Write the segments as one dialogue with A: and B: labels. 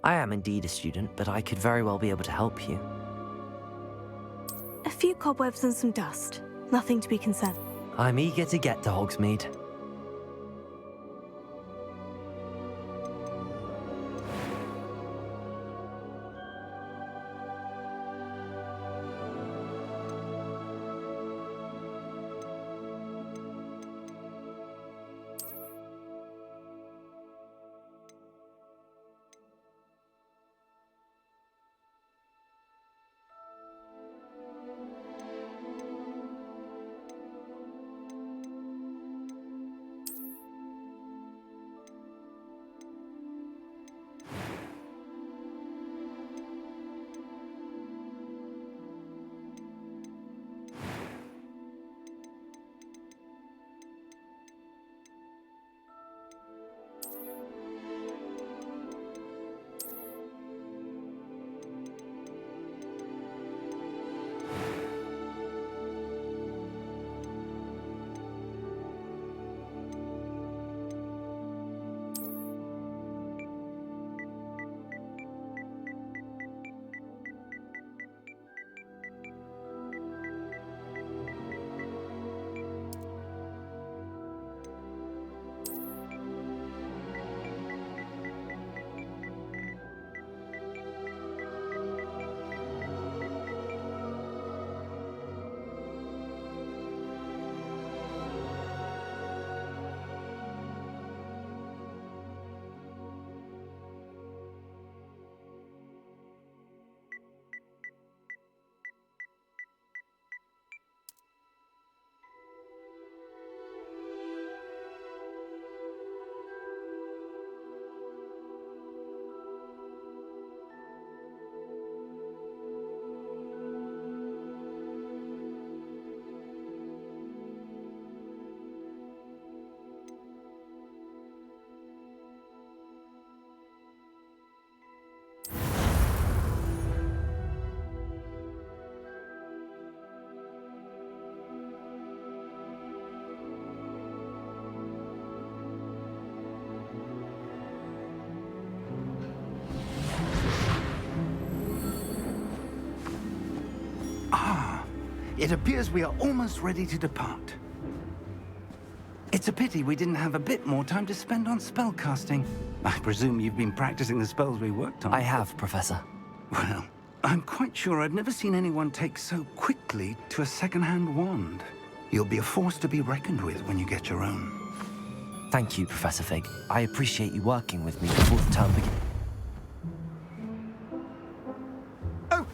A: I am indeed a student, but I could very well be able to help you.
B: A few cobwebs and some dust. Nothing to be concerned.
A: I'm eager to get to Hogsmeade.
C: It appears we are almost ready to depart. It's a pity we didn't have a bit more time to spend on spellcasting. I presume you've been practicing the spells we worked on.
A: I have, Professor.
C: Well, I'm quite sure I've never seen anyone take so quickly to a second-hand wand. You'll be a force to be reckoned with when you get your own.
A: Thank you, Professor Fig. I appreciate you working with me before the term begins.
D: Oh,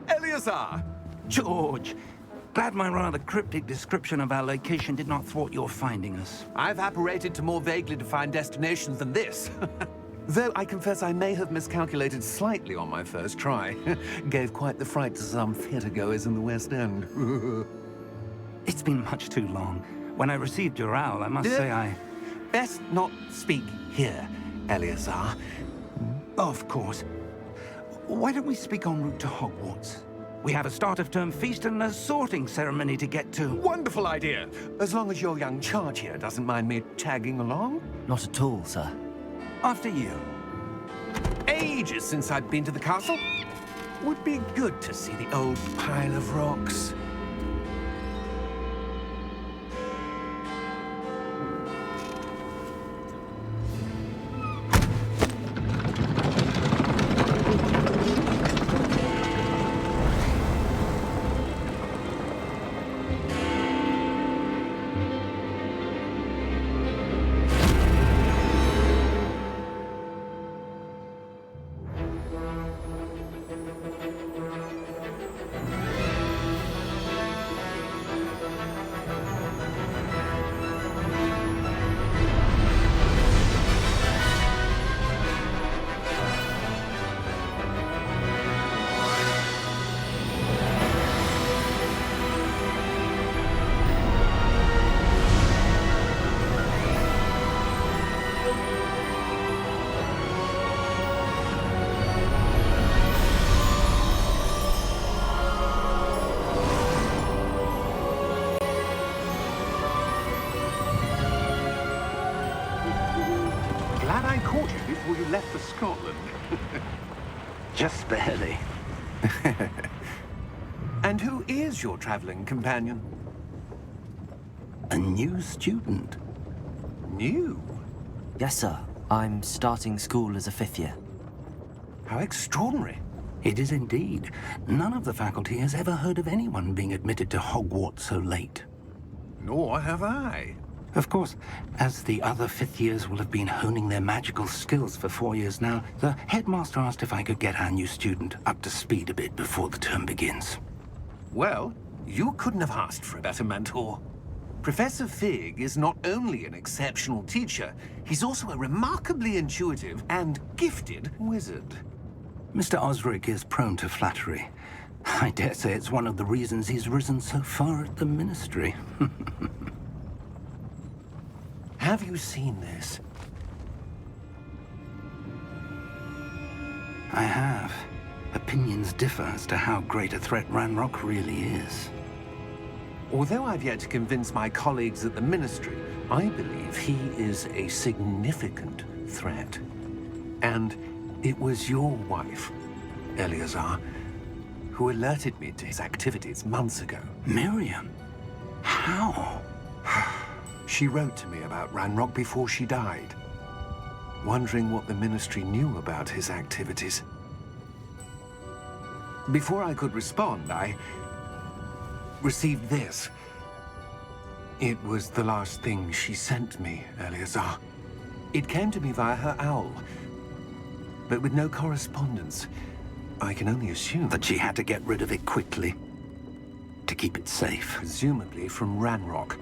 D: Eleazar!
C: George, glad my rather cryptic description of our location did not thwart your finding us.
D: I've apparated to more vaguely defined destinations than this. Though I confess I may have miscalculated slightly on my first try. Gave quite the fright to some theatre-goers in the West End.
C: It's been much too long. When I received your owl, I must say I...
D: Best not speak here, Eleazar.
C: Of course. Why don't we speak en route to Hogwarts? We have a start-of-term feast and a sorting ceremony to get to.
D: Wonderful idea! As long as your young charge here doesn't mind me tagging along.
A: Not at all, sir.
C: After you.
D: Ages since I've been to the castle. Would be good to see the old pile of rocks.
E: Glad I caught you before you left for Scotland.
C: Just barely.
D: And who is your traveling companion?
C: A new student.
D: New?
A: Yes, sir. I'm starting school as a 5th year.
D: How extraordinary.
C: It is indeed. None of the faculty has ever heard of anyone being admitted to Hogwarts so late.
D: Nor have I.
C: Of course, as the other 5th years will have been honing their magical skills for 4 years now, the headmaster asked if I could get our new student up to speed a bit before the term begins.
D: Well, you couldn't have asked for a better mentor. Professor Fig is not only an exceptional teacher, he's also a remarkably intuitive and gifted wizard.
C: Mr. Osric is prone to flattery. I dare say it's one of the reasons he's risen so far at the Ministry.
D: Have you seen this?
C: I have. Opinions differ as to how great a threat Ranrock really is.
D: Although I've yet to convince my colleagues at the Ministry, I believe he is a significant threat. And it was your wife, Eleazar, who alerted me to his activities months ago.
C: Miriam? How?
D: She wrote to me about Ranrock before she died, wondering what the Ministry knew about his activities. Before I could respond, I received this. It was the last thing she sent me, Eleazar. It came to me via her owl, but with no correspondence. I can only assume
C: That she had to get rid of it quickly to keep it safe.
D: presumably from Ranrock.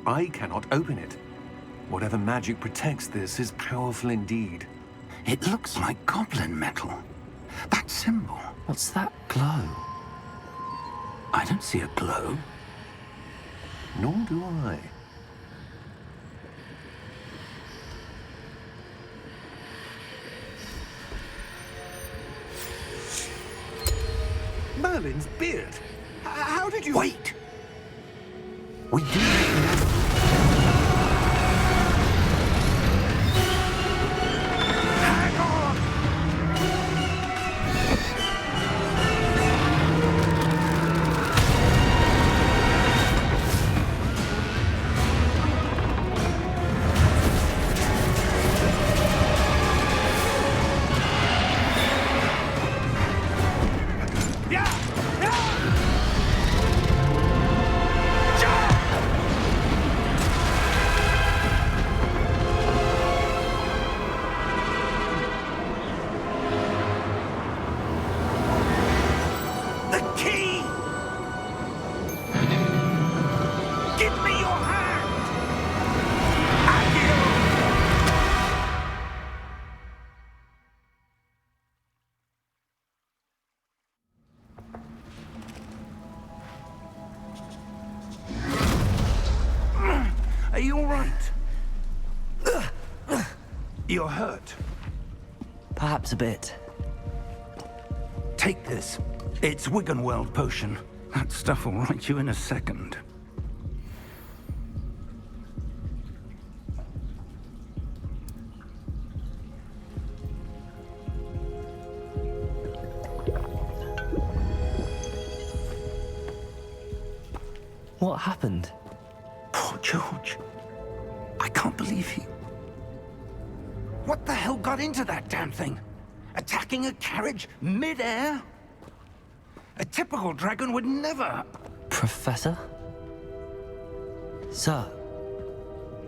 D: I cannot open it. Whatever magic protects this is powerful indeed.
C: It looks like goblin metal. That symbol.
A: What's that glow?
C: I don't see a glow.
D: Nor do I. Merlin's beard. How did you...
C: Wait! We do know.
D: Hang on! The key! Give me your hand!
C: Are you all right? You're hurt.
A: Perhaps a bit.
C: Take this. It's Wiggenweld potion. That stuff will right you in a second.
A: What happened?
C: Poor George. I can't believe he... What the hell got into that damn thing? Attacking a carriage mid-air? A typical dragon would never...
A: Professor? Sir,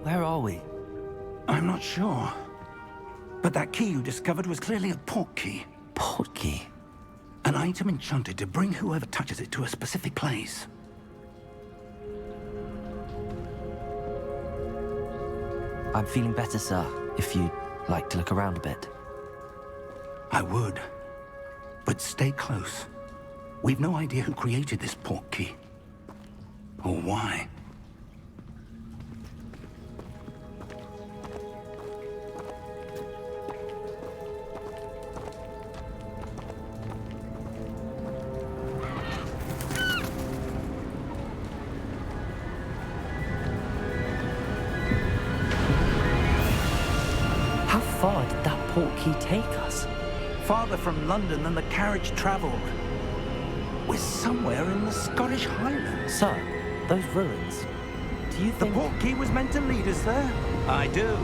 A: where are we?
C: I'm not sure. But that key you discovered was clearly a port key.
A: Port key?
C: An item enchanted to bring whoever touches it to a specific place.
A: I'm feeling better, sir, if you'd like to look around a bit.
C: I would. But stay close. We've no idea who created this port key. Or why.
A: How far did that port key take us?
C: farther from London than the carriage travelled. We're somewhere in the Scottish Highlands.
A: Sir, those ruins. Do you
C: The
A: think...
C: portkey was meant to lead us there? I do.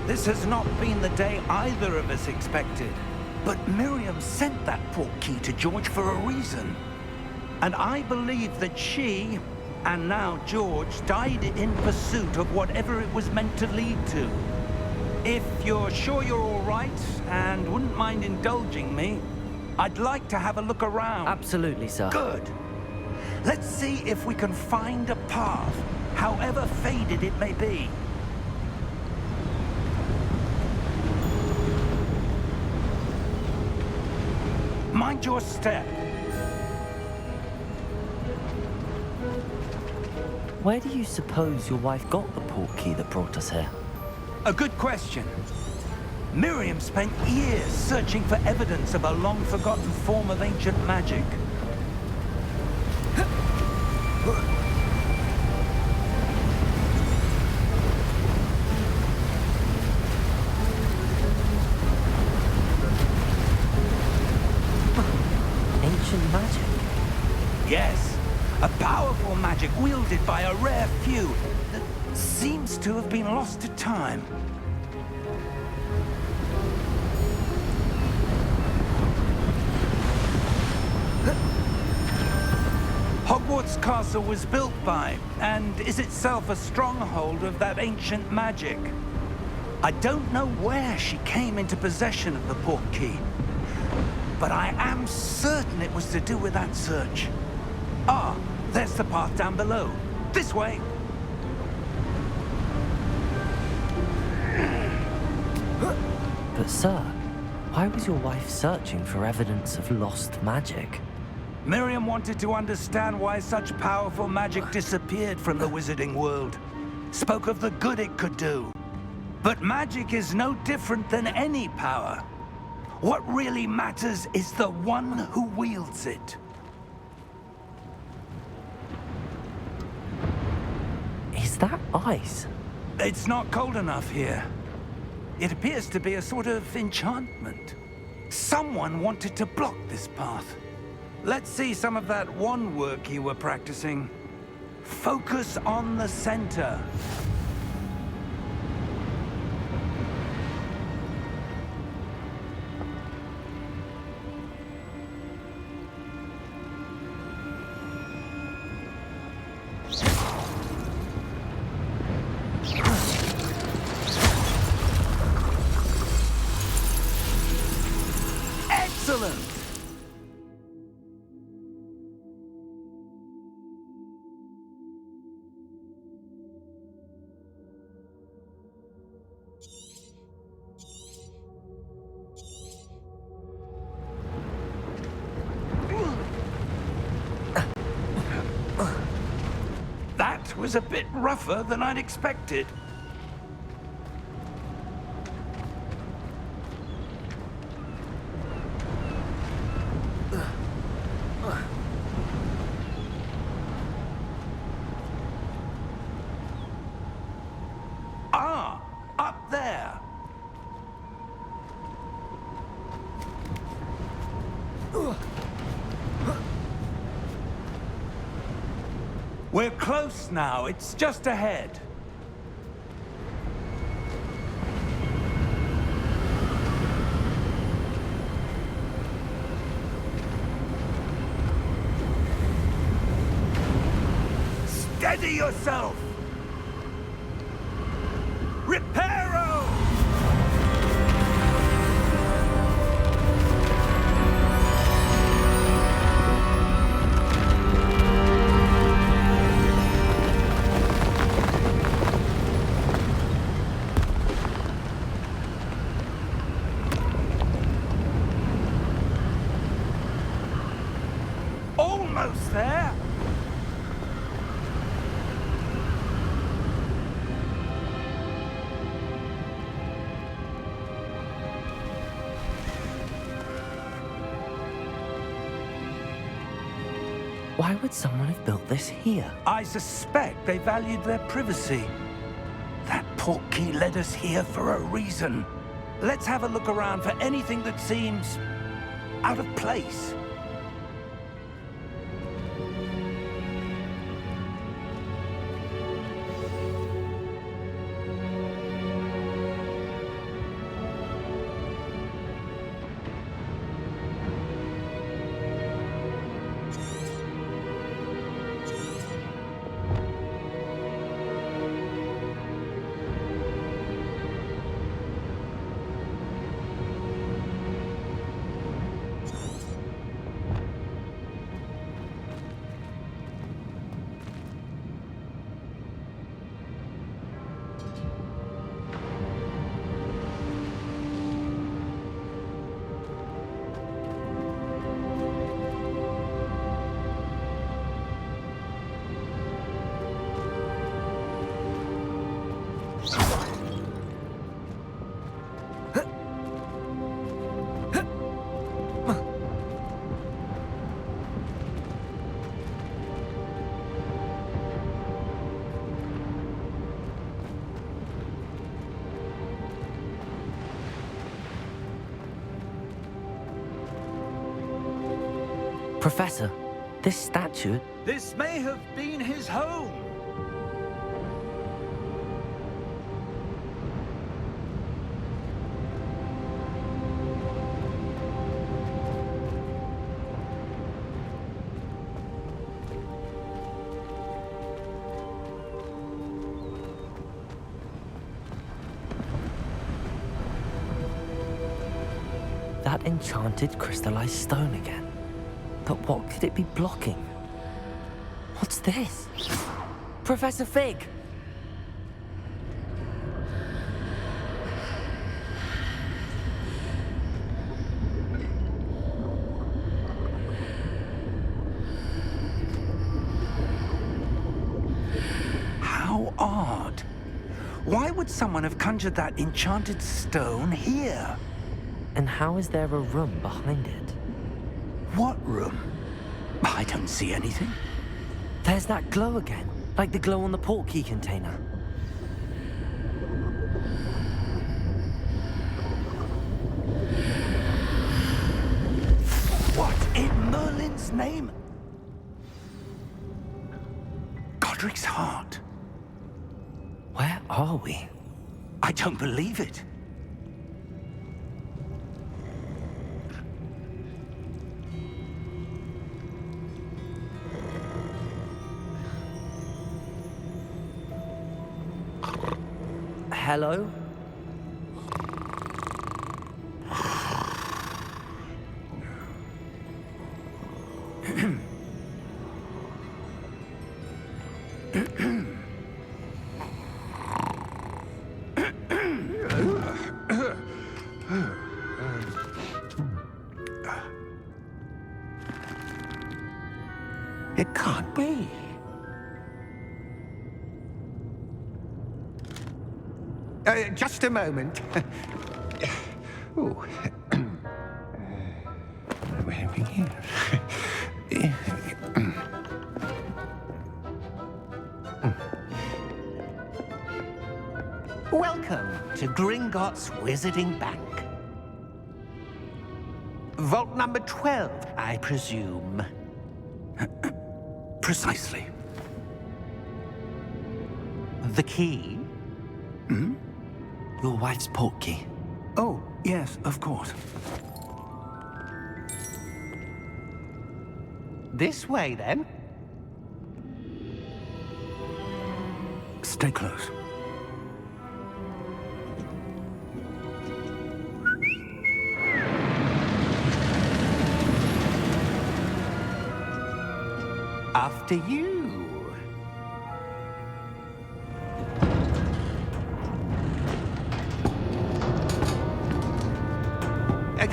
C: This has not been the day either of us expected. But Miriam sent that portkey to George for a reason. And I believe that she, and now George, died in pursuit of whatever it was meant to lead to. If you're sure you're all right, and wouldn't mind indulging me, I'd like to have a look around.
A: Absolutely, sir.
C: Good. Let's see if we can find a path, however faded it may be. Mind your step.
A: Where do you suppose your wife got the portkey that brought us here?
C: A good question. Miriam spent years searching for evidence of a long-forgotten form of ancient magic.
A: Ancient magic?
C: Yes, a powerful magic wielded by a rare few that seems to have been lost to time. Hogwarts Castle was built by, and is itself a stronghold of that ancient magic. I don't know where she came into possession of the portkey, but I am certain it was to do with that search. Ah, there's the path down below. This way.
A: But sir, why was your wife searching for evidence of lost magic?
C: Miriam wanted to understand why such powerful magic disappeared from the wizarding world. Spoke of the good it could do. But magic is no different than any power. What really matters is the one who wields it.
A: Is that ice?
C: It's not cold enough here. It appears to be a sort of enchantment. Someone wanted to block this path. Let's see some of that wand work you were practicing. Focus on the center. Excellent! That was a bit rougher than I'd expected. Ah, up there. We're close now. It's just ahead. Steady yourself! Reparo! Almost there!
A: Why would someone have built this here?
C: I suspect they valued their privacy. That portkey led us here for a reason. Let's have a look around for anything that seems out of place.
A: Professor, this statue...
C: This may have been his home.
A: That enchanted crystallized stone again. But what could it be blocking? What's this? Professor Fig!
C: How odd. Why would someone have conjured that enchanted stone here?
A: And how is there a room behind it?
C: What room? I don't see anything.
A: There's that glow again, like the glow on the portkey container.
C: What in Merlin's name? Godric's heart.
A: Where are we?
C: I don't believe it.
A: Hello?
D: It can't be. Just a moment. Oh. We're having here.
E: Welcome to Gringotts Wizarding Bank. Vault number 12, I presume.
C: Precisely.
E: The key?
A: Your wife's portkey.
C: Oh, yes, of course.
E: This way, then.
C: Stay close.
E: After you.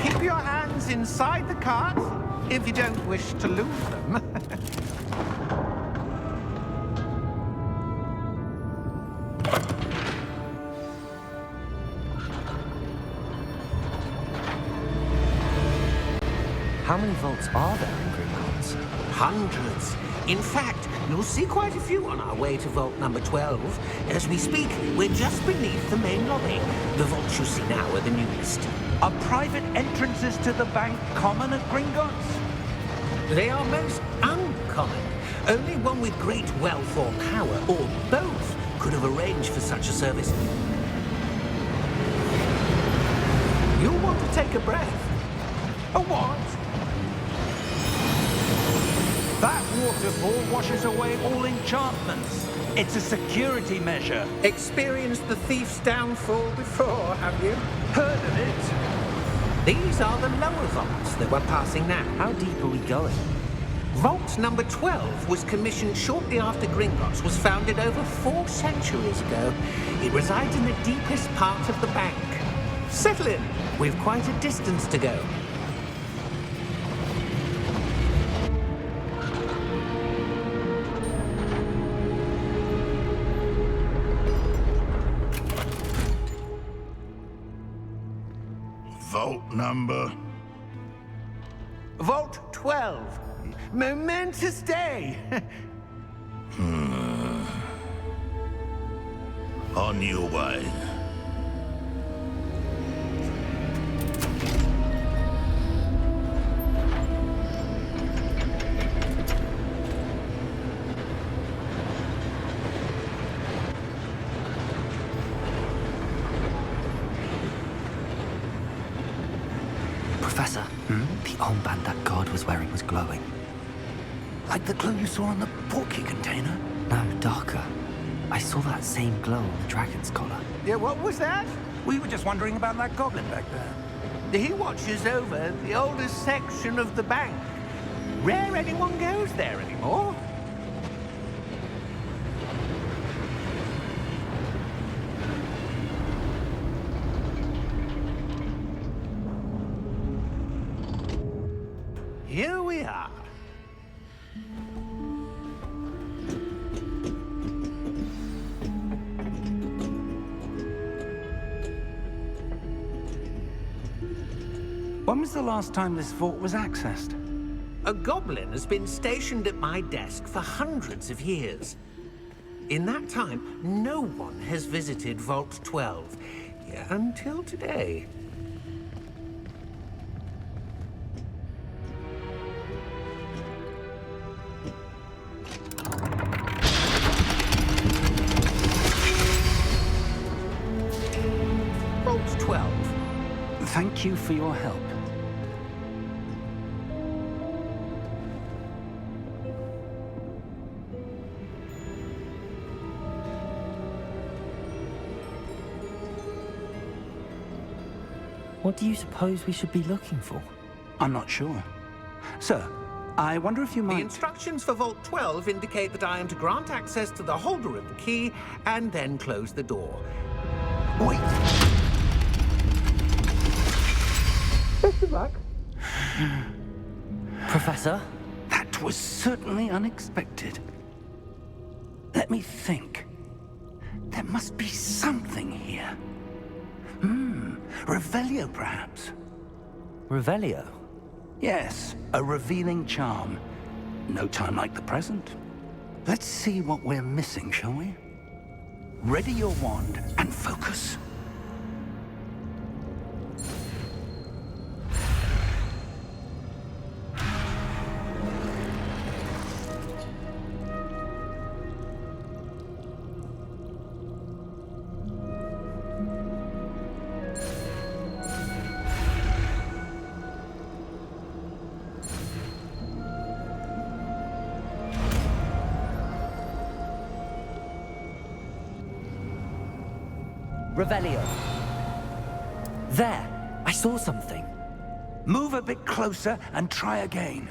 E: Keep your hands inside the cart if you don't wish to lose them.
A: How many vaults are there in Gringotts?
E: Hundreds.
F: In fact, you'll see quite a few on our way to Vault number 12. As we speak, we're just beneath the main lobby. The vaults you see now are the newest.
C: Are private entrances to the bank common at Gringotts?
F: They are most uncommon. Only one with great wealth or power, or both, could have arranged for such a service. You'll want to take a breath.
C: A what? That waterfall washes away all enchantments. It's a security measure.
F: Experienced the thief's downfall before, have you?
C: Heard of it?
F: These are the lower vaults that we're passing now.
A: How deep are we going?
F: Vault number 12 was commissioned shortly after Gringotts was founded over 4 centuries ago. It resides in the deepest part of the bank. Settle in. We've quite a distance to go.
G: Vault number?
E: Vault 12. Momentous day.
G: On your way.
A: Professor, the armband that guard was wearing was glowing.
C: Like the glow you saw on the portkey container?
A: No, darker. I saw that same glow on the dragon's collar.
E: Yeah, what was that?
C: We were just wondering about that goblin back there.
E: He watches over the oldest section of the bank. Rare anyone goes there anymore. Here we are.
C: When was the last time this vault was accessed?
F: A goblin has been stationed at my desk for hundreds of years. In that time, no one has visited Vault 12. Yeah, until today. Vault 12.
C: Thank you for your help.
A: What do you suppose we should be looking for?
C: I'm not sure. Sir, I wonder if you
F: The
C: might...
F: instructions for Vault 12 indicate that I am to grant access to the holder of the key and then close the door.
C: Wait!
F: Best of luck.
A: Professor?
C: That was certainly unexpected. Let me think. There must be something here. Revelio, perhaps?
A: Revelio?
C: Yes, a revealing charm. No time like the present. Let's see what we're missing, shall we? Ready your wand and focus.
A: Revelio. There! I saw something.
C: Move a bit closer and try again.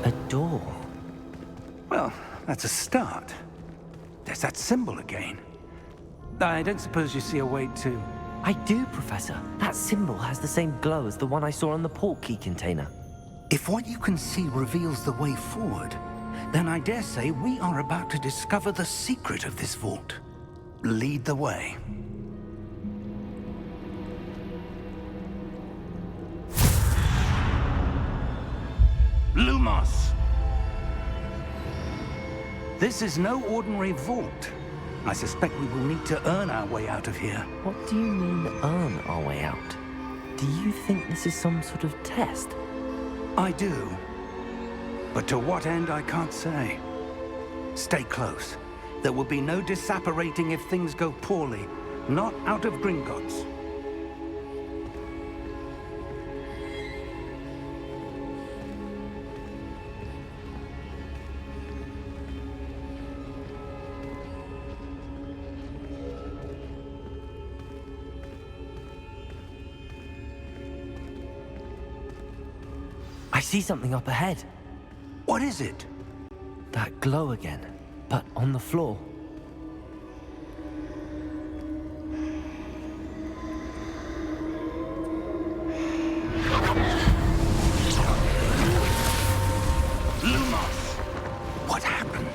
A: A door.
C: Well, that's a start. There's that symbol again. I don't suppose you see a way to...
A: I do, Professor. That symbol has the same glow as the one I saw on the portkey container.
C: If what you can see reveals the way forward, Then I dare say we are about to discover the secret of this vault. Lead the way. Lumos! This is no ordinary vault. I suspect we will need to earn our way out of here.
A: What do you mean, earn our way out? Do you think this is some sort of test?
C: I do. But to what end, I can't say. Stay close. There will be no disapparating if things go poorly. Not out of Gringotts.
A: I see something up ahead.
C: What is it?
A: That glow again, but on the floor.
C: Lumos! What happened?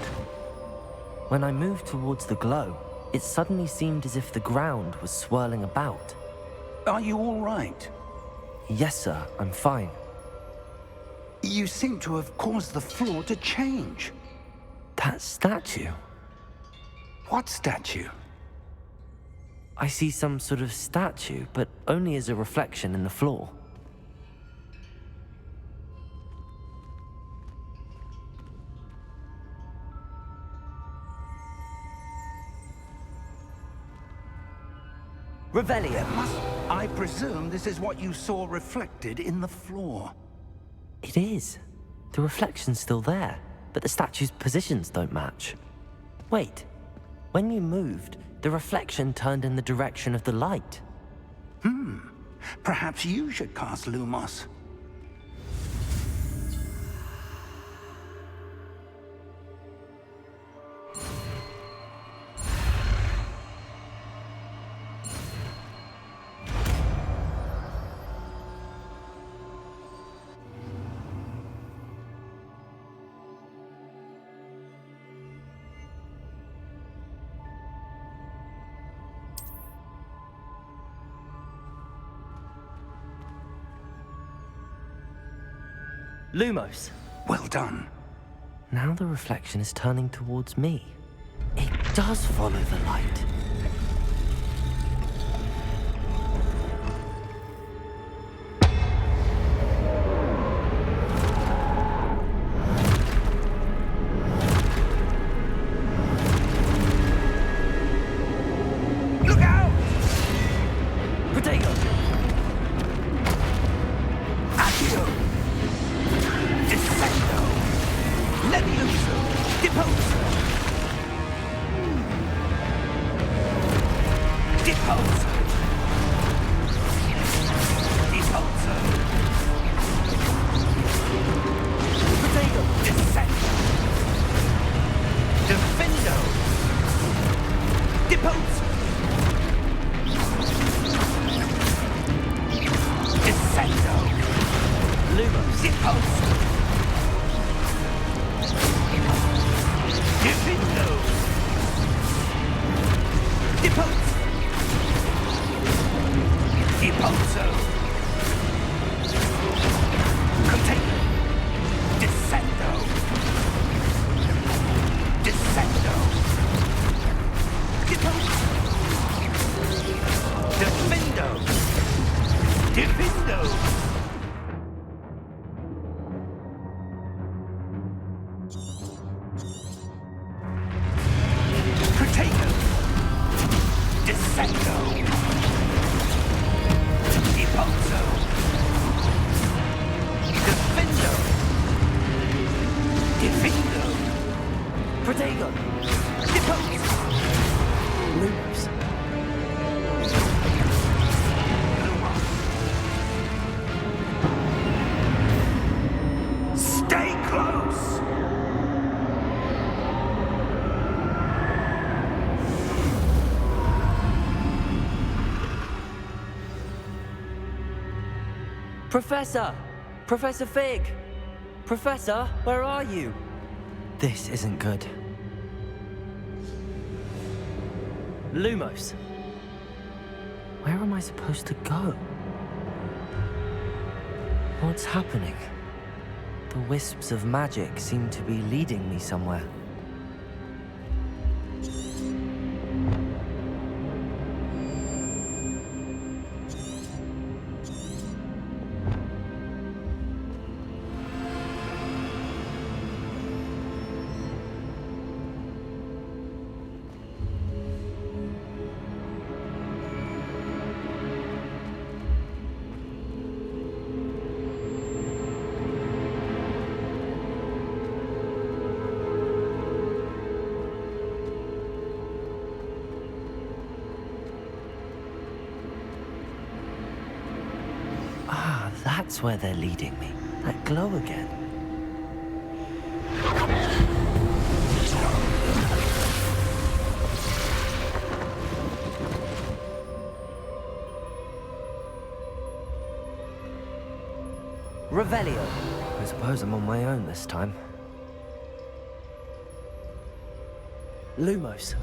A: When I moved towards the glow, it suddenly seemed as if the ground was swirling about.
C: Are you all right?
A: Yes, sir, I'm fine.
C: You seem to have caused the floor to change.
A: That statue.
C: What statue?
A: I see some sort of statue, but only as a reflection in the floor. Revelia.
C: I presume this is what you saw reflected in the floor.
A: It is. The reflection's still there, but the statue's positions don't match. Wait. When you moved, the reflection turned in the direction of the light.
C: Perhaps you should cast Lumos.
A: Lumos.
C: Well done.
A: Now the reflection is turning towards me. It does follow the light.
C: Look out!
A: Protego!
C: Accio! Descendo! Levioso! Deposo! Deposo! Deposo!
A: Protego!
C: Descendo! Defendo! Deposo! Descendo!
A: Lumos.
C: Deposo! Defendo! Deposo! Deposo! Container! Descendo! Descendo! Deposo! Defendo! Defendo! Protego! Descendo! Deposo! Defendo! Defendo!
A: Protego!
C: Deposo!
A: Lumos.
C: Stay close!
A: Professor! Professor Fig! Professor, where are you? This isn't good. Lumos! Where am I supposed to go? What's happening? The wisps of magic seem to be leading me somewhere. That's where they're leading me. That glow again. Revelio. I suppose I'm on my own this time. Lumos.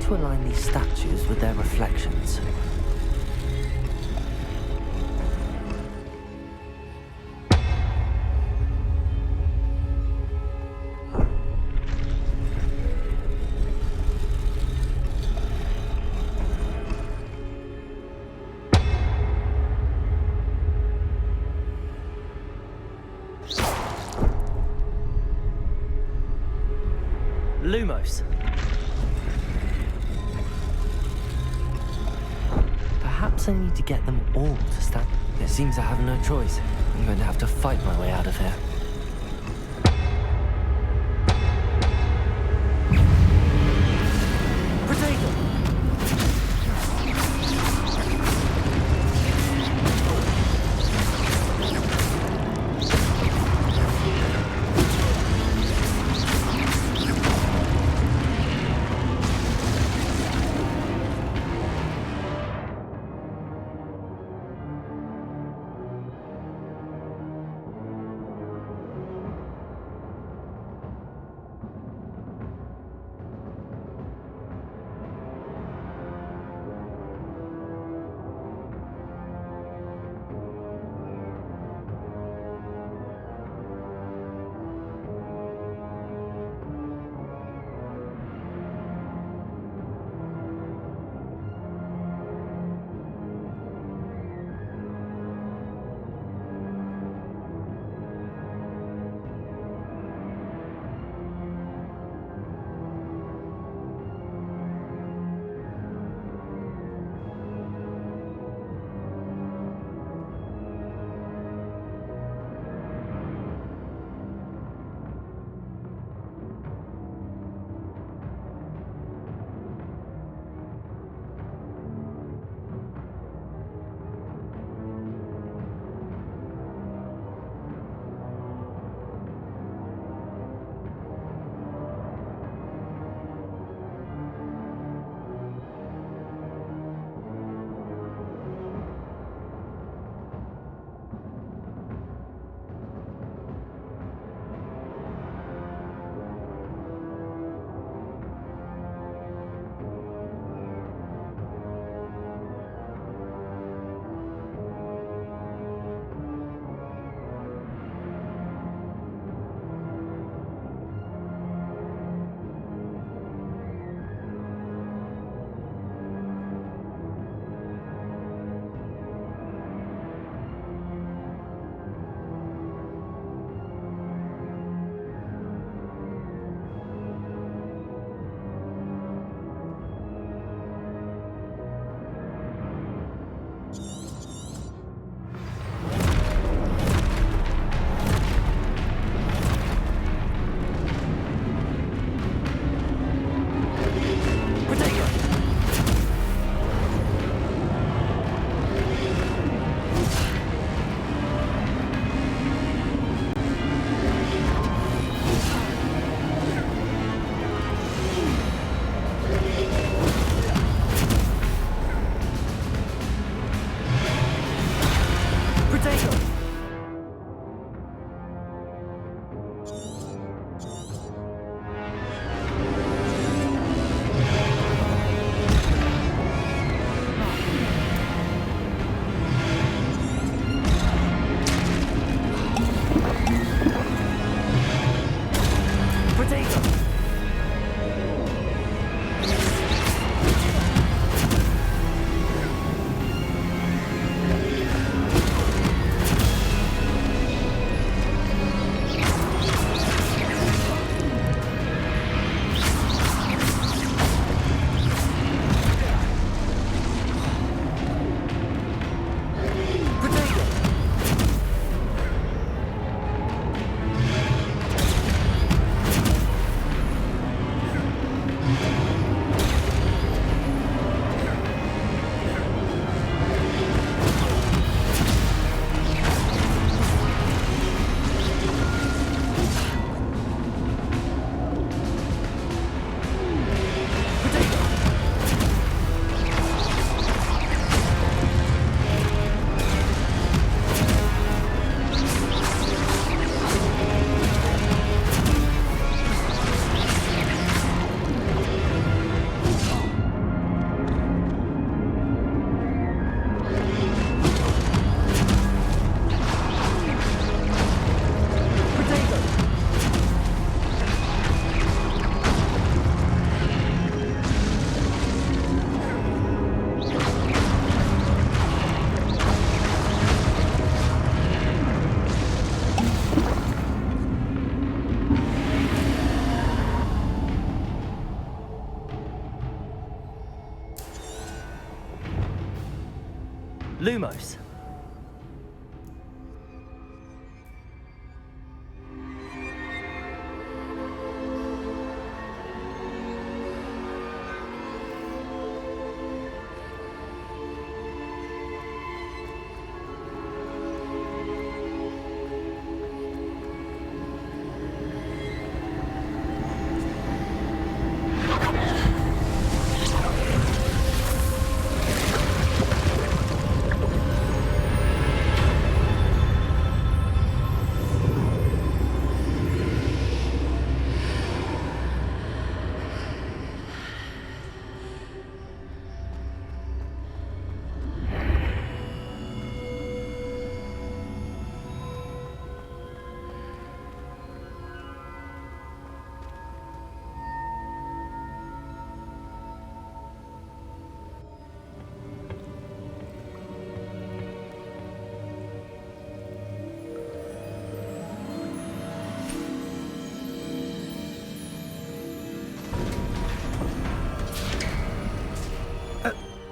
A: To align these statues with their reflections. Lumos. Perhaps I need to get them all to stand. It seems I have no choice. I'm going to have to fight my way out of here. Lumos.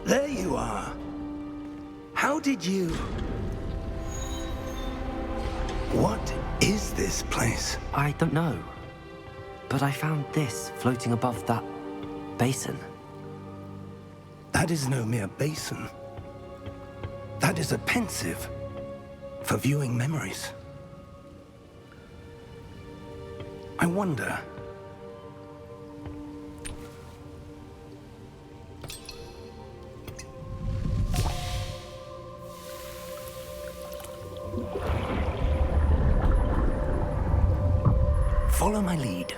C: There you are. How did you... What is this place?
A: I don't know. But I found this floating above that basin.
C: That is no mere basin. That is a pensive for viewing memories. I wonder... Follow my lead.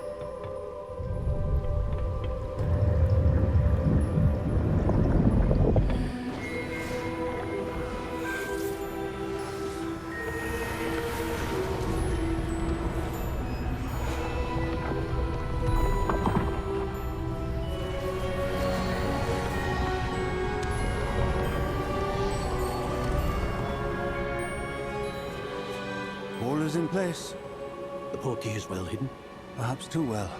H: All is in place.
F: The portkey is well hidden.
H: Perhaps too well.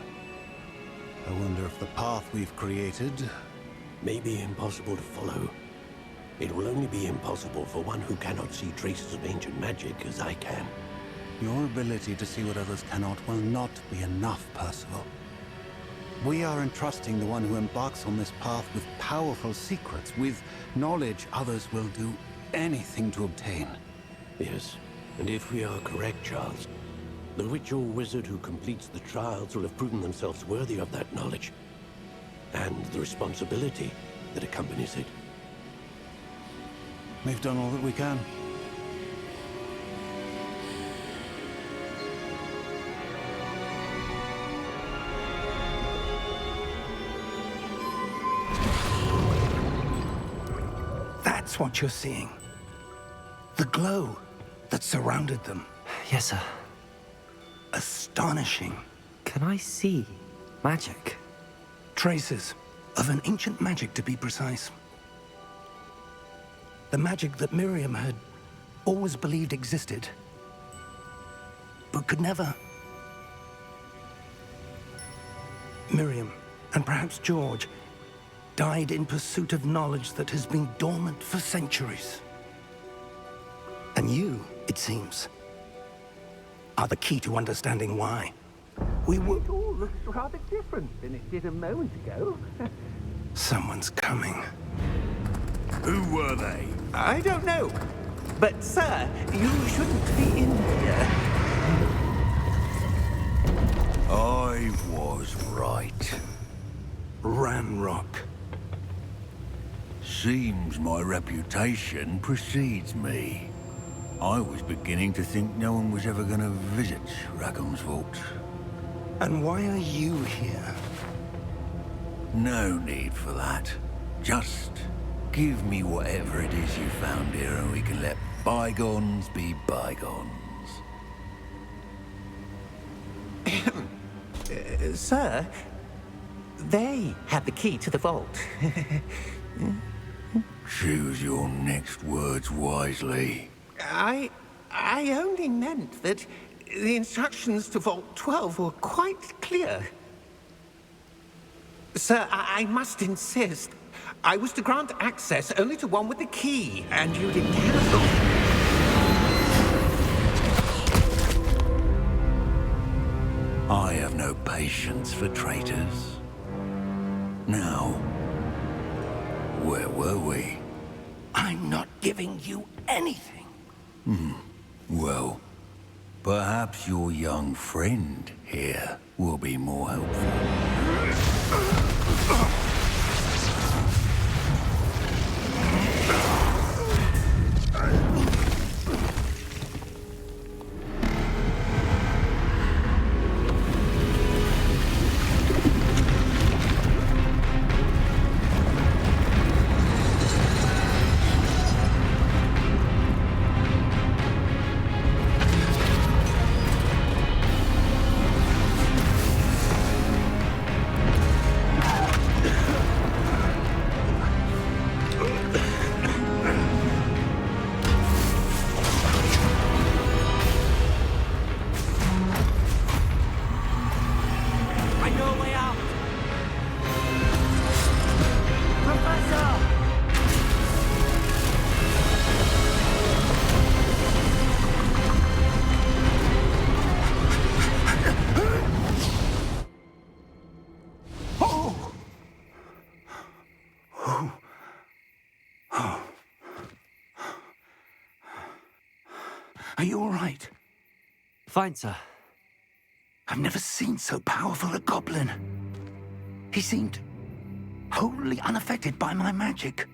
H: I wonder if the path we've created...
F: May be impossible to follow. It will only be impossible for one who cannot see traces of ancient magic as I can.
H: Your ability to see what others cannot will not be enough, Percival. We are entrusting the one who embarks on this path with powerful secrets, with knowledge others will do anything to obtain.
F: Yes, and if we are correct, Charles, the witch or wizard who completes the trials will have proven themselves worthy of that knowledge, and the responsibility that accompanies it.
H: We've done all that we can.
C: That's what you're seeing. The glow that surrounded them.
A: Yes, sir.
C: Astonishing.
A: Can I see magic?
C: Traces of an ancient magic, to be precise. The magic that Miriam had always believed existed, but could never. Miriam, and perhaps George, died in pursuit of knowledge that has been dormant for centuries. And you, it seems, are the key to understanding why. We were...
E: It all looks rather different than it did a moment ago.
C: Someone's coming.
G: Who were they?
E: I don't know. But, sir, you shouldn't be in here.
G: I was right.
C: Ranrock.
G: Seems my reputation precedes me. I was beginning to think no one was ever going to visit Rackham's vault.
C: And why are you here?
G: No need for that. Just give me whatever it is you found here and we can let bygones be bygones.
E: Sir, they have the key to the vault.
G: Choose your next words wisely.
E: I only meant that the instructions to Vault 12 were quite clear. Sir, I must insist.
F: I was to grant access only to one with the key, and you didn't cancel.
G: I have no patience for traitors. Now, where were we?
C: I'm not giving you anything.
G: Well, perhaps your young friend here will be more helpful.
C: Are you all right?
A: Fine, sir.
C: I've never seen so powerful a goblin. He seemed wholly unaffected by my magic.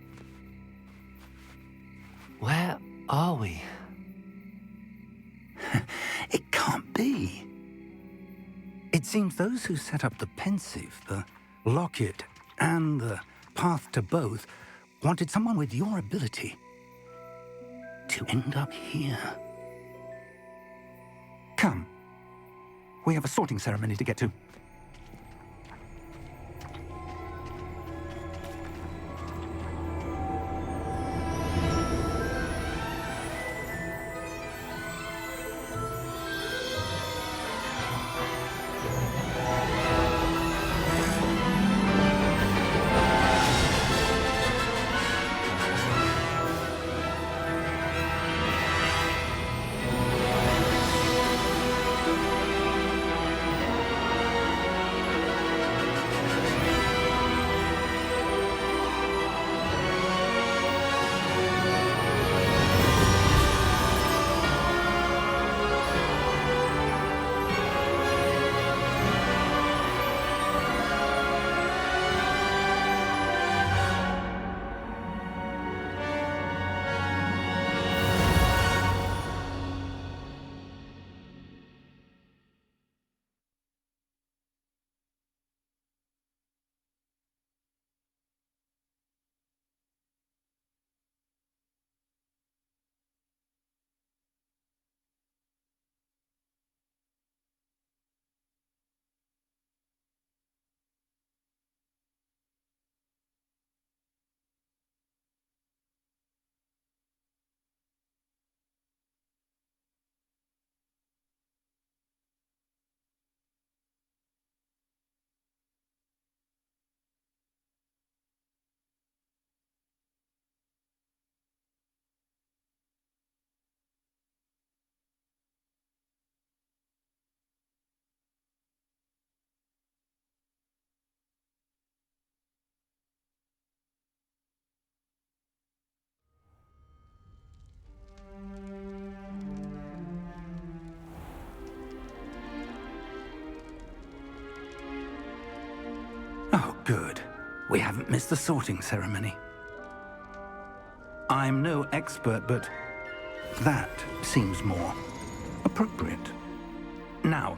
A: Where are we?
C: It can't be. It seems those who set up the pensive, the locket, and the path to both wanted someone with your ability to end up here. Come. We have a sorting ceremony to get to. Oh, good. We haven't missed the sorting ceremony. I'm no expert, but that seems more appropriate. Now,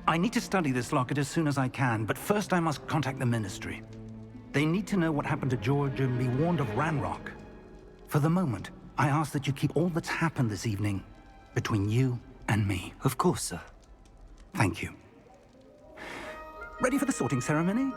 C: I need to study this locket as soon as I can, but first I must contact the Ministry. They need to know what happened to George and be warned of Ranrock. For the moment, I ask that you keep all that's happened this evening between you and me.
A: Of course, sir.
C: Thank you. Ready for the sorting ceremony?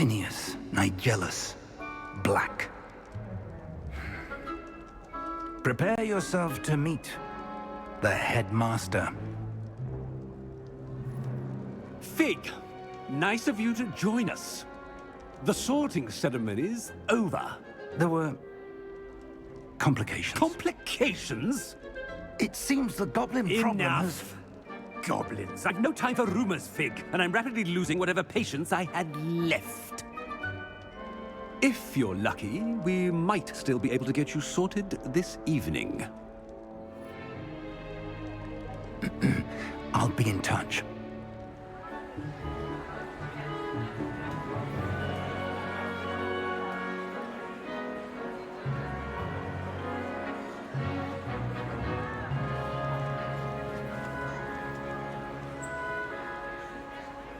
C: Tinius, Nigellus, Black. Prepare yourself to meet the headmaster.
I: Fig, nice of you to join us. The sorting ceremony's over.
C: There were complications.
I: Complications?
C: It seems the goblin problem has...
I: Enough! Goblins. I've no time for rumors, Fig, and I'm rapidly losing whatever patience I had left. If you're lucky, we might still be able to get you sorted this evening.
C: I'll be in touch.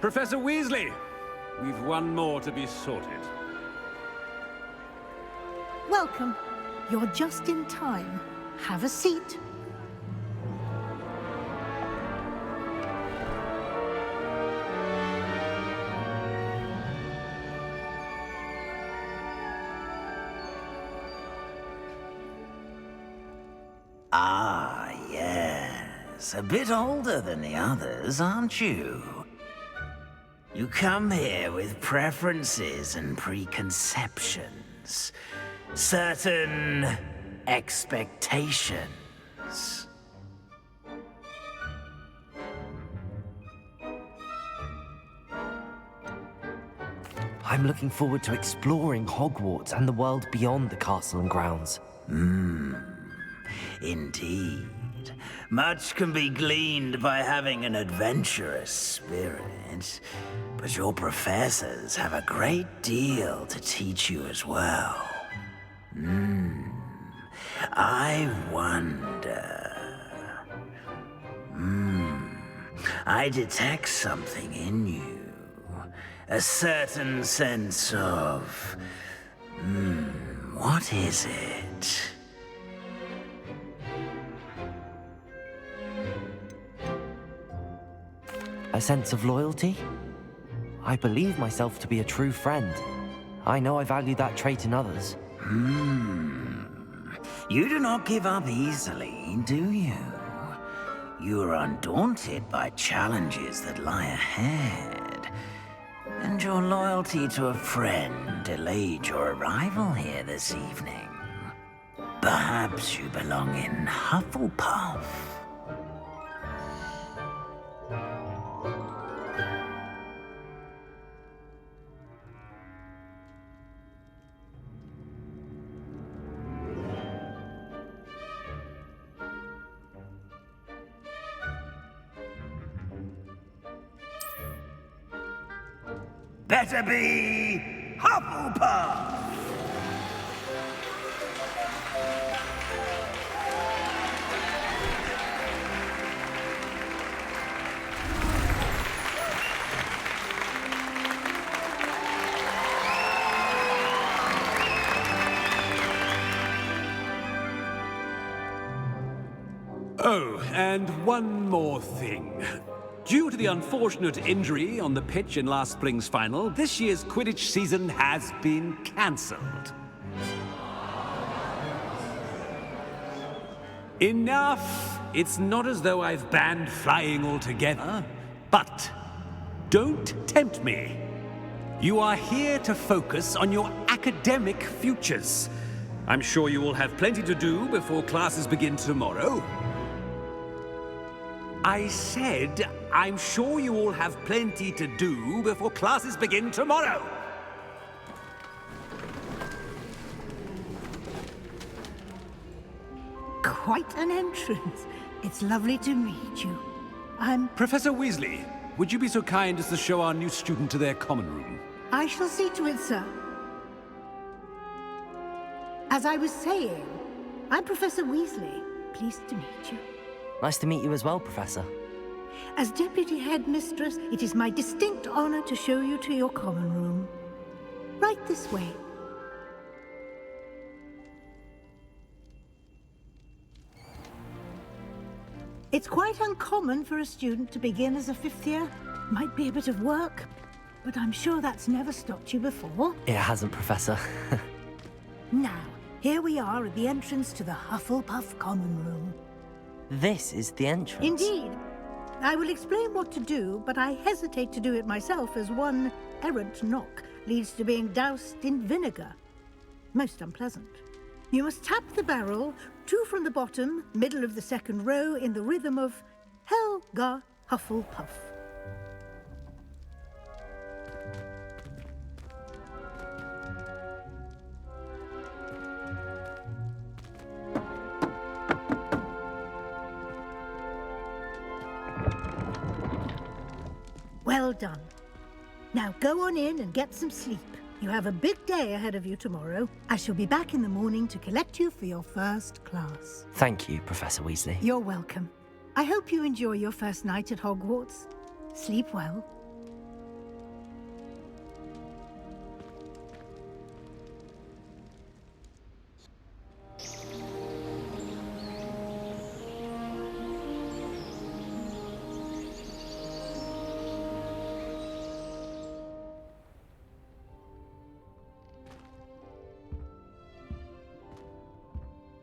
I: Professor Weasley, we've one more to be sorted.
J: Welcome. You're just in time. Have a seat.
K: Ah, yes. A bit older than the others, aren't you? You come here with preferences and preconceptions. Certain expectations.
A: I'm looking forward to exploring Hogwarts and the world beyond the castle and grounds.
K: Indeed. Much can be gleaned by having an adventurous spirit, but your professors have a great deal to teach you as well. I wonder... I detect something in you. A certain sense of... what is it?
A: A sense of loyalty? I believe myself to be a true friend. I know I value that trait in others.
K: You do not give up easily, do you? You are undaunted by challenges that lie ahead. And your loyalty to a friend delayed your arrival here this evening. Perhaps you belong in Hufflepuff. Better be Hufflepuff!
I: Oh, and one more thing. Due to the unfortunate injury on the pitch in last spring's final, this year's Quidditch season has been cancelled. Enough! It's not as though I've banned flying altogether, but don't tempt me. You are here to focus on your academic futures. I'm sure you will have plenty to do before classes begin tomorrow. I said, I'm sure you all have plenty to do before classes begin tomorrow.
J: Quite an entrance. It's lovely to meet you. I'm...
I: Professor Weasley, would you be so kind as to show our new student to their common room?
J: I shall see to it, sir. As I was saying, I'm Professor Weasley. Pleased to meet you.
A: Nice to meet you as well, Professor.
J: As Deputy Headmistress, it is my distinct honor to show you to your common room. Right this way. It's quite uncommon for a student to begin as a fifth year. Might be a bit of work. but I'm sure that's never stopped you before.
A: It hasn't, Professor.
J: Now, here we are at the entrance to the Hufflepuff Common Room.
A: This is the entrance.
J: Indeed. I will explain what to do, but I hesitate to do it myself as one errant knock leads to being doused in vinegar. Most unpleasant. You must tap the barrel, 2 from the bottom, middle of the second row, in the rhythm of Helga Hufflepuff. Well done. Now go on in and get some sleep. You have a big day ahead of you tomorrow. I shall be back in the morning to collect you for your first class.
A: Thank you, Professor Weasley.
J: You're welcome. I hope you enjoy your first night at Hogwarts. Sleep well.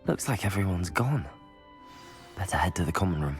A: Looks like everyone's gone. Better head to the common room.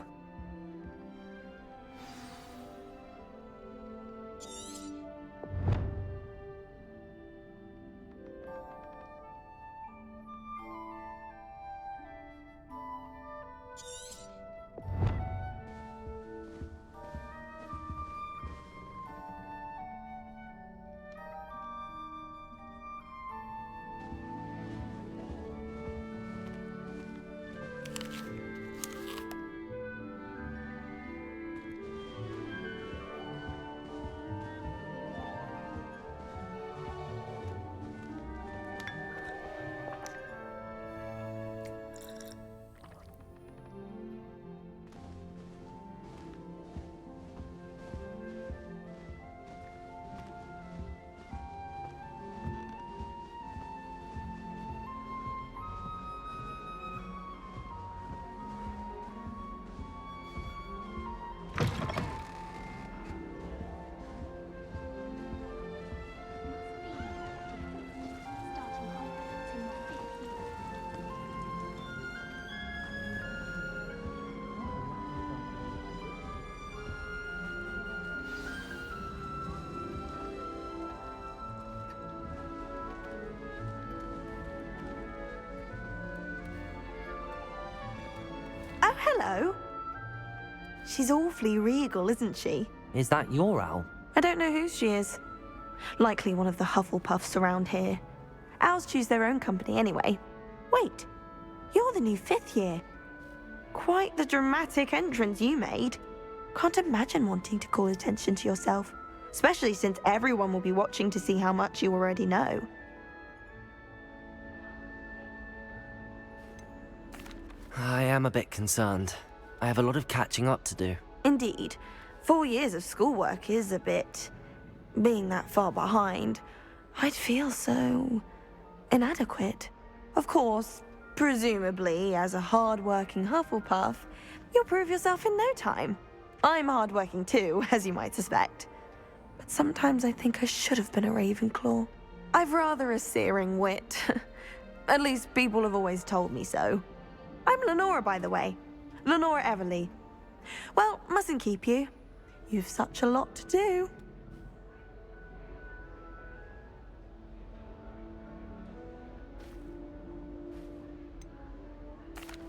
B: Oh, hello. She's awfully regal, isn't she?
A: Is that your owl?
B: I don't know whose she is. Likely one of the Hufflepuffs around here. Owls choose their own company anyway. Wait, you're the new 5th year. Quite the dramatic entrance you made. Can't imagine wanting to call attention to yourself, especially since everyone will be watching to see how much you already know.
A: I am a bit concerned. I have a lot of catching up to do.
B: Indeed. 4 years of schoolwork is a bit... Being that far behind, I'd feel so... inadequate. Of course, presumably, as a hard-working Hufflepuff, you'll prove yourself in no time. I'm hard-working too, as you might suspect. But sometimes I think I should have been a Ravenclaw. I've rather a searing wit. At least people have always told me so. I'm Lenora, by the way. Lenora Everly. Well, mustn't keep you. You've such a lot to do.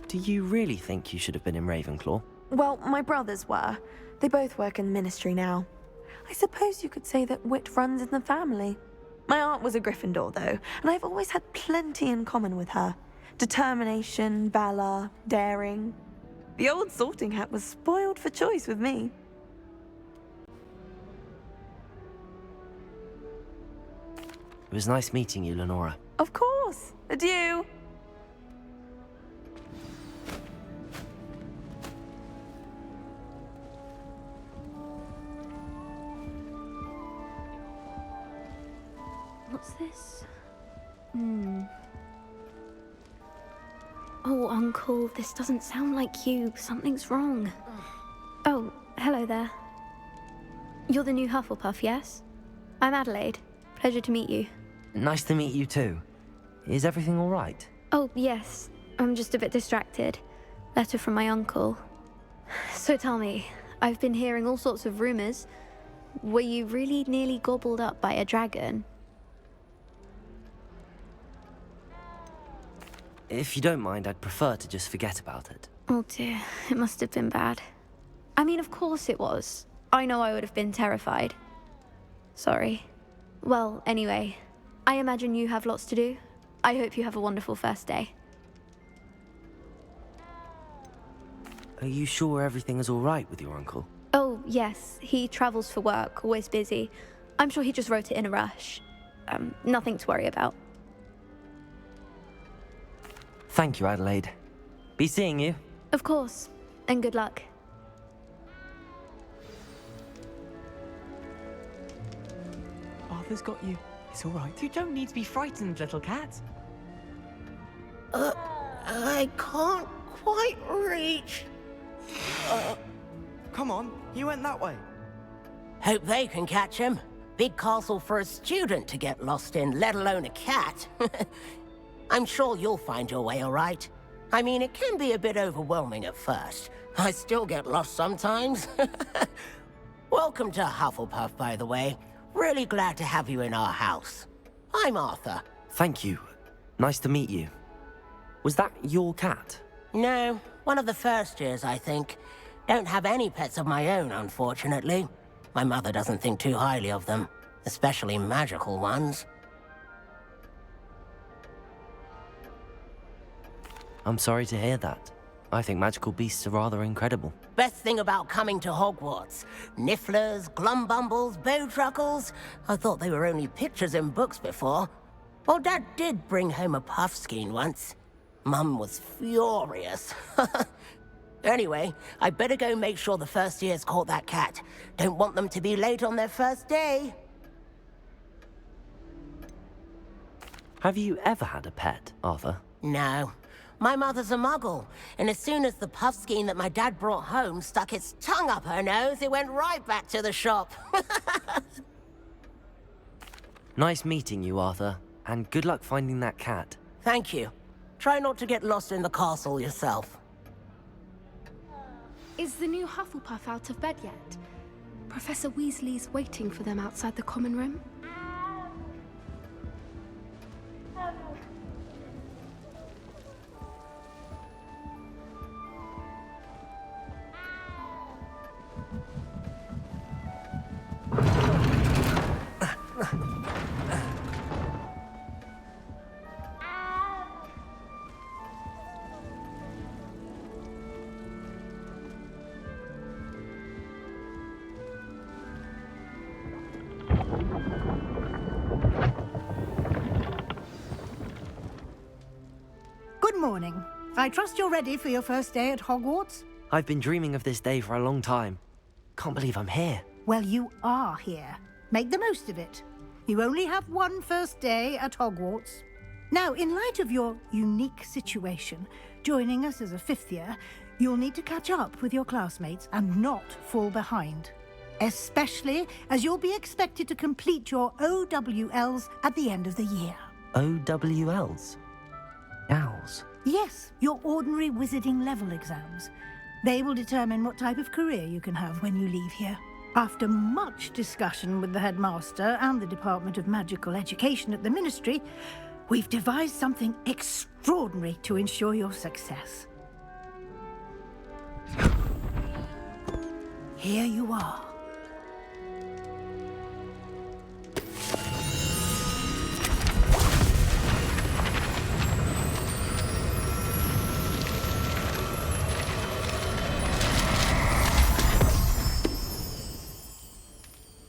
A: Do you really think you should have been in Ravenclaw?
B: Well, my brothers were. They both work in the ministry now. I suppose you could say that wit runs in the family. My aunt was a Gryffindor, though, and I've always had plenty in common with her. Determination, valor, daring. The old sorting hat was spoiled for choice with me.
A: It was nice meeting you, Lenora.
B: Of course. Adieu.
L: What's this? Oh, Uncle, this doesn't sound like you. Something's wrong. Oh, hello there. You're the new Hufflepuff, yes? I'm Adelaide. Pleasure to meet you.
A: Nice to meet you too. Is everything all right?
L: Oh, yes. I'm just a bit distracted. Letter from my uncle. So tell me, I've been hearing all sorts of rumors. Were you really nearly gobbled up by a dragon?
A: If you don't mind, I'd prefer to just forget about it.
L: Oh dear, it must have been bad. I mean, of course it was. I know I would have been terrified. Sorry. Well, anyway, I imagine you have lots to do. I hope you have a wonderful first day.
A: Are you sure everything is all right with your uncle?
L: Oh, yes. He travels for work, always busy. I'm sure he just wrote it in a rush. Nothing to worry about.
A: Thank you, Adelaide. Be seeing you.
L: Of course. And good luck.
M: Arthur's got you. It's all right. You don't need to be frightened, little cat.
N: I can't quite reach.
M: Come on, he went that way.
N: Hope they can catch him. Big castle for a student to get lost in, let alone a cat. I'm sure you'll find your way all right. I mean, it can be a bit overwhelming at first. I still get lost sometimes. Welcome to Hufflepuff, by the way. Really glad to have you in our house. I'm Arthur.
A: Thank you. Nice to meet you. Was that your cat?
N: No, one of the first years, I think. Don't have any pets of my own, unfortunately. My mother doesn't think too highly of them, especially magical ones.
A: I'm sorry to hear that. I think magical beasts are rather incredible.
N: Best thing about coming to Hogwarts. Nifflers, Glumbumbles, Bowtruckles. I thought they were only pictures in books before. Well, Dad did bring home a Puffskein once. Mum was furious. Anyway, I better go make sure the first years caught that cat. Don't want them to be late on their first day.
A: Have you ever had a pet, Arthur?
N: No. My mother's a muggle, and as soon as the Puffskein that my dad brought home stuck its tongue up her nose, it went right back to the shop.
A: Nice meeting you, Arthur, and good luck finding that cat.
N: Thank you. Try not to get lost in the castle yourself.
O: Is the new Hufflepuff out of bed yet? Professor Weasley's waiting for them outside the common room.
J: Good morning. I trust you're ready for your first day at Hogwarts?
A: I've been dreaming of this day for a long time. Can't believe I'm here.
J: Well, you are here. Make the most of it. You only have one first day at Hogwarts. Now, in light of your unique situation, joining us as a fifth year, you'll need to catch up with your classmates and not fall behind. Especially as you'll be expected to complete your OWLs at the end of the year.
A: OWLs? Owls?
J: Yes, your ordinary wizarding level exams. They will determine what type of career you can have when you leave here. After much discussion with the headmaster and the Department of Magical Education at the Ministry, we've devised something extraordinary to ensure your success. Here you are.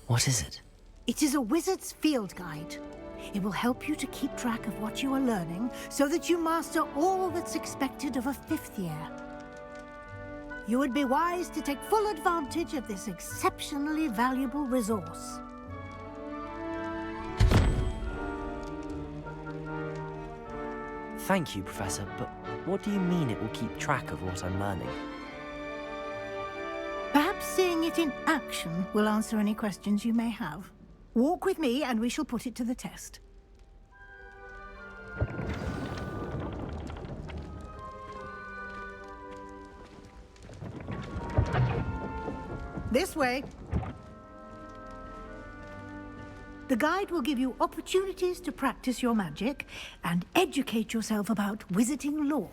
A: What is it?
J: It is a wizard's field guide. It will help you to keep track of what you are learning so that you master all that's expected of a fifth year. You would be wise to take full advantage of this exceptionally valuable resource.
A: Thank you, Professor, but what do you mean it will keep track of what I'm learning?
J: Perhaps seeing it in action will answer any questions you may have. Walk with me and we shall put it to the test. This way. The guide will give you opportunities to practice your magic and educate yourself about wizarding lore.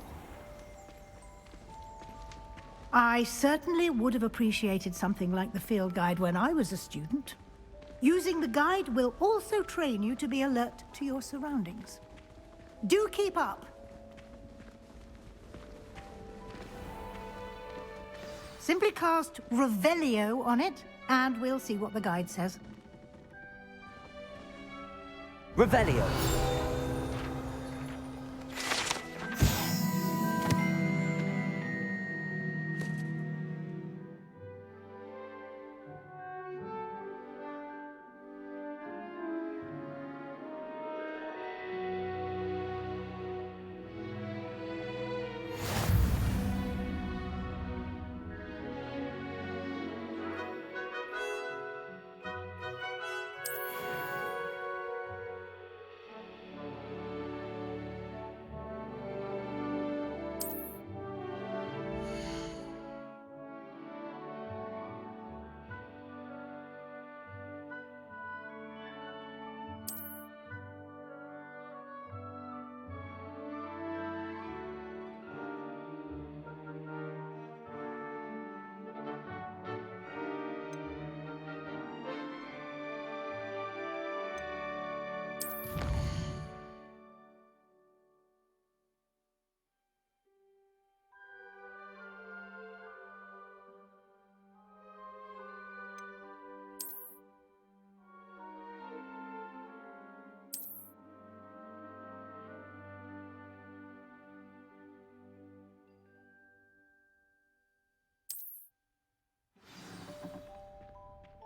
J: I certainly would have appreciated something like the field guide when I was a student. Using the guide will also train you to be alert to your surroundings. Do keep up. Simply cast Revelio on it, and we'll see what the guide says.
A: Revelio.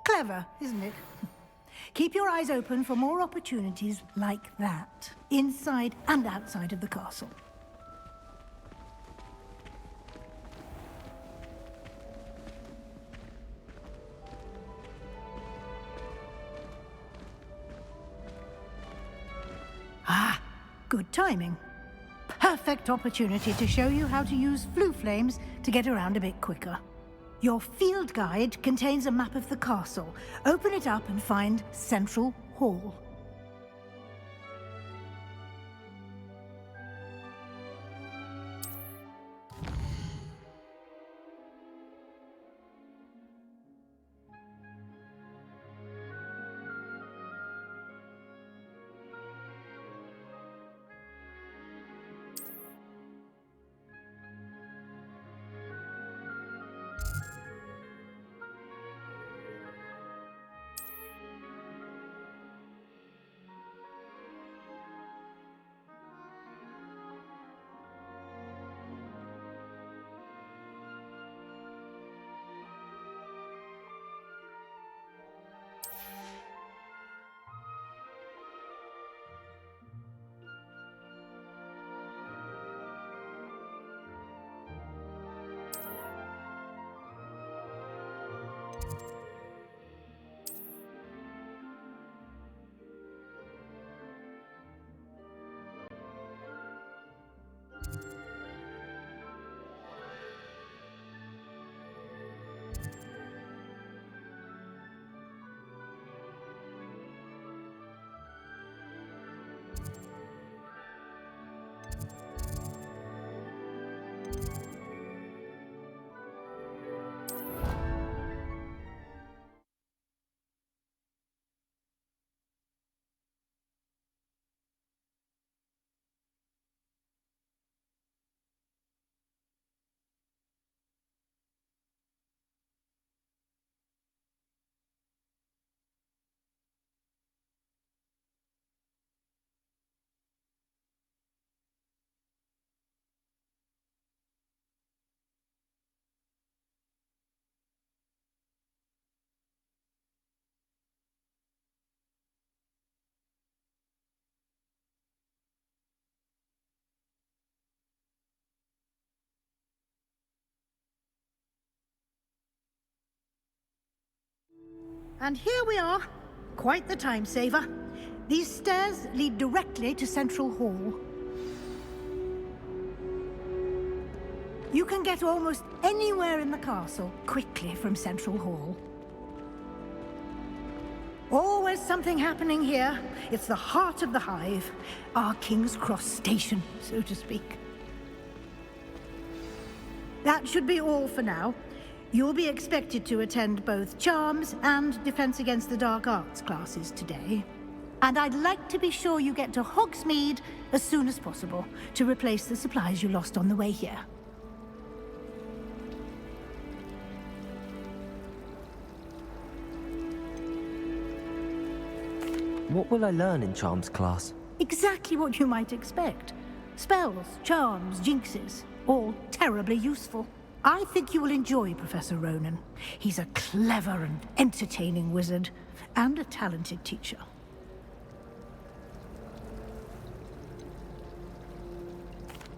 J: Clever, isn't it? Keep your eyes open for more opportunities like that, inside and outside of the castle. Ah, good timing. Perfect opportunity to show you how to use flue flames to get around a bit quicker. Your field guide contains a map of the castle. Open it up and find Central Hall. And here we are, Quite the time saver. These stairs lead directly to Central Hall. You can get almost anywhere in the castle quickly from Central Hall. Always something happening here. It's the heart of the Hive, our King's Cross station, so to speak. That should be all for now. You'll be expected to attend both Charms and Defense Against the Dark Arts classes today. And I'd like to be sure you get to Hogsmeade as soon as possible to replace the supplies you lost on the way here.
A: What will I learn in Charms class?
J: Exactly what you might expect. Spells, charms, jinxes, all terribly useful. I think you will enjoy Professor Ronan. He's a clever and entertaining wizard, and a talented teacher.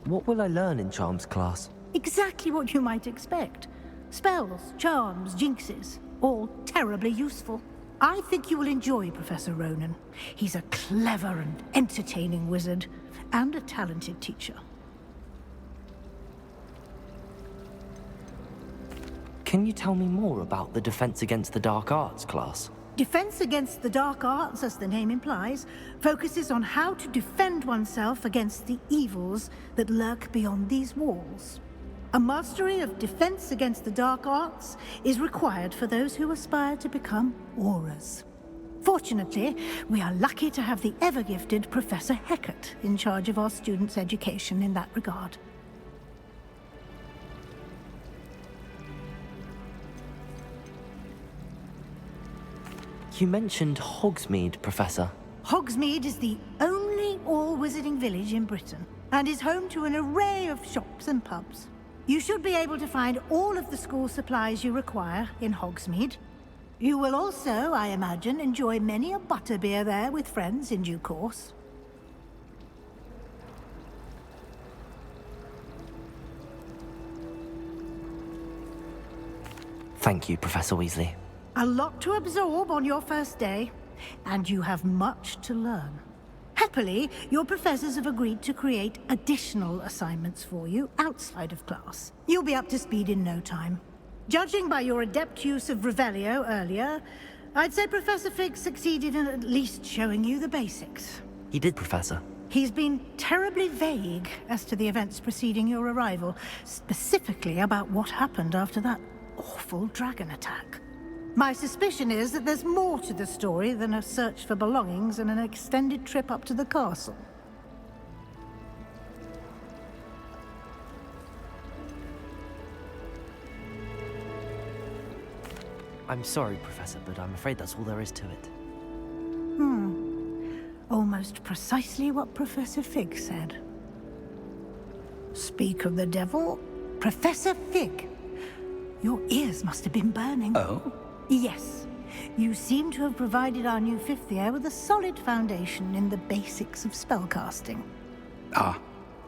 A: What will I learn in Charms class?
J: Exactly what you might expect. Spells, charms, jinxes, all terribly useful. I think you will enjoy Professor Ronan. He's a clever and entertaining wizard, and a talented teacher.
A: Can you tell me more about the Defense Against the Dark Arts class?
J: Defense Against the Dark Arts, as the name implies, focuses on how to defend oneself against the evils that lurk beyond these walls. A mastery of Defense Against the Dark Arts is required for those who aspire to become Aurors. Fortunately, we are lucky to have the ever-gifted Professor Hecat in charge of our students' education in that regard.
A: You mentioned Hogsmeade, Professor.
J: Hogsmeade is the only all-wizarding village in Britain, and is home to an array of shops and pubs. You should be able to find all of the school supplies you require in Hogsmeade. You will also, I imagine, enjoy many a butterbeer there with friends in due course.
A: Thank you, Professor Weasley.
J: A lot to absorb on your first day, and you have much to learn. Happily, your professors have agreed to create additional assignments for you outside of class. You'll be up to speed in no time. Judging by your adept use of Revelio earlier, I'd say Professor Fig succeeded in at least showing you the basics.
A: He did, Professor.
J: He's been terribly vague as to the events preceding your arrival, specifically about what happened after that awful dragon attack. My suspicion is that there's more to the story than a search for belongings and an extended trip up to the castle.
A: I'm sorry, Professor, but I'm afraid that's all there is to it.
J: Almost precisely what Professor Fig said. Speak of the devil, Professor Fig. Your ears must have been burning.
C: Oh?
J: Yes. You seem to have provided our new fifth year with a solid foundation in the basics of spellcasting.
C: Ah,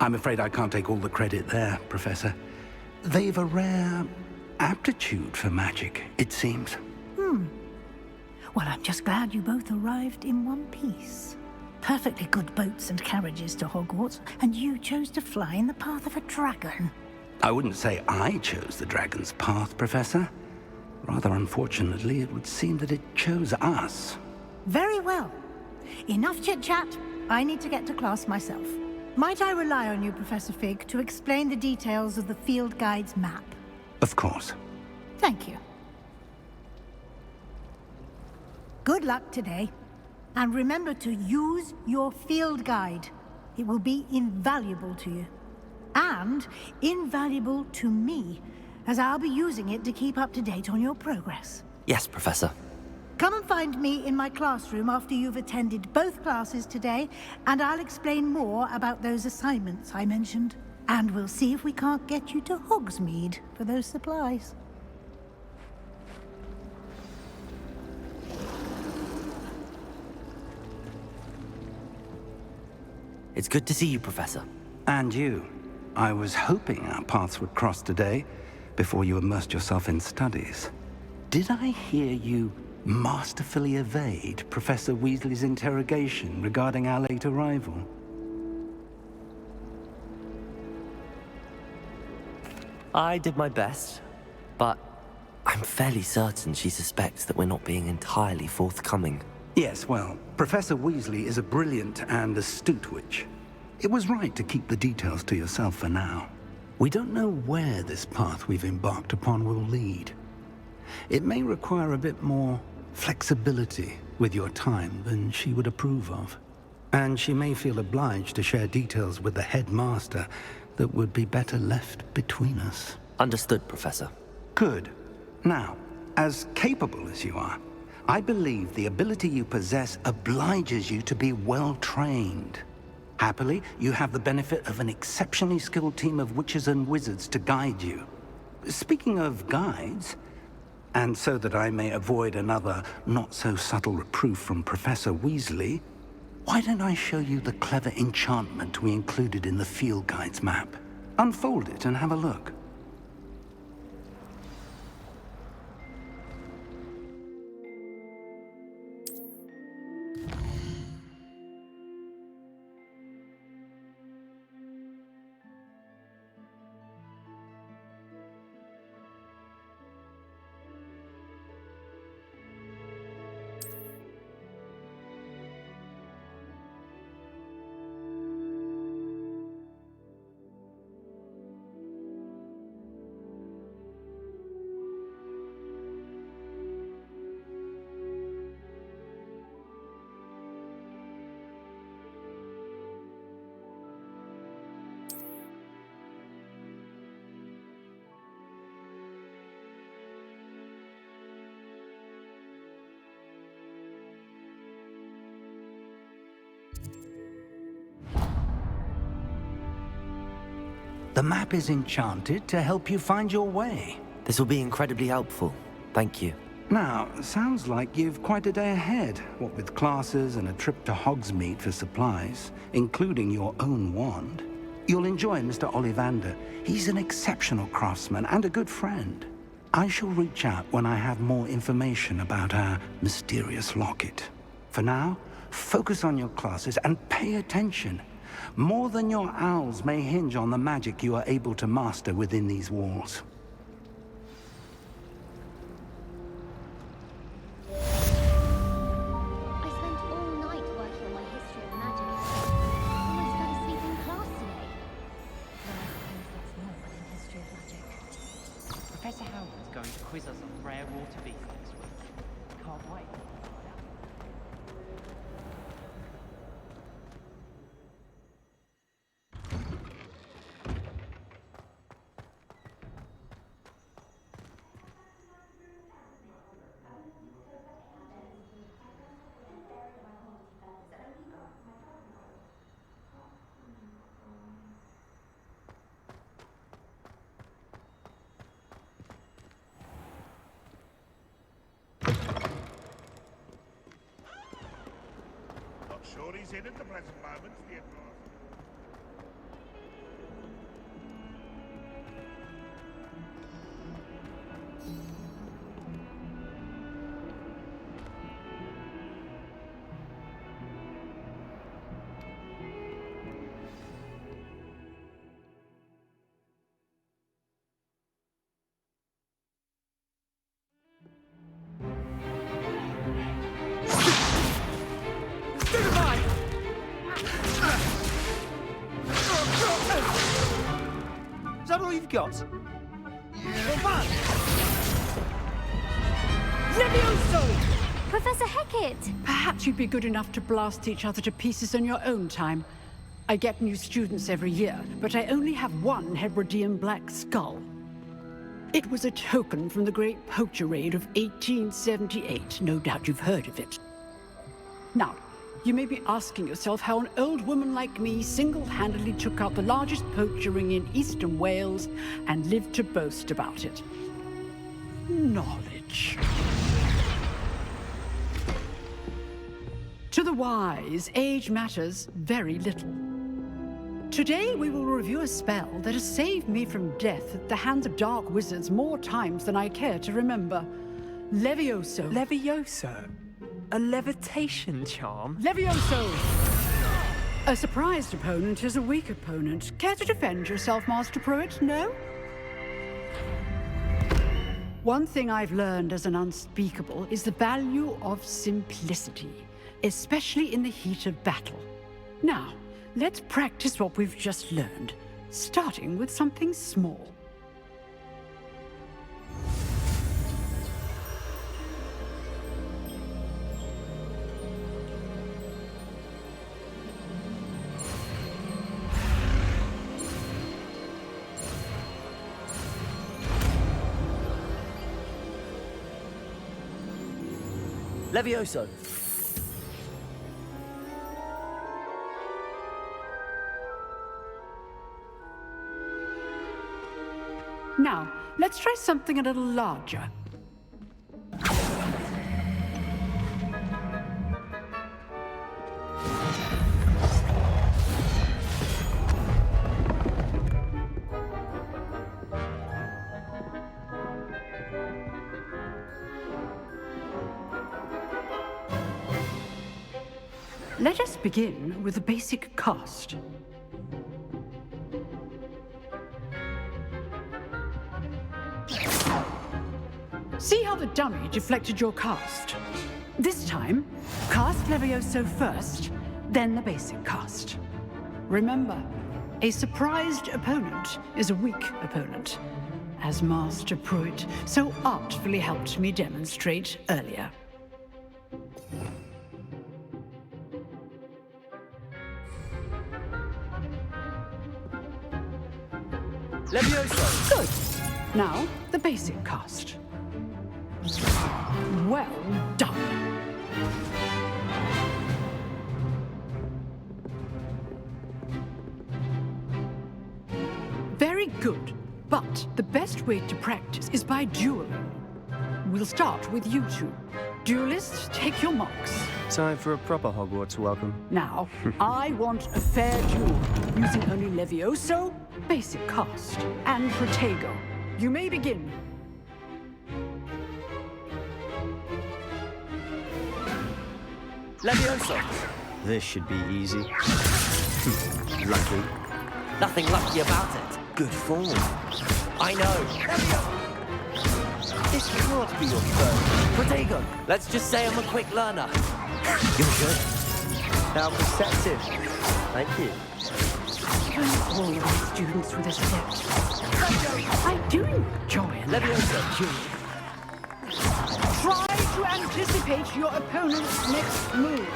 C: I'm afraid I can't take all the credit there, Professor. They've a rare aptitude for magic, it seems.
J: Well, I'm just glad you both arrived in one piece. Perfectly good boats and carriages to Hogwarts, and you chose to fly in the path of a dragon.
C: I wouldn't say I chose the dragon's path, Professor. Rather unfortunately, it would seem that it chose us.
J: Very well. Enough chit-chat. I need to get to class myself. Might I rely on you, Professor Fig, to explain the details of the field guide's map?
C: Of course.
J: Thank you. Good luck today. And remember to use your field guide. It will be invaluable to you. And invaluable to me, as I'll be using it to keep up to date on your progress.
A: Yes, Professor.
J: Come and find me in my classroom after you've attended both classes today, and I'll explain more about those assignments I mentioned. And we'll see if we can't get you to Hogsmeade for those supplies.
A: It's good to see you, Professor.
C: And you. I was hoping our paths would cross today, before you immersed yourself in studies. Did I hear you masterfully evade Professor Weasley's interrogation regarding our late arrival.
A: I did my best, but I'm fairly certain she suspects that we're not being entirely forthcoming.
C: Yes, well, Professor Weasley is a brilliant and astute witch. It was right to keep the details to yourself for now. We don't know where this path we've embarked upon will lead. It may require a bit more flexibility with your time than she would approve of. And she may feel obliged to share details with the headmaster that would be better left between us.
A: Understood, Professor.
C: Good. Now, as capable as you are, I believe the ability you possess obliges you to be well-trained. Happily, you have the benefit of an exceptionally skilled team of witches and wizards to guide you. Speaking of guides, and so that I may avoid another not-so-subtle reproof from Professor Weasley, why don't I show you the clever enchantment we included in the field guide's map? Unfold it and have a look. The map is enchanted to help you find your way.
A: This will be incredibly helpful. Thank you.
C: Now, sounds like you've quite a day ahead, what with classes and a trip to Hogsmeade for supplies, including your own wand. You'll enjoy Mr. Ollivander. He's an exceptional craftsman and a good friend. I shall reach out when I have more information about our mysterious locket. For now, focus on your classes and pay attention. More than your owls may hinge on the magic you are able to master within these walls.
P: I spent all night working on my history of magic. Almost fell asleep in class today. Well, I suppose that's normal in history of magic.
M: Professor Howard's going to quiz us on rare water beasts next week. Can't wait.
Q: Sure he's in at the present moment, the admiral.
M: Is that all you've got? Yeah.
R: Levioso!
P: Professor Hecat!
R: Perhaps you'd be good enough to blast each other to pieces in your own time. I get new students every year, but I only have one Hebridean black skull. It was a token from the Great Poacher Raid of 1878. No doubt you've heard of it. Now, you may be asking yourself how an old woman like me single-handedly took out the largest poacher ring in eastern Wales and lived to boast about it. Knowledge. To the wise, age matters very little. Today we will review a spell that has saved me from death at the hands of dark wizards more times than I care to remember. Levioso.
M: Levioso? A levitation charm?
R: Levioso! A surprised opponent is a weak opponent. Care to defend yourself, Master Pruitt? No? One thing I've learned as an unspeakable is the value of simplicity, especially in the heat of battle. Now, let's practice what we've just learned, starting with something small.
A: Levioso.
R: Now, let's try something a little larger. Let us begin with the basic cast. See how the dummy deflected your cast? This time, cast Levioso first, then the basic cast. Remember, a surprised opponent is a weak opponent, as Master Pruitt so artfully helped me demonstrate earlier.
A: Levioso!
R: Good. Now, the basic cast. Well done. Very good. But the best way to practice is by dueling. We'll start with you two. Duelists, take your marks.
S: Time for a proper Hogwarts welcome.
R: Now, I want a fair duel, using only Levioso, basic cast, and Protego. You may begin.
A: Levioso.
S: This should be easy. Lucky.
A: Nothing lucky about it.
S: Good form.
A: I know.
S: This can't be your first.
A: Protego, let's just say I'm a quick learner.
S: You're good. How perceptive. Thank you.
R: Don't all my students with a step. I do enjoy a
A: Levioso.
R: duel. Try to anticipate your opponent's next move.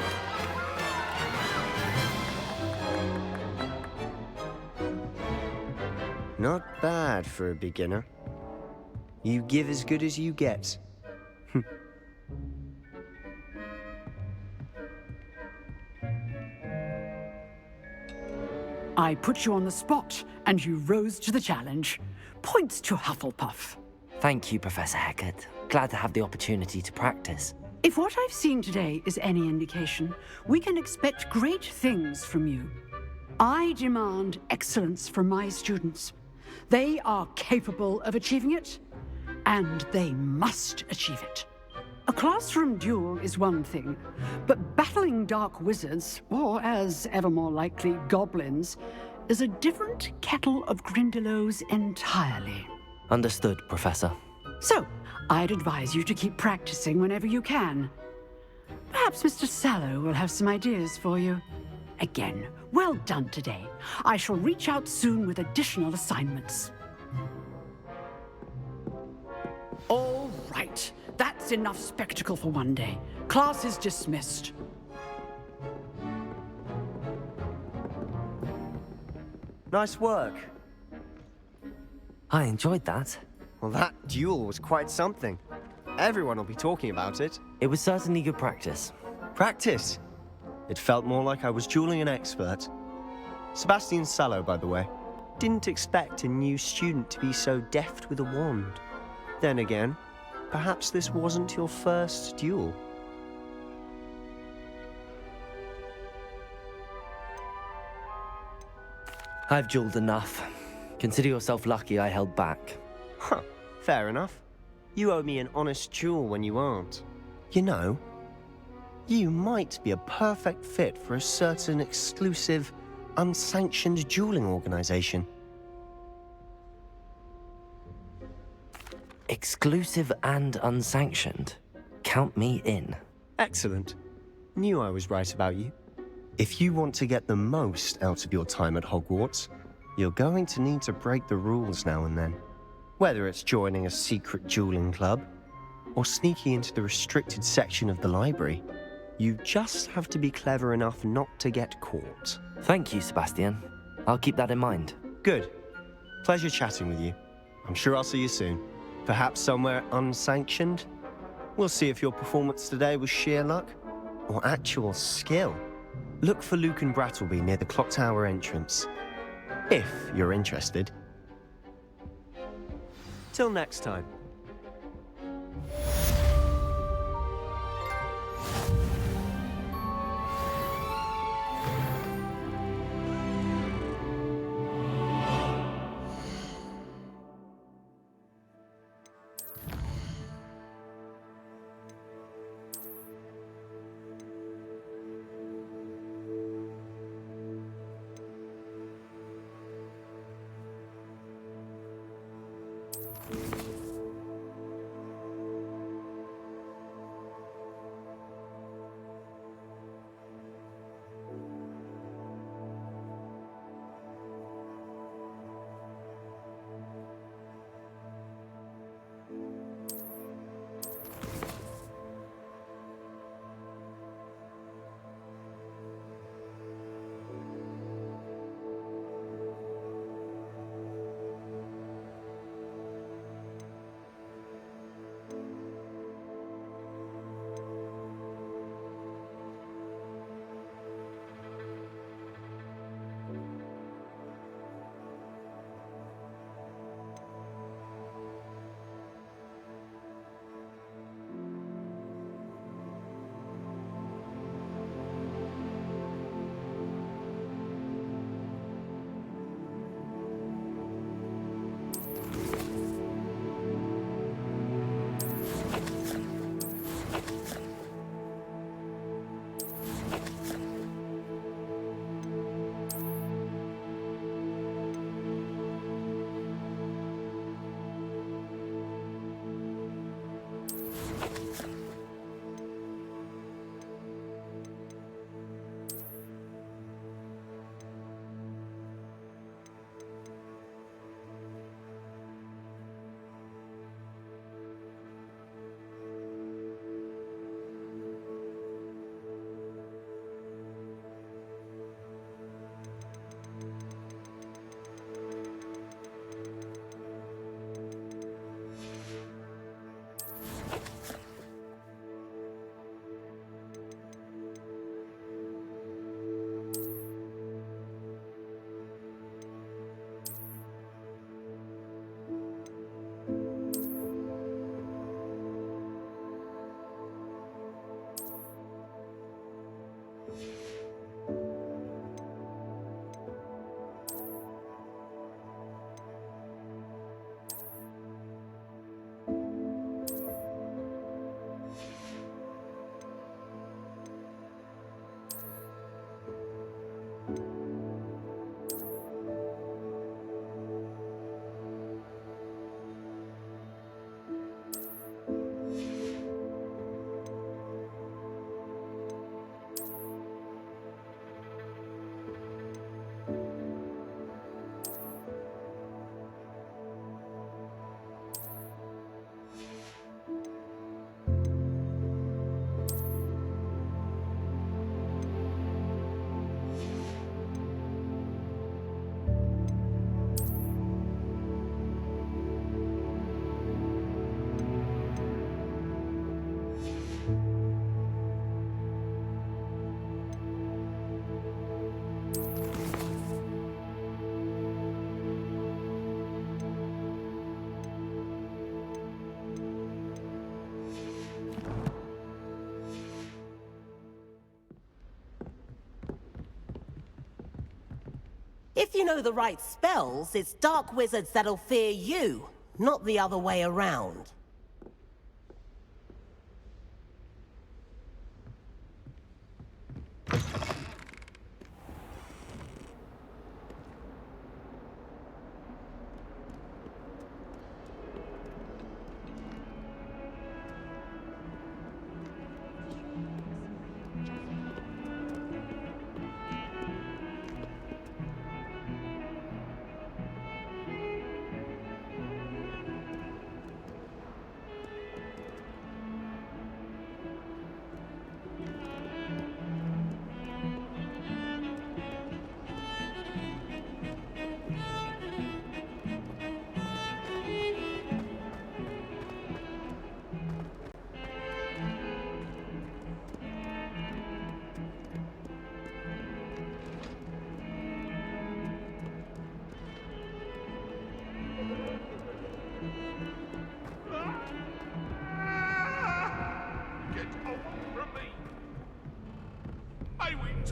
S: Not bad for a beginner. You give as good as you get.
R: I put you on the spot, and you rose to the challenge. Points to Hufflepuff.
A: Thank you, Professor Hecat. Glad to have the opportunity to practice.
R: If what I've seen today is any indication, we can expect great things from you. I demand excellence from my students. They are capable of achieving it, and they must achieve it. A classroom duel is one thing, but battling dark wizards, or as ever more likely, goblins, is a different kettle of Grindylows entirely.
A: Understood, Professor.
R: So, I'd advise you to keep practicing whenever you can. Perhaps Mr. Sallow will have some ideas for you. Again, well done today. I shall reach out soon with additional assignments. All right. That's enough spectacle for one day. Class is dismissed.
S: Nice work.
A: I enjoyed that.
S: Well, that duel was quite something. Everyone will be talking about it.
A: It was certainly good practice.
S: Practice? It felt more like I was dueling an expert. Sebastian Sallow, by the way. Didn't expect a new student to be so deft with a wand. Then again, perhaps this wasn't your first duel.
A: I've dueled enough. Consider yourself lucky I held back.
S: Huh, fair enough. You owe me an honest duel when you aren't. You know, you might be a perfect fit for a certain exclusive, unsanctioned dueling organization.
A: Exclusive and unsanctioned. Count me in.
S: Excellent. Knew I was right about you. If you want to get the most out of your time at Hogwarts, you're going to need to break the rules now and then. Whether it's joining a secret dueling club, or sneaking into the restricted section of the library, you just have to be clever enough not to get caught.
A: Thank you, Sebastian. I'll keep that in mind.
S: Good. Pleasure chatting with you. I'm sure I'll see you soon. Perhaps somewhere unsanctioned? We'll see if your performance today was sheer luck or actual skill. Look for Luke and Brattleby near the clock tower entrance, if you're interested. Till next time.
N: If you know the right spells, it's dark wizards that'll fear you, not the other way around.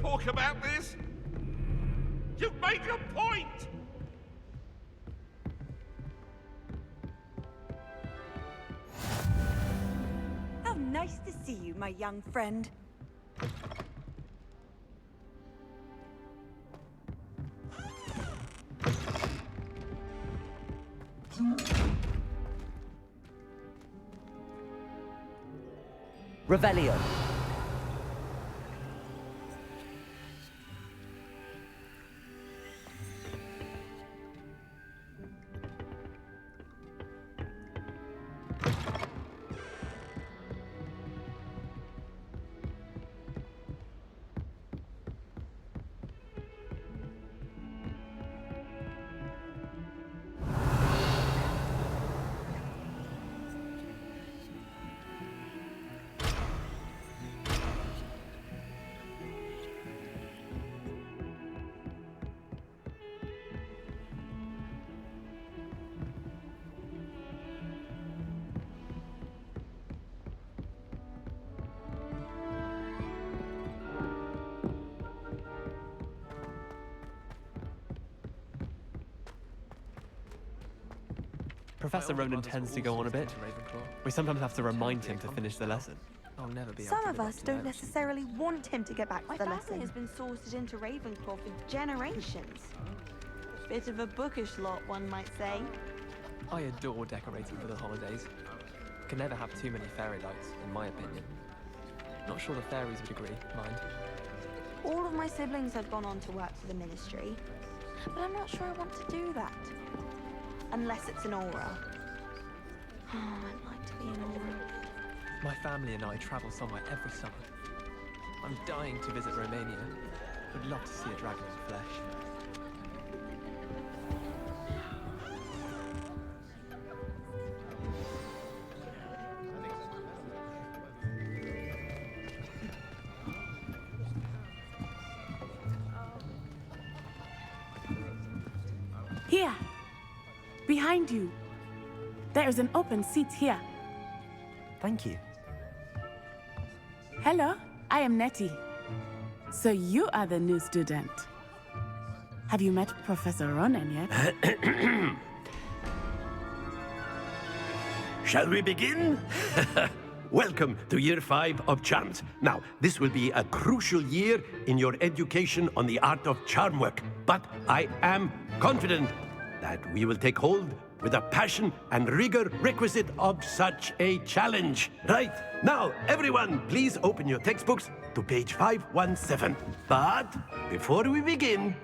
Q: talk about this? You've made your point!
T: How nice to see you, my young friend.
A: Revelio.
M: Professor Ronan tends to go on a bit. We sometimes have to remind him to finish the lesson.
E: I'll never be
B: Some of us don't necessarily want him to get back to the lesson. My family has been sorted into Ravenclaw for generations. Bit of a bookish lot, one might say.
M: I adore decorating for the holidays. Can never have too many fairy lights, in my opinion. Not sure the fairies would agree, mind.
B: All of my siblings have gone on to work for the Ministry, but I'm not sure I want to do that. Unless it's an aura. Oh, I'd like to be an aura.
M: My family and I travel somewhere every summer. I'm dying to visit Romania. Would love to see a dragon in flesh.
U: Here. Behind you. There is an open seat here.
A: Thank you.
U: Hello, I am Nettie. So you are the new student. Have you met Professor Ronan yet?
V: Shall we begin? Welcome to Year 5 of Charms. Now, this will be a crucial year in your education on the art of charm work, but I am confident that we will take hold with the passion and rigor requisite of such a challenge. Right, now, everyone, please open your textbooks to page 517. But before we begin,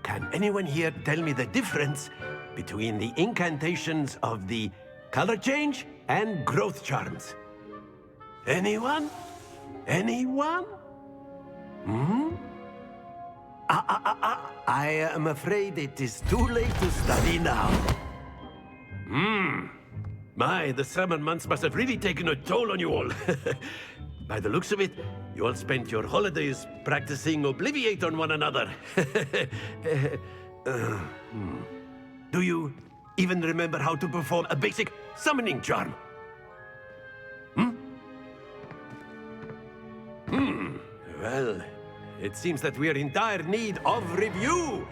V: can anyone here tell me the difference between the incantations of the color change and growth charms? Anyone? Anyone? I am afraid it is too late to study now. My, the summer months must have really taken a toll on you all. By the looks of it, you all spent your holidays practicing Obliviate on one another. Do you even remember how to perform a basic summoning charm? Well, it seems that we are in dire need of review.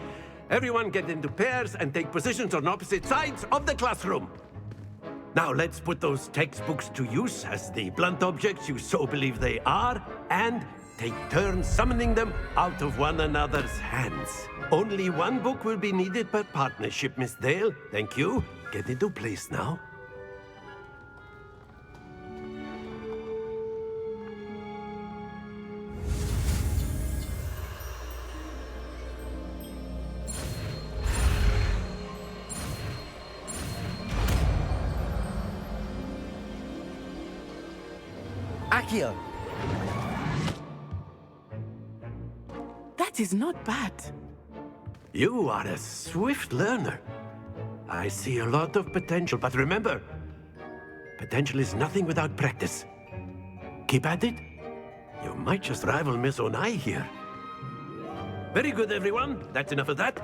V: Everyone get into pairs and take positions on opposite sides of the classroom. Now let's put those textbooks to use as the blunt objects you so believe they are, and take turns summoning them out of one another's hands. Only one book will be needed per partnership, Miss Dale. Thank you. Get into place now.
A: Accio.
U: That is not bad.
V: You are a swift learner. I see a lot of potential, but remember, potential is nothing without practice. Keep at it. You might just rival Miss Onai here. Very good, everyone. That's enough of that.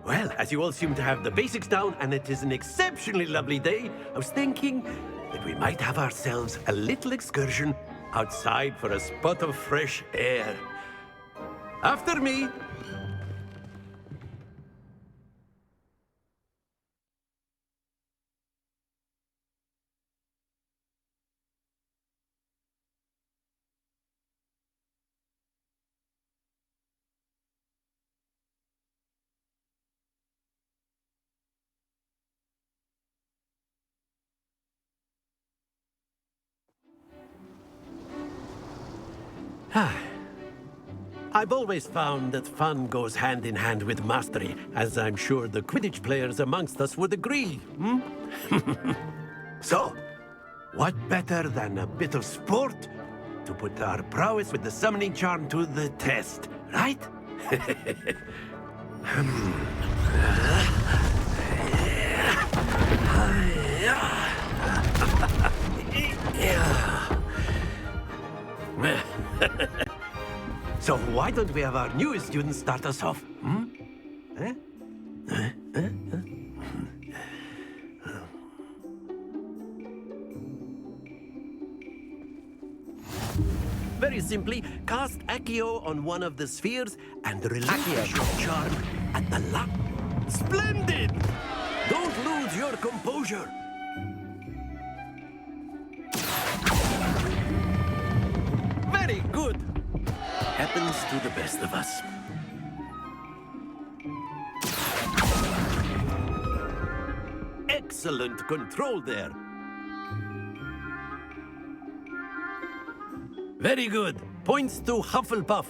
V: Well, as you all seem to have the basics down, and it is an exceptionally lovely day, I was thinking that we might have ourselves a little excursion outside for a spot of fresh air. After me. I've always found that fun goes hand in hand with mastery, as I'm sure the Quidditch players amongst us would agree, hmm? So, what better than a bit of sport to put our prowess with the summoning charm to the test, right? So why don't we have our newest student start us off? Hmm? Very simply, cast Accio on one of the spheres and relinquish your charm at the last. Splendid! Don't lose your composure. Very good. Happens to the best of us. Excellent control there. Very good. Points to Hufflepuff.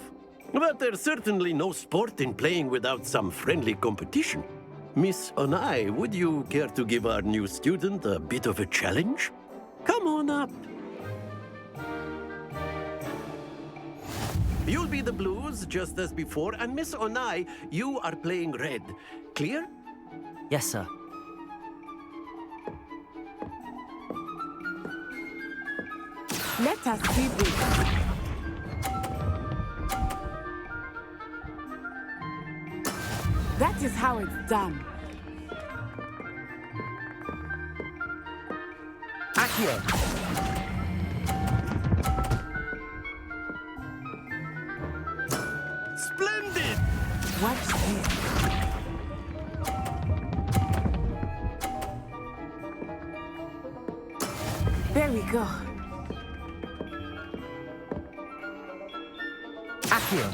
V: But there's certainly no sport in playing without some friendly competition. Miss Onai, would you care to give our new student a bit of a challenge? Come on up. You'll be the blues, just as before, and Miss Onai, you are playing red. Clear?
A: Yes, sir.
U: Let us see this. That is how it's done.
A: Accio!
V: Splendid!
U: Watch this. There we go.
A: Accio!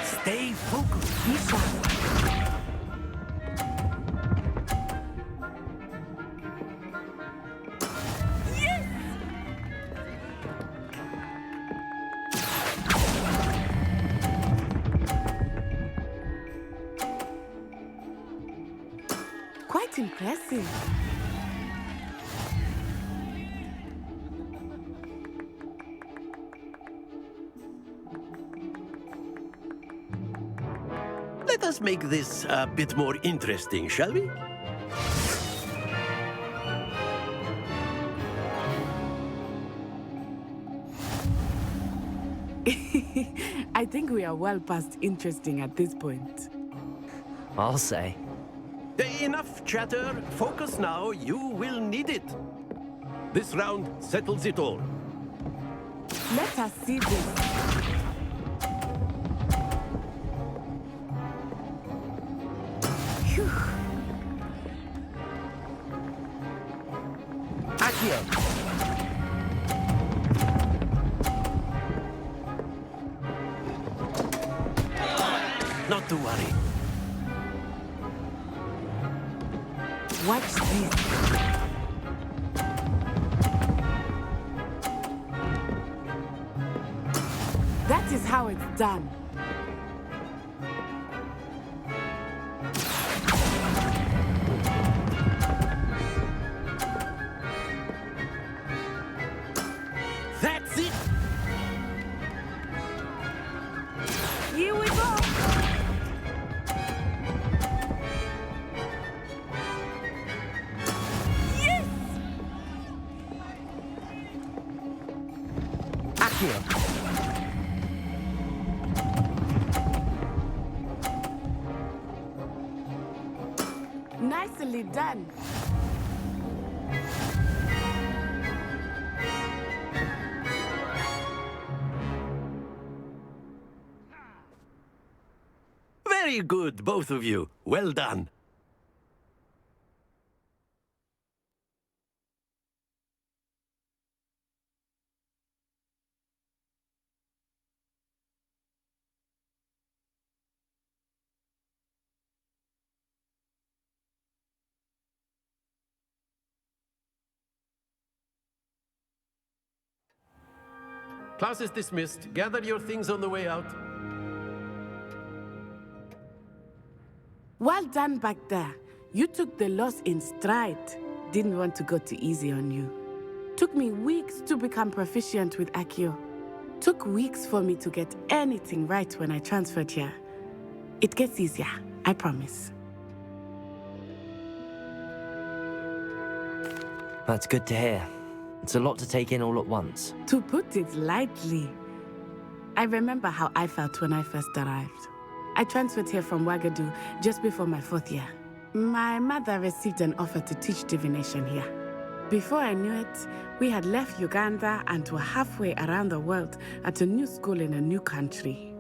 V: Stay focused.
U: Be sharp. Quite impressive.
V: Let us make this a bit more interesting, shall we?
U: I think we are well past interesting at this point.
A: I'll say.
V: Enough chatter. Focus now. You will need it. This round settles it all.
U: Let us see this. Phew.
A: Accio!
V: Not to worry.
U: Watch this. That is how it's done.
V: That's it!
U: Here we go! Yes!
A: Accio!
U: Nicely done.
V: Very good, both of you. Well done. Class is dismissed. Gather your things on the way out.
U: Well done back there. You took the loss in stride. Didn't want to go too easy on you. Took me weeks to become proficient with Accio. Took weeks for me to get anything right when I transferred here. It gets easier, I promise.
A: That's good to hear. It's a lot to take in all at once.
U: To put it lightly, I remember how I felt when I first arrived. I transferred here from Wagadu just before my 4th year. My mother received an offer to teach divination here. Before I knew it, we had left Uganda and were halfway around the world at a new school in a new country.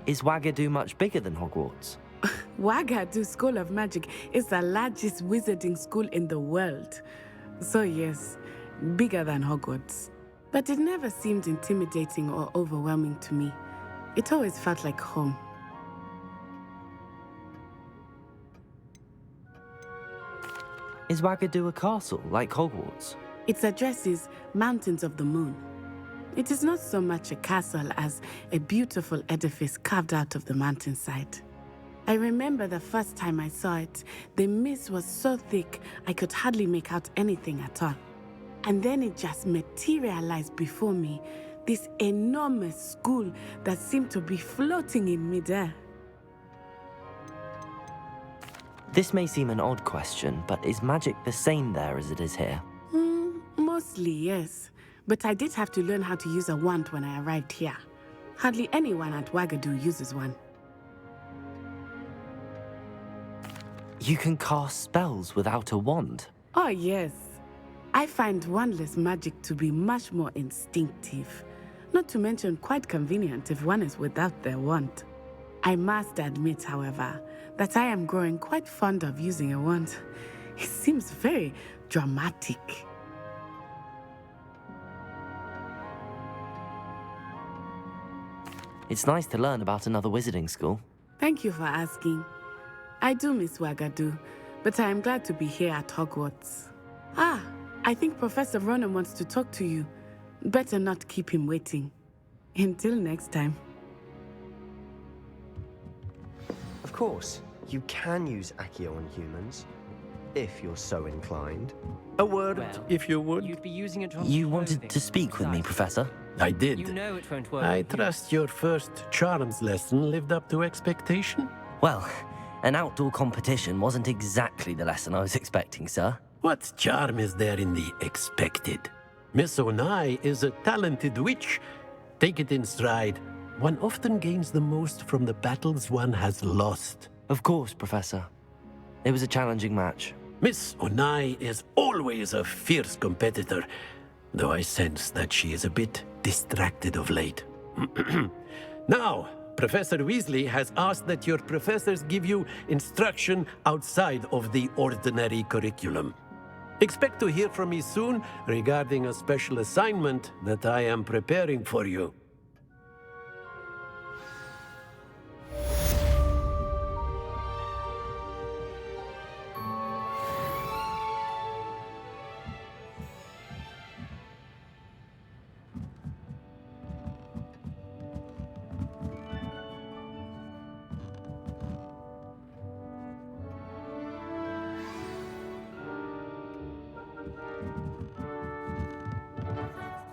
A: Is Wagadu much bigger than Hogwarts?
U: Wagadu School of Magic is the largest wizarding school in the world. So yes, bigger than Hogwarts. But it never seemed intimidating or overwhelming to me. It always felt like home.
A: Is Wagadu a castle, like Hogwarts?
U: Its address is Mountains of the Moon. It is not so much a castle as a beautiful edifice carved out of the mountainside. I remember the first time I saw it, the mist was so thick I could hardly make out anything at all. And then it just materialized before me, this enormous school that seemed to be floating in midair.
A: This may seem an odd question, but is magic the same there as it is here?
U: Mostly, yes. But I did have to learn how to use a wand when I arrived here. Hardly anyone at Wagadu uses one.
A: You can cast spells without a wand?
U: Oh, yes. I find wandless magic to be much more instinctive. Not to mention quite convenient if one is without their wand. I must admit, however, that I am growing quite fond of using a wand. It seems very dramatic.
A: It's nice to learn about another wizarding school.
U: Thank you for asking. I do miss Wagadu, but I am glad to be here at Hogwarts. Ah, I think Professor Ronan wants to talk to you. Better not keep him waiting. Until next time.
S: Of course, you can use Accio on humans, if you're so inclined.
V: A word, if you would.
D: You'd be using it on
A: You wanted to speak with me, Professor?
V: I did.
D: You know it won't work.
V: I trust your first charms lesson lived up to expectation?
A: Well, an outdoor competition wasn't exactly the lesson I was expecting, sir.
V: What charm is there in the expected? Miss Onai is a talented witch. Take it in stride. One often gains the most from the battles one has lost.
A: Of course, Professor. It was a challenging match.
V: Miss Onai is always a fierce competitor, though I sense that she is a bit distracted of late. Now, Professor Weasley has asked that your professors give you instruction outside of the ordinary curriculum. Expect to hear from me soon regarding a special assignment that I am preparing for you.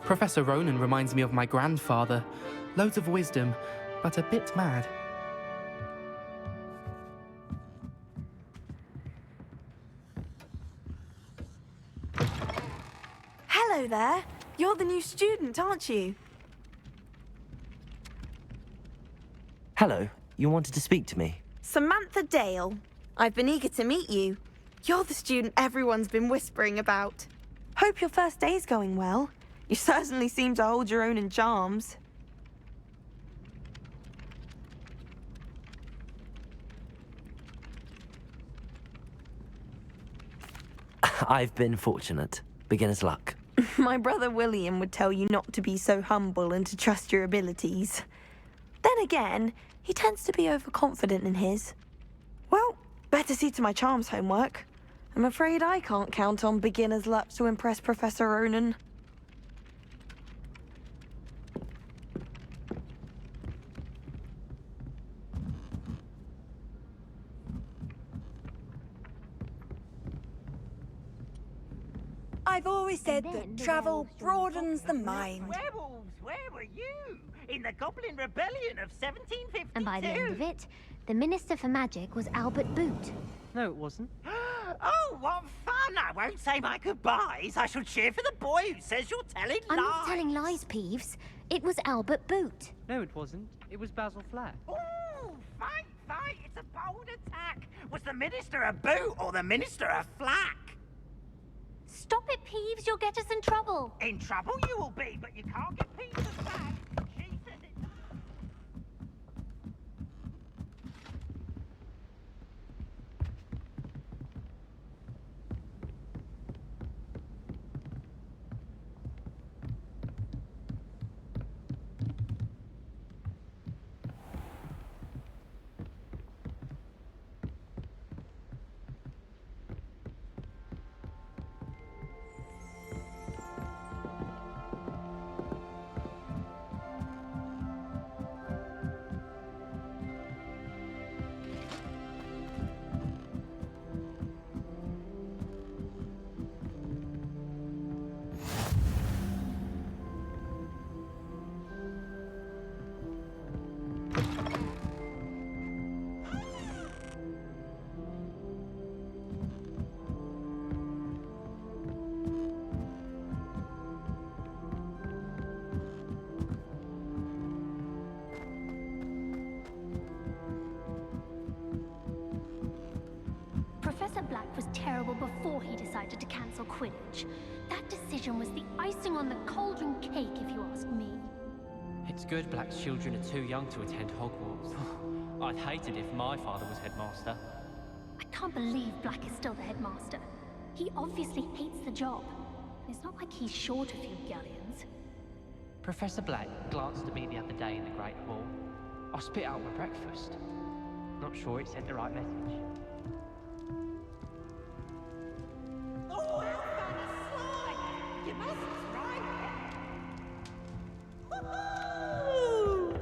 H: Professor Ronan reminds me of my grandfather. Loads of wisdom, but a bit mad.
B: Hello there. You're the new student, aren't you?
A: Hello, you wanted to speak to me?
B: Samantha Dale. I've been eager to meet you. You're the student everyone's been whispering about. Hope your first day's going well. You certainly seem to hold your own in charms.
A: I've been fortunate. Beginner's luck.
B: My brother William would tell you not to be so humble and to trust your abilities. Then again, he tends to be overconfident in his. Well, better see to my charms homework. I'm afraid I can't count on beginner's luck to impress Professor Ronan.
T: I've always said that travel broadens the mind.
D: Werewolves, where were you? In the Goblin Rebellion of 1752.
P: And by the end of it, the Minister for Magic was Albert Boot.
F: No, it wasn't.
D: Oh, what fun! I won't say my goodbyes. I shall cheer for the boy who says you're telling
P: I'm
D: lies.
P: not telling lies, Peeves. It was Albert Boot.
F: No, it wasn't. It was Basil Flack.
D: Ooh, fight! It's a bold attack. Was the Minister a boot or the Minister a flack?
P: Stop it, Peeves. You'll get us in trouble.
D: In trouble you will be, but you can't get Peter back. She says it's...
P: Professor Black was terrible before he decided to cancel Quidditch. That decision was the icing on the cauldron cake, if you ask me.
M: It's good Black's children are too young to attend Hogwarts. I'd hate it if my father was headmaster.
P: I can't believe Black is still the headmaster. He obviously hates the job. It's not like he's short a few galleons.
F: Professor Black glanced at me the other day in the Great Hall. I spit out my breakfast. Not sure it sent the right message.
D: Oh, how fun a slide! You must try it. Woohoo!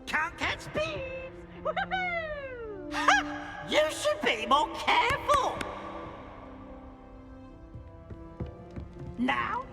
D: Can't catch bees! Woohoo! Ha! You should be more careful! Now?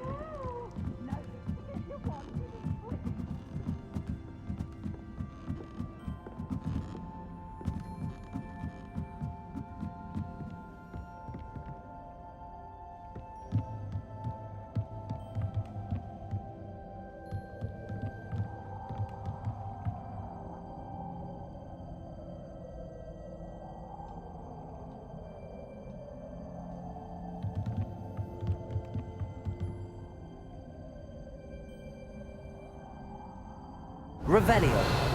A: Revelio.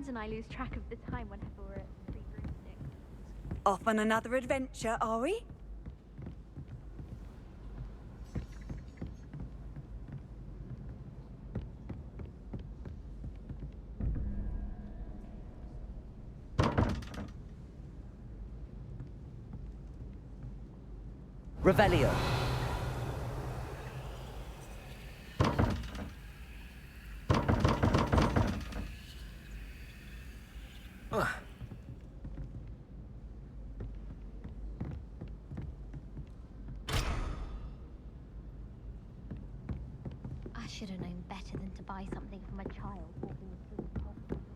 P: and I lose track of the time whenever we're at free roosting.
T: Off on another adventure, are we?
A: Revelio.
P: I should have known better than to buy something from a child walking through Hogwarts.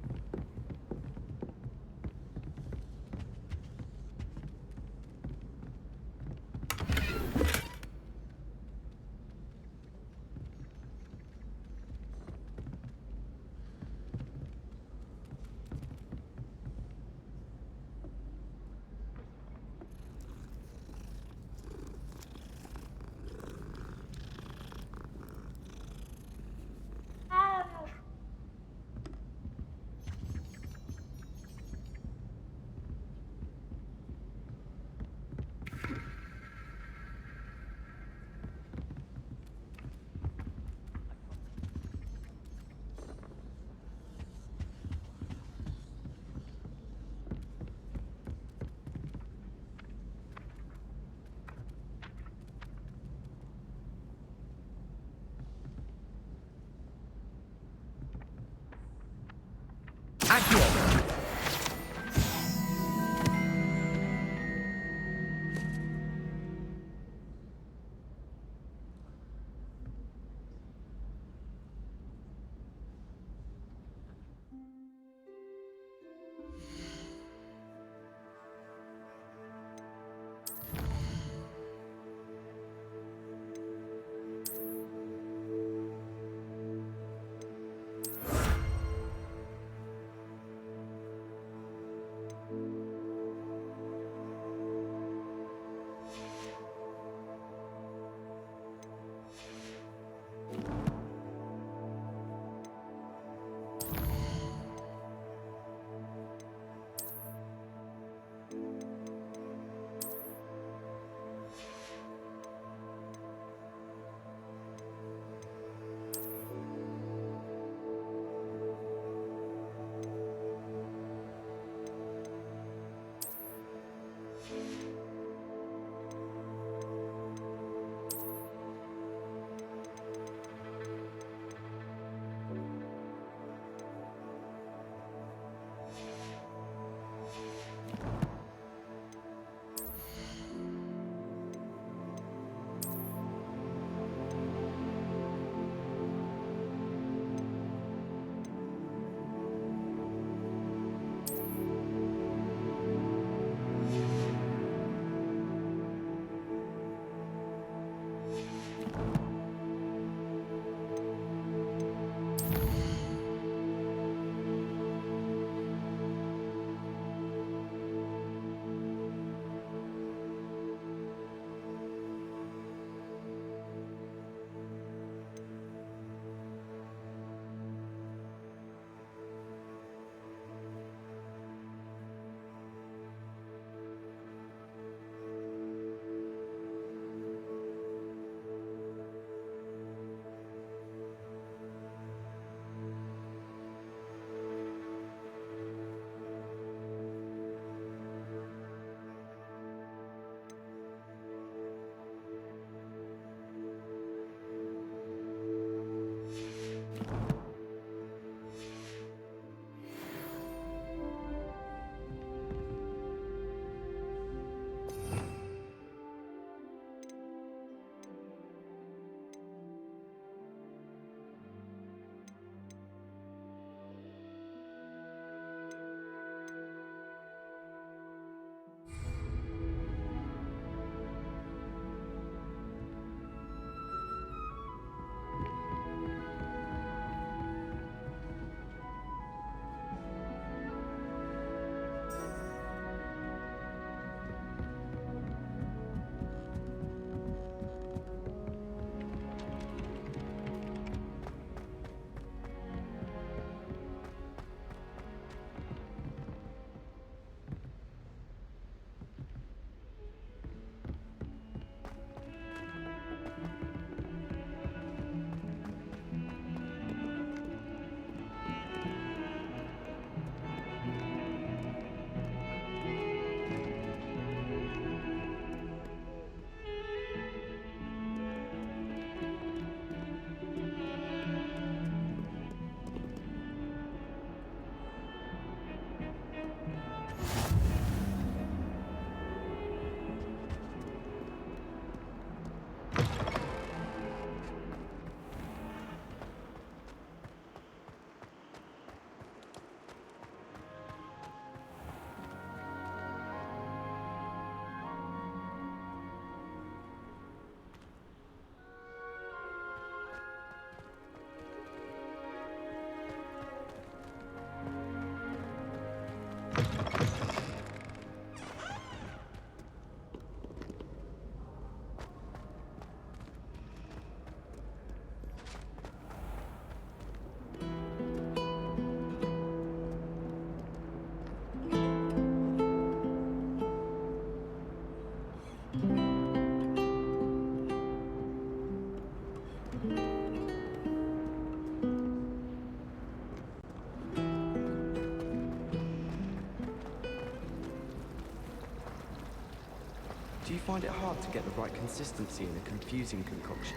G: Do you find it hard to get the right consistency in a confusing concoction?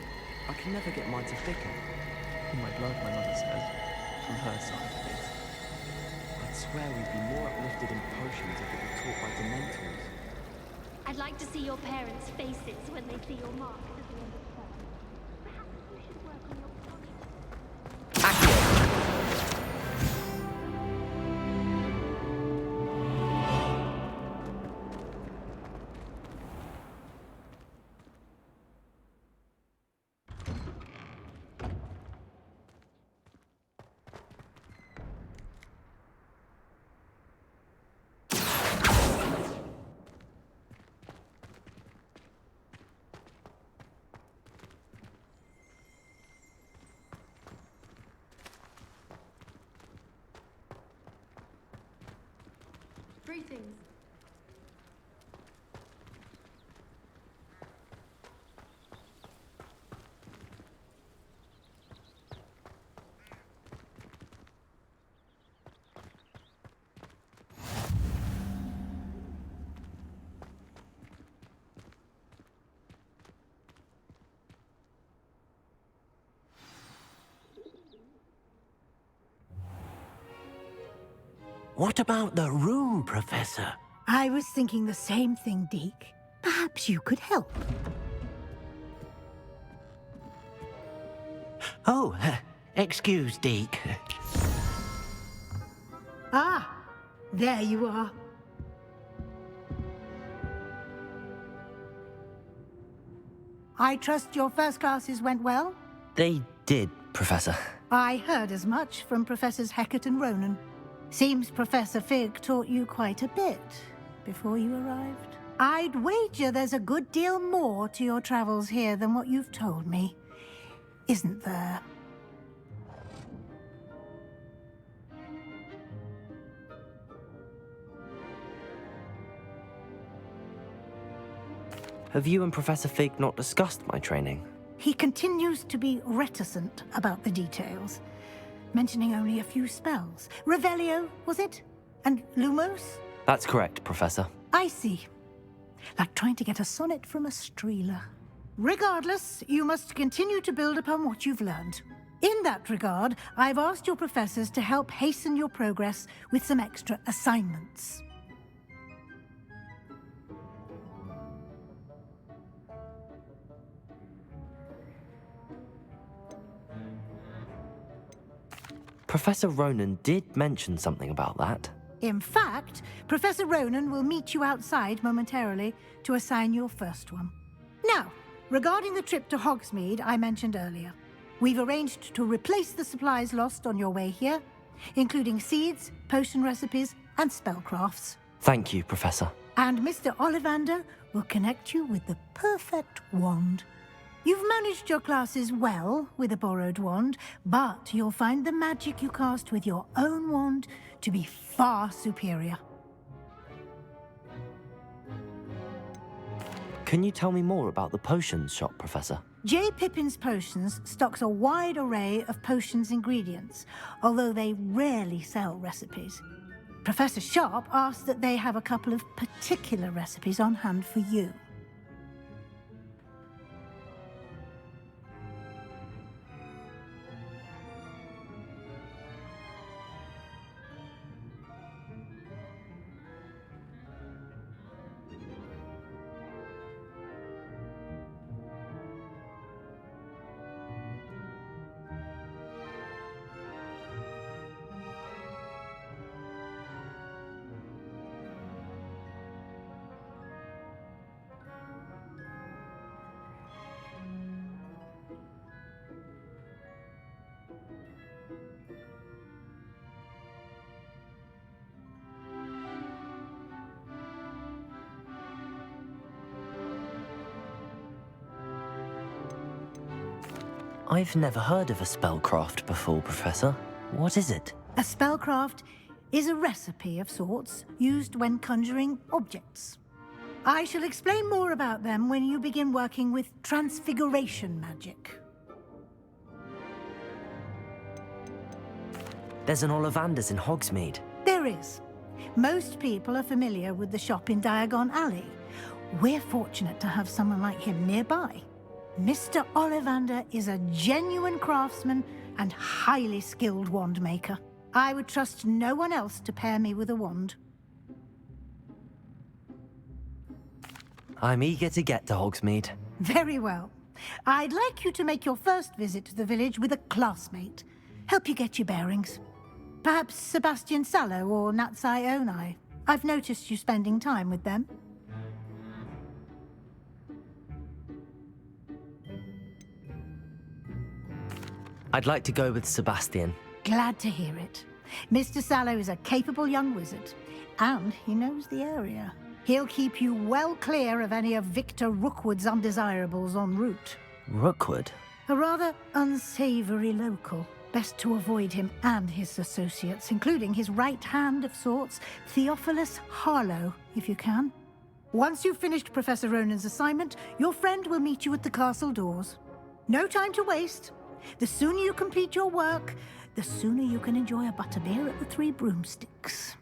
G: I can never get mine to thicken.
M: In my blood, my mother said. From her side, at least.
G: I'd swear we'd be more uplifted in potions if it were taught by Dementors.
P: I'd like to see your parents' faces when they see your mark at the end of term. Perhaps you should work on your project.
O: Greetings.
V: What about the room, Professor?
J: I was thinking the same thing, Deke. Perhaps you could help.
V: Oh, excuse, Deke.
J: Ah, there you are. I trust your first classes went well?
A: They did, Professor.
J: I heard as much from Professors Hecat and Ronan. Seems Professor Fig taught you quite a bit before you arrived. I'd wager there's a good deal more to your travels here than what you've told me. Isn't there?
A: Have you and Professor Fig not discussed my training?
J: He continues to be reticent about the details, mentioning only a few spells. Revelio, was it? And Lumos?
A: That's correct, Professor.
J: I see. Like trying to get a sonnet from a streeler. Regardless, you must continue to build upon what you've learned. In that regard, I've asked your professors to help hasten your progress with some extra assignments.
A: Professor Ronan did mention something about that.
J: In fact, Professor Ronan will meet you outside momentarily to assign your first one. Now, regarding the trip to Hogsmeade I mentioned earlier, we've arranged to replace the supplies lost on your way here, including seeds, potion recipes, and spellcrafts.
A: Thank you, Professor.
J: And Mr. Ollivander will connect you with the perfect wand. You've managed your classes well with a borrowed wand, but you'll find the magic you cast with your own wand to be far superior.
A: Can you tell me more about the potions shop, Professor?
J: J. Pippin's Potions stocks a wide array of potions ingredients, although they rarely sell recipes. Professor Sharp asked that they have a couple of particular recipes on hand for you.
A: I've never heard of a spellcraft before, Professor. What is it?
J: A spellcraft is a recipe of sorts used when conjuring objects. I shall explain more about them when you begin working with transfiguration magic.
A: There's an Ollivander's in Hogsmeade.
J: There is. Most people are familiar with the shop in Diagon Alley. We're fortunate to have someone like him nearby. Mr. Ollivander is a genuine craftsman and highly skilled wand maker. I would trust no one else to pair me with a wand.
A: I'm eager to get to Hogsmeade.
J: Very well. I'd like you to make your first visit to the village with a classmate. Help you get your bearings. Perhaps Sebastian Sallow or Natsai Onai. I've noticed you spending time with them.
A: I'd like to go with Sebastian.
J: Glad to hear it. Mr. Sallow is a capable young wizard, and he knows the area. He'll keep you well clear of any of Victor Rookwood's undesirables en route.
A: Rookwood?
J: A rather unsavory local. Best to avoid him and his associates, including his right hand of sorts, Theophilus Harlow, if you can. Once you've finished Professor Ronan's assignment, your friend will meet you at the castle doors. No time to waste. The sooner you complete your work, the sooner you can enjoy a butterbeer at the Three Broomsticks.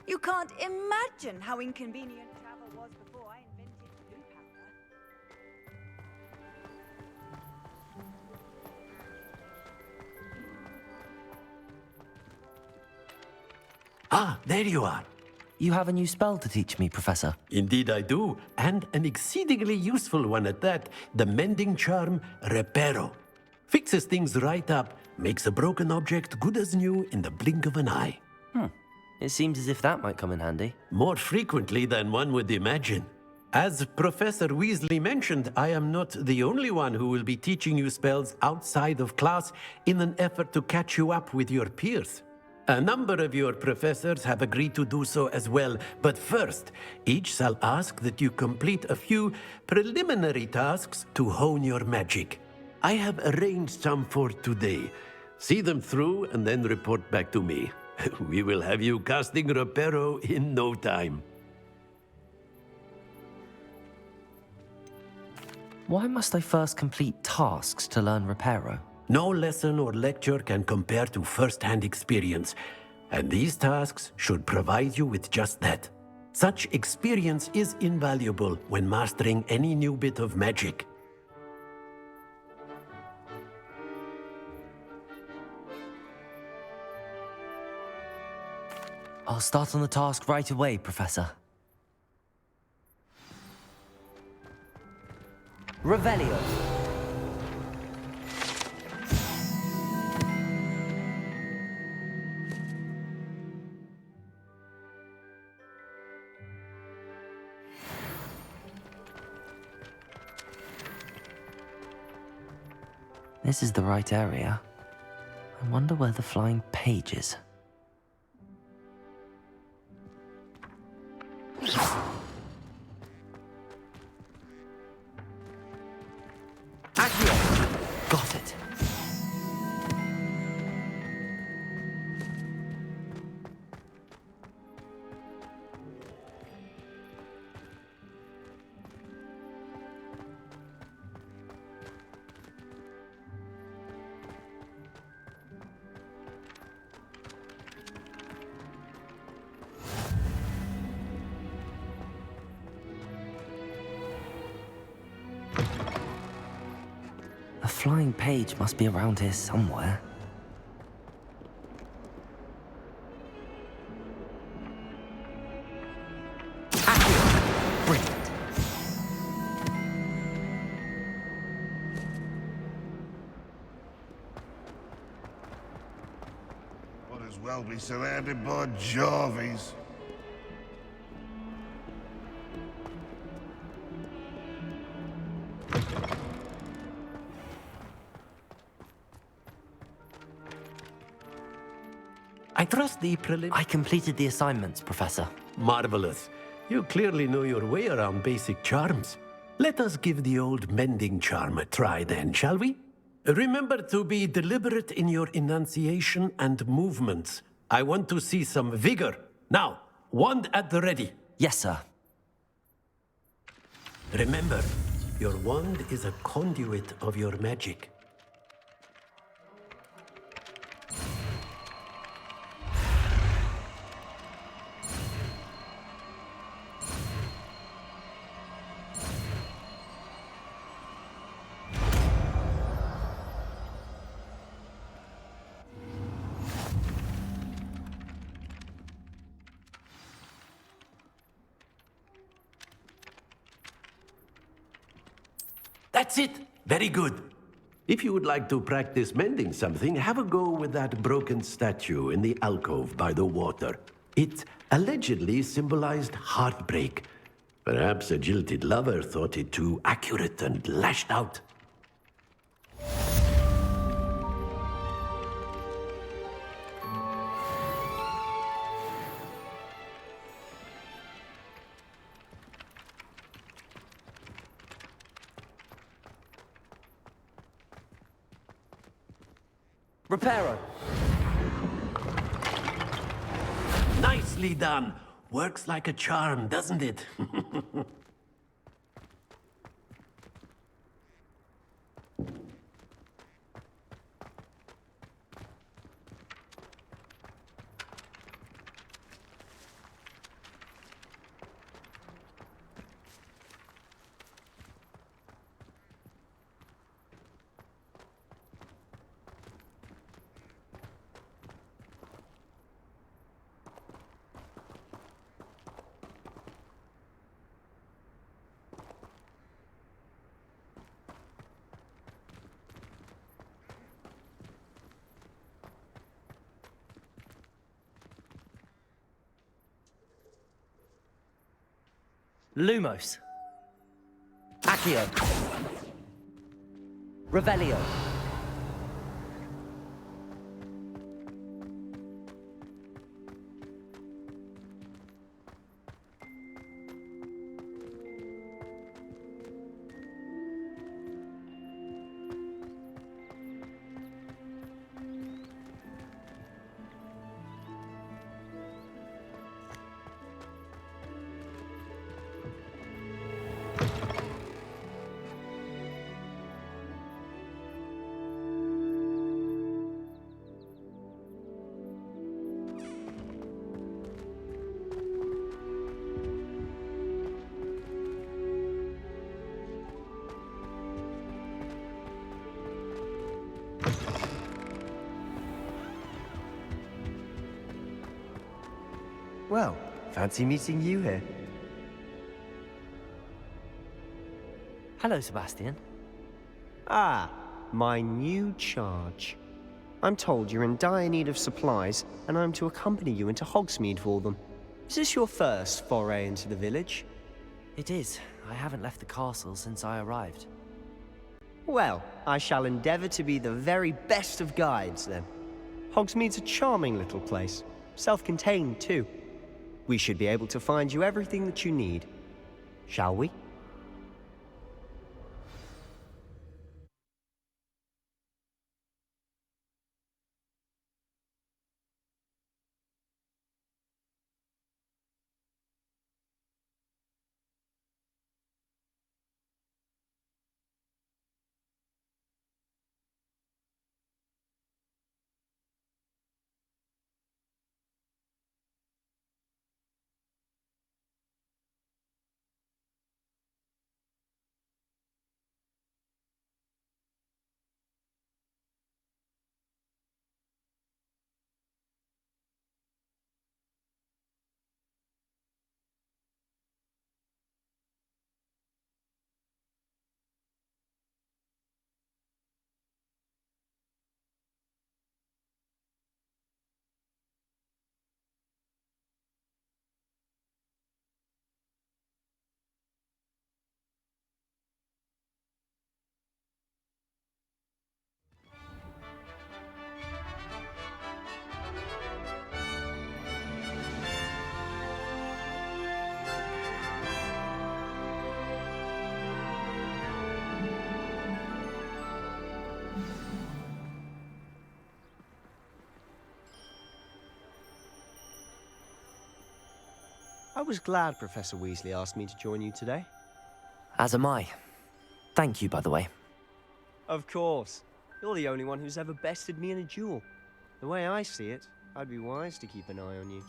T: You can't imagine how inconvenient travel was before I invented blue powder.
V: Ah, there you are.
A: You have a new spell to teach me, Professor.
V: Indeed I do, and an exceedingly useful one at that, the mending charm Reparo. Fixes things right up, makes a broken object good as new in the blink of an eye.
A: It seems as if that might come in handy.
V: More frequently than one would imagine. As Professor Weasley mentioned, I am not the only one who will be teaching you spells outside of class in an effort to catch you up with your peers. A number of your professors have agreed to do so as well, but first, each shall ask that you complete a few preliminary tasks to hone your magic. I have arranged some for today. See them through and then report back to me. We will have you casting Reparo in no time.
A: Why must I first complete tasks to learn Reparo?
V: No lesson or lecture can compare to first-hand experience, and these tasks should provide you with just that. Such experience is invaluable when mastering any new bit of magic.
A: I'll start on the task right away, Professor. Revelio. This is the right area. I wonder where the flying page is. Got it. A flying page must be around here somewhere. Brilliant.
Q: Might as well be surrounded by Jarvies.
V: I trust the prelim...
A: I completed the assignments, Professor.
V: Marvelous. You clearly know your way around basic charms. Let us give the old mending charm a try then, shall we? Remember to be deliberate in your enunciation and movements. I want to see some vigor. Now, wand at the ready.
A: Yes, sir.
V: Remember, your wand is a conduit of your magic. That's it. Very good. If you would like to practice mending something, have a go with that broken statue in the alcove by the water. It allegedly symbolized heartbreak. Perhaps a jilted lover thought it too accurate and lashed out.
A: Reparo.
V: Nicely done. Works like a charm, doesn't it?
A: Lumos. Accio. Revelio.
S: Well, fancy meeting you here.
A: Hello, Sebastian.
S: Ah, my new charge. I'm told you're in dire need of supplies, and I'm to accompany you into Hogsmeade for them. Is this your first foray into the village?
A: It is. I haven't left the castle since I arrived.
S: Well, I shall endeavour to be the very best of guides, then. Hogsmeade's a charming little place. Self-contained, too. We should be able to find you everything that you need. Shall we? I was glad Professor Weasley asked me to join you today.
A: As am I. Thank you, by the way.
S: Of course. You're the only one who's ever bested me in a duel. The way I see it, I'd be wise to keep an eye on you.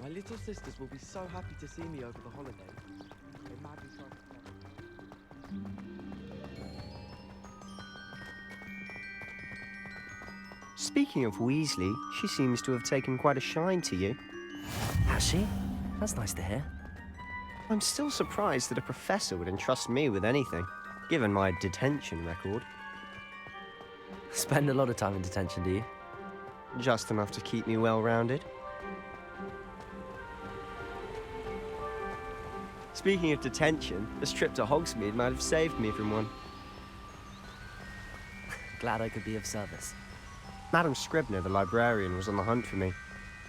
G: My little sisters will be so happy to see me over the holidays. They madly try to...
S: Speaking of Weasley, she seems to have taken quite a shine to you.
A: Has she? That's nice to hear.
S: I'm still surprised that a professor would entrust me with anything, given my detention record.
A: Spend a lot of time in detention, do you?
S: Just enough to keep me well-rounded. Speaking of detention, this trip to Hogsmeade might have saved me from one.
A: Glad I could be of service.
S: Madam Scribner, the librarian, was on the hunt for me,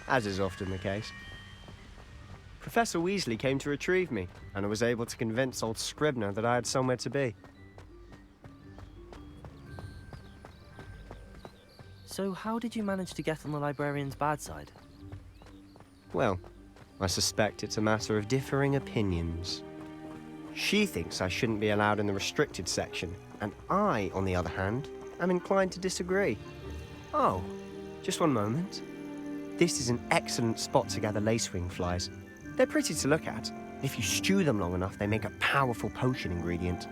S: as is often the case. Professor Weasley came to retrieve me, and I was able to convince old Scribner that I had somewhere to be.
A: So how did you manage to get on the librarian's bad side?
S: Well, I suspect it's a matter of differing opinions. She thinks I shouldn't be allowed in the restricted section, and I, on the other hand, am inclined to disagree. Oh, just one moment. This is an excellent spot to gather lacewing flies. They're pretty to look at. If you stew them long enough, they make a powerful potion ingredient.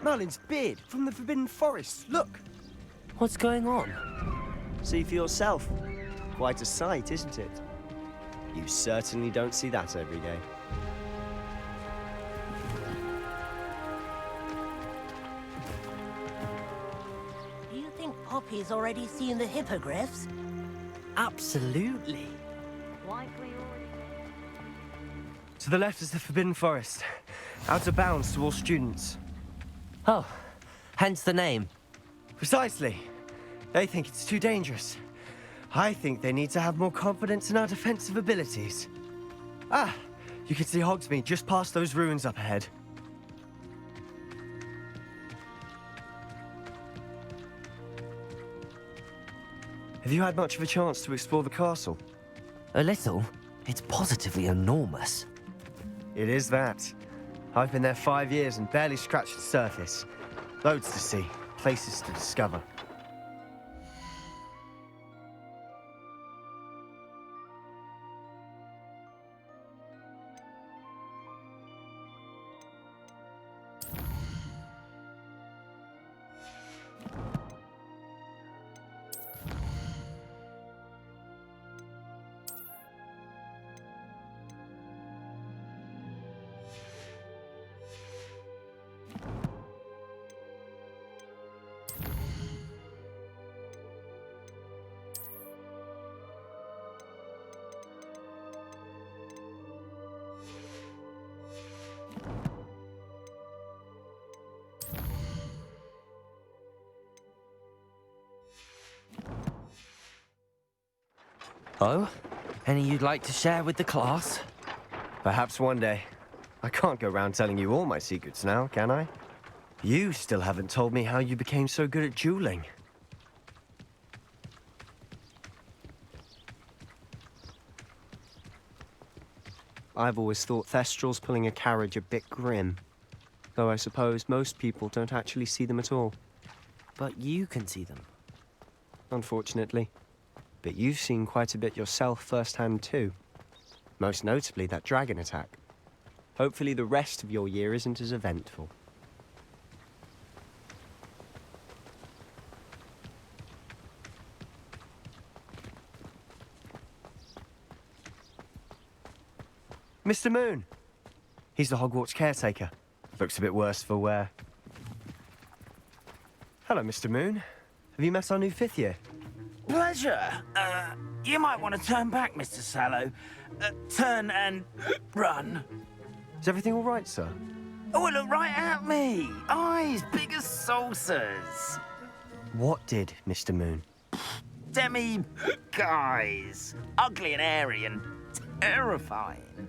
S: Merlin's beard from the Forbidden Forest. Look!
A: What's going on?
S: See for yourself. Quite a sight, isn't it? You certainly don't see that every day.
N: Do you think Poppy's already seen the hippogriffs?
A: Absolutely.
S: To the left is the Forbidden Forest. Out of bounds to all students.
A: Oh, hence the name.
S: Precisely. They think it's too dangerous. I think they need to have more confidence in our defensive abilities. Ah, you can see Hogsmeade just past those ruins up ahead. Have you had much of a chance to explore the castle?
A: A little. It's positively enormous.
S: It is that. I've been there 5 years and barely scratched the surface. Loads to see, places to discover.
A: Oh? Any you'd like to share with the class?
S: Perhaps one day. I can't go round telling you all my secrets now, can I? You still haven't told me how you became so good at dueling. I've always thought Thestrals pulling a carriage a bit grim. Though I suppose most people don't actually see them at all.
A: But you can see them.
S: Unfortunately. But you've seen quite a bit yourself firsthand too. Most notably that dragon attack. Hopefully the rest of your year isn't as eventful. Mr. Moon! He's the Hogwarts caretaker. Looks a bit worse for wear. Hello, Mr. Moon. Have you met our new 5th year?
D: Pleasure. You might want to turn back, Mr. Sallow. Turn and run.
S: Is everything all right, sir?
D: Oh, look right at me. Eyes big as saucers.
S: What did, Mr. Moon?
D: Demi guys. Ugly and airy and terrifying.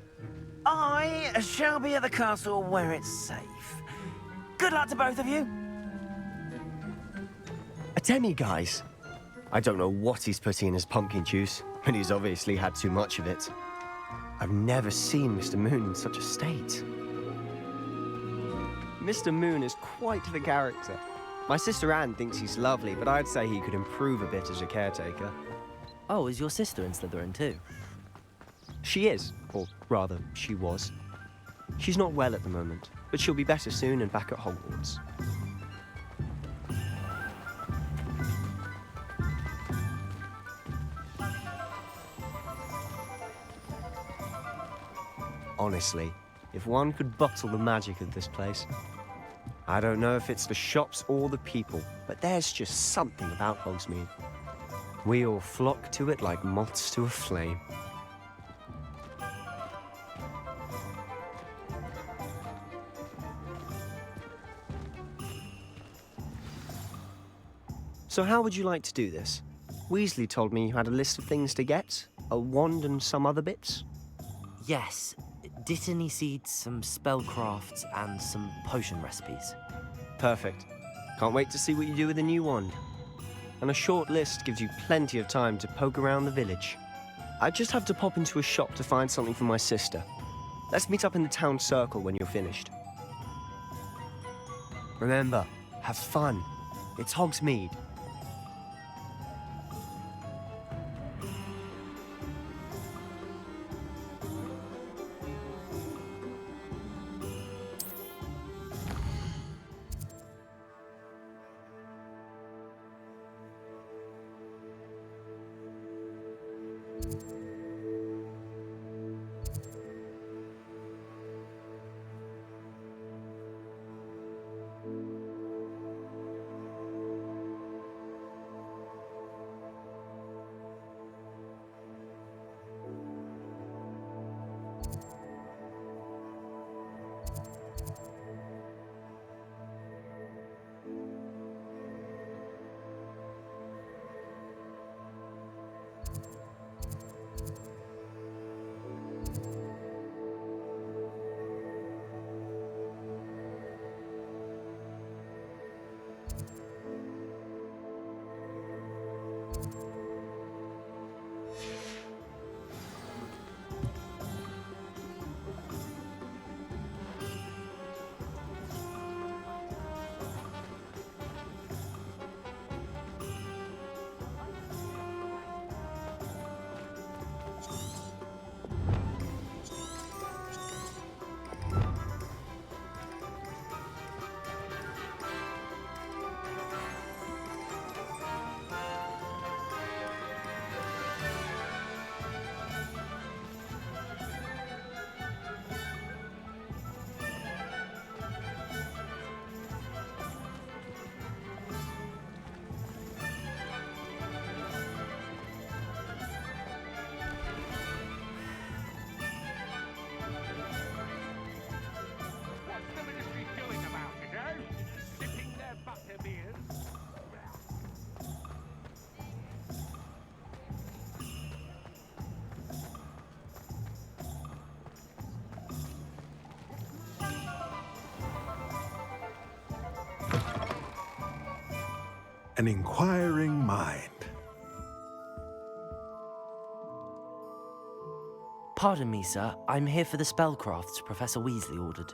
D: I shall be at the castle where it's safe. Good luck to both of you.
S: A demi-guise? I don't know what he's putting in his pumpkin juice, and he's obviously had too much of it. I've never seen Mr. Moon in such a state. Mr. Moon is quite the character. My sister Anne thinks he's lovely, but I'd say he could improve a bit as a caretaker.
A: Oh, is your sister in Slytherin too?
S: She is, or rather, she was. She's not well at the moment, but she'll be better soon and back at Hogwarts. Honestly, if one could bottle the magic of this place. I don't know if it's the shops or the people, but there's just something about Hogsmeade. We all flock to it like moths to a flame. So how would you like to do this? Weasley told me you had a list of things to get, a wand and some other bits.
A: Yes. Dittany seeds, some spellcrafts, and some potion recipes.
S: Perfect. Can't wait to see what you do with the new wand. And a short list gives you plenty of time to poke around the village. I just have to pop into a shop to find something for my sister. Let's meet up in the town circle when you're finished. Remember, have fun. It's Hogsmeade.
I: an inquiring mind.
A: Pardon me, sir. I'm here for the spellcrafts Professor Weasley ordered.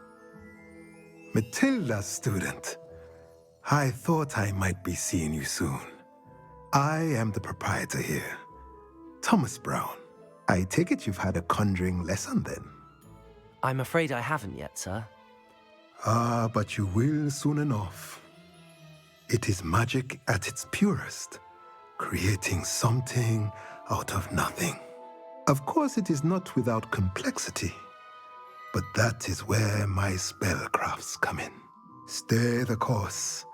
I: Matilda, student. I thought I might be seeing you soon. I am the proprietor here, Thomas Brown. I take it you've had a conjuring lesson then?
A: I'm afraid I haven't yet, sir.
I: Ah, but you will soon enough. It is magic at its purest, creating something out of nothing. Of course, it is not without complexity, but that is where my spellcrafts come in. Stay the course,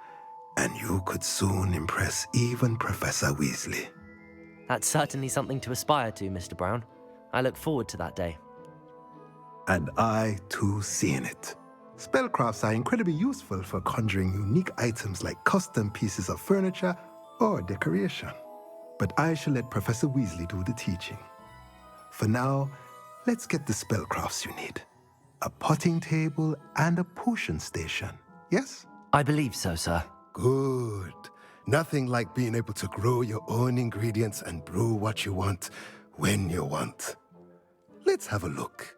I: and you could soon impress even Professor Weasley.
A: That's certainly something to aspire to, Mr. Brown. I look forward to that day.
I: And I, too, seeing it. Spellcrafts are incredibly useful for conjuring unique items like custom pieces of furniture or decoration. But I shall let Professor Weasley do the teaching. For now, let's get the spellcrafts you need. A potting table and a potion station, yes?
A: I believe so, sir.
I: Good. Nothing like being able to grow your own ingredients and brew what you want when you want. Let's have a look.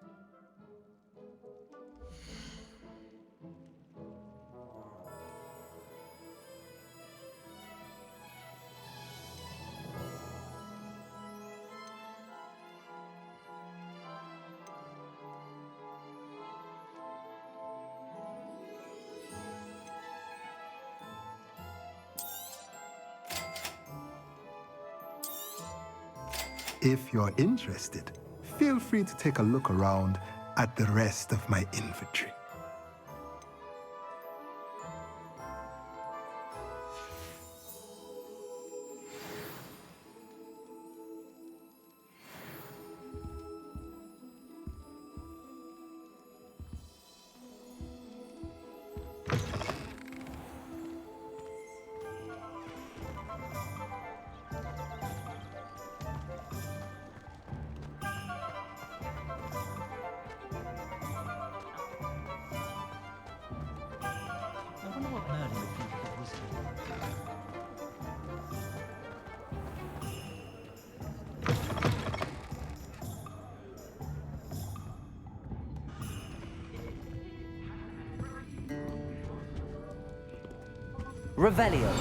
I: If you're interested, feel free to take a look around at the rest of my inventory.
A: Revelio.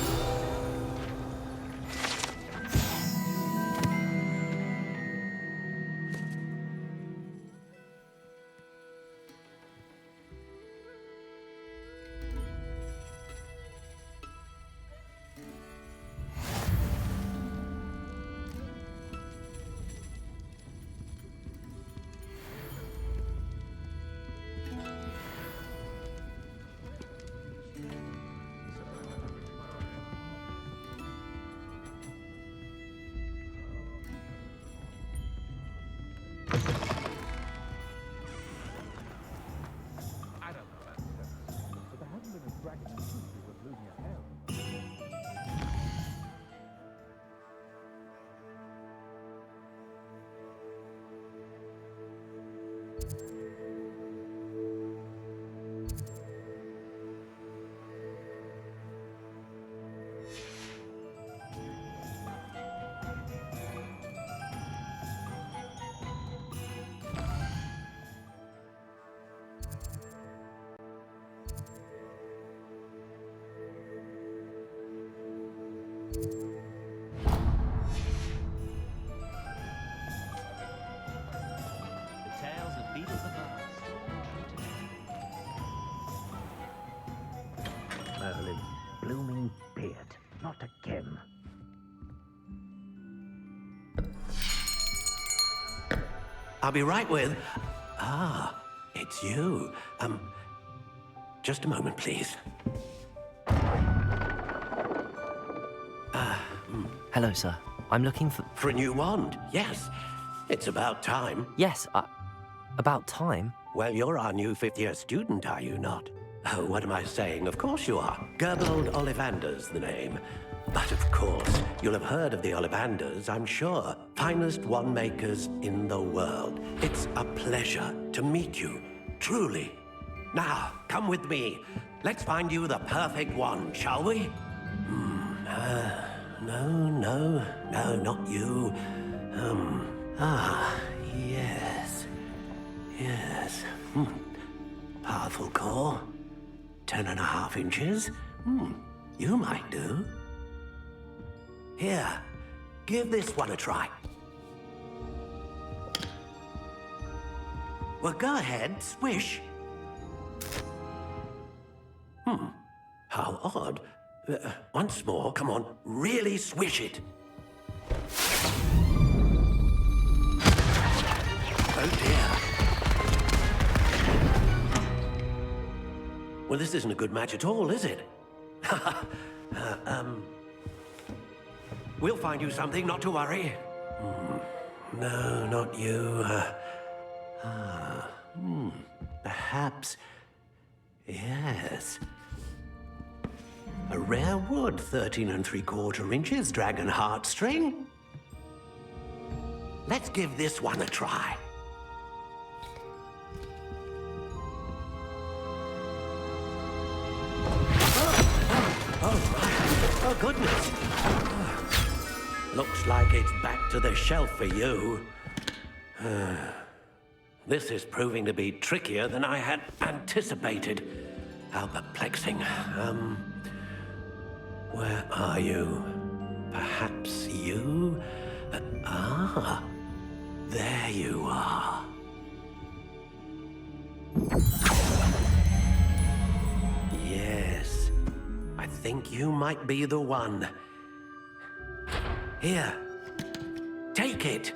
D: Merlin, blooming beard, not again.
V: I'll be right with... Ah, it's you. Just a moment, please.
A: Hello, sir. I'm looking for...
V: For a new wand, yes. It's about time.
A: Yes, about time?
V: Well, you're our new fifth-year student, are you not? Oh, what am I saying? Of course you are. Gerbold Ollivander's the name. But of course, you'll have heard of the Ollivanders, I'm sure. Finest wand makers in the world. It's a pleasure to meet you, truly. Now, come with me. Let's find you the perfect wand, shall we? No, not you. Yes. Yes. Powerful core. 10.5 inches. You might do. Here, give this one a try. Well, go ahead, swish. How odd. Once more, come on, really swish it. Oh dear. Well, this isn't a good match at all, is it? We'll find you something, not to worry. No, not you. Perhaps. Yes. A rare wood, 13 3/4 inches, dragon heartstring. Let's give this one a try. Oh, goodness. Looks like it's back to the shelf for you. This is proving to be trickier than I had anticipated. How perplexing. Where are you? Perhaps you? There you are. Yes, I think you might be the one. Here, take it.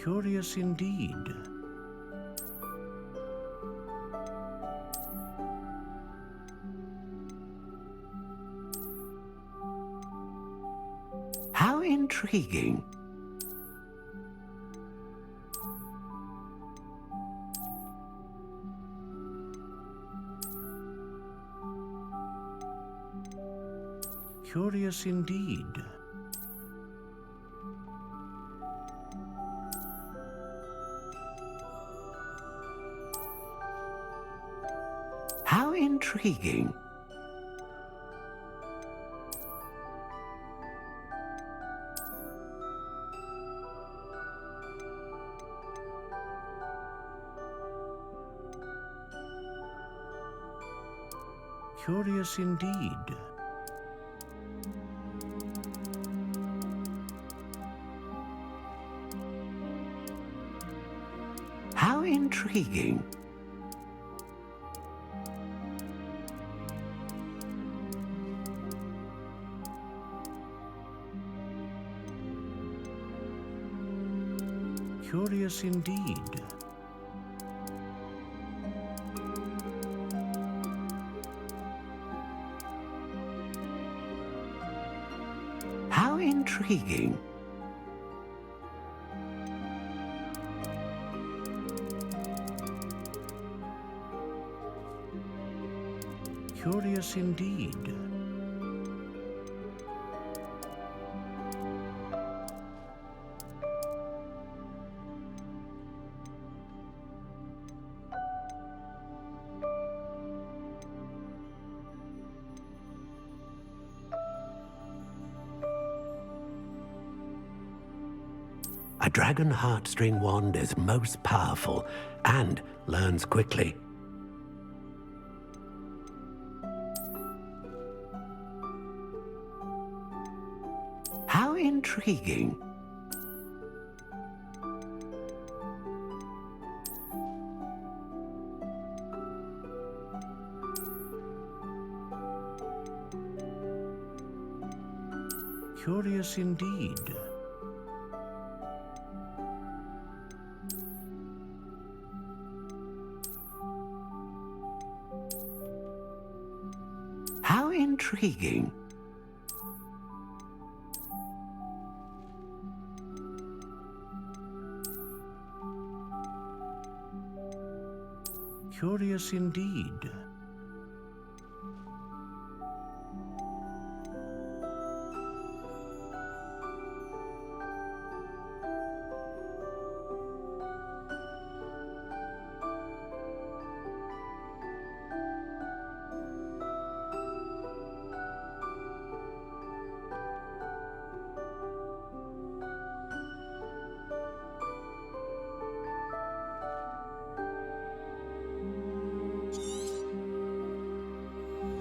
V: Curious indeed. How intriguing. Curious indeed. How intriguing. Curious indeed. How intriguing. Curious indeed. How intriguing. Curious indeed. A dragon heartstring wand is most powerful and learns quickly. How intriguing. Curious indeed. How intriguing. intriguing.
Q: Curious indeed.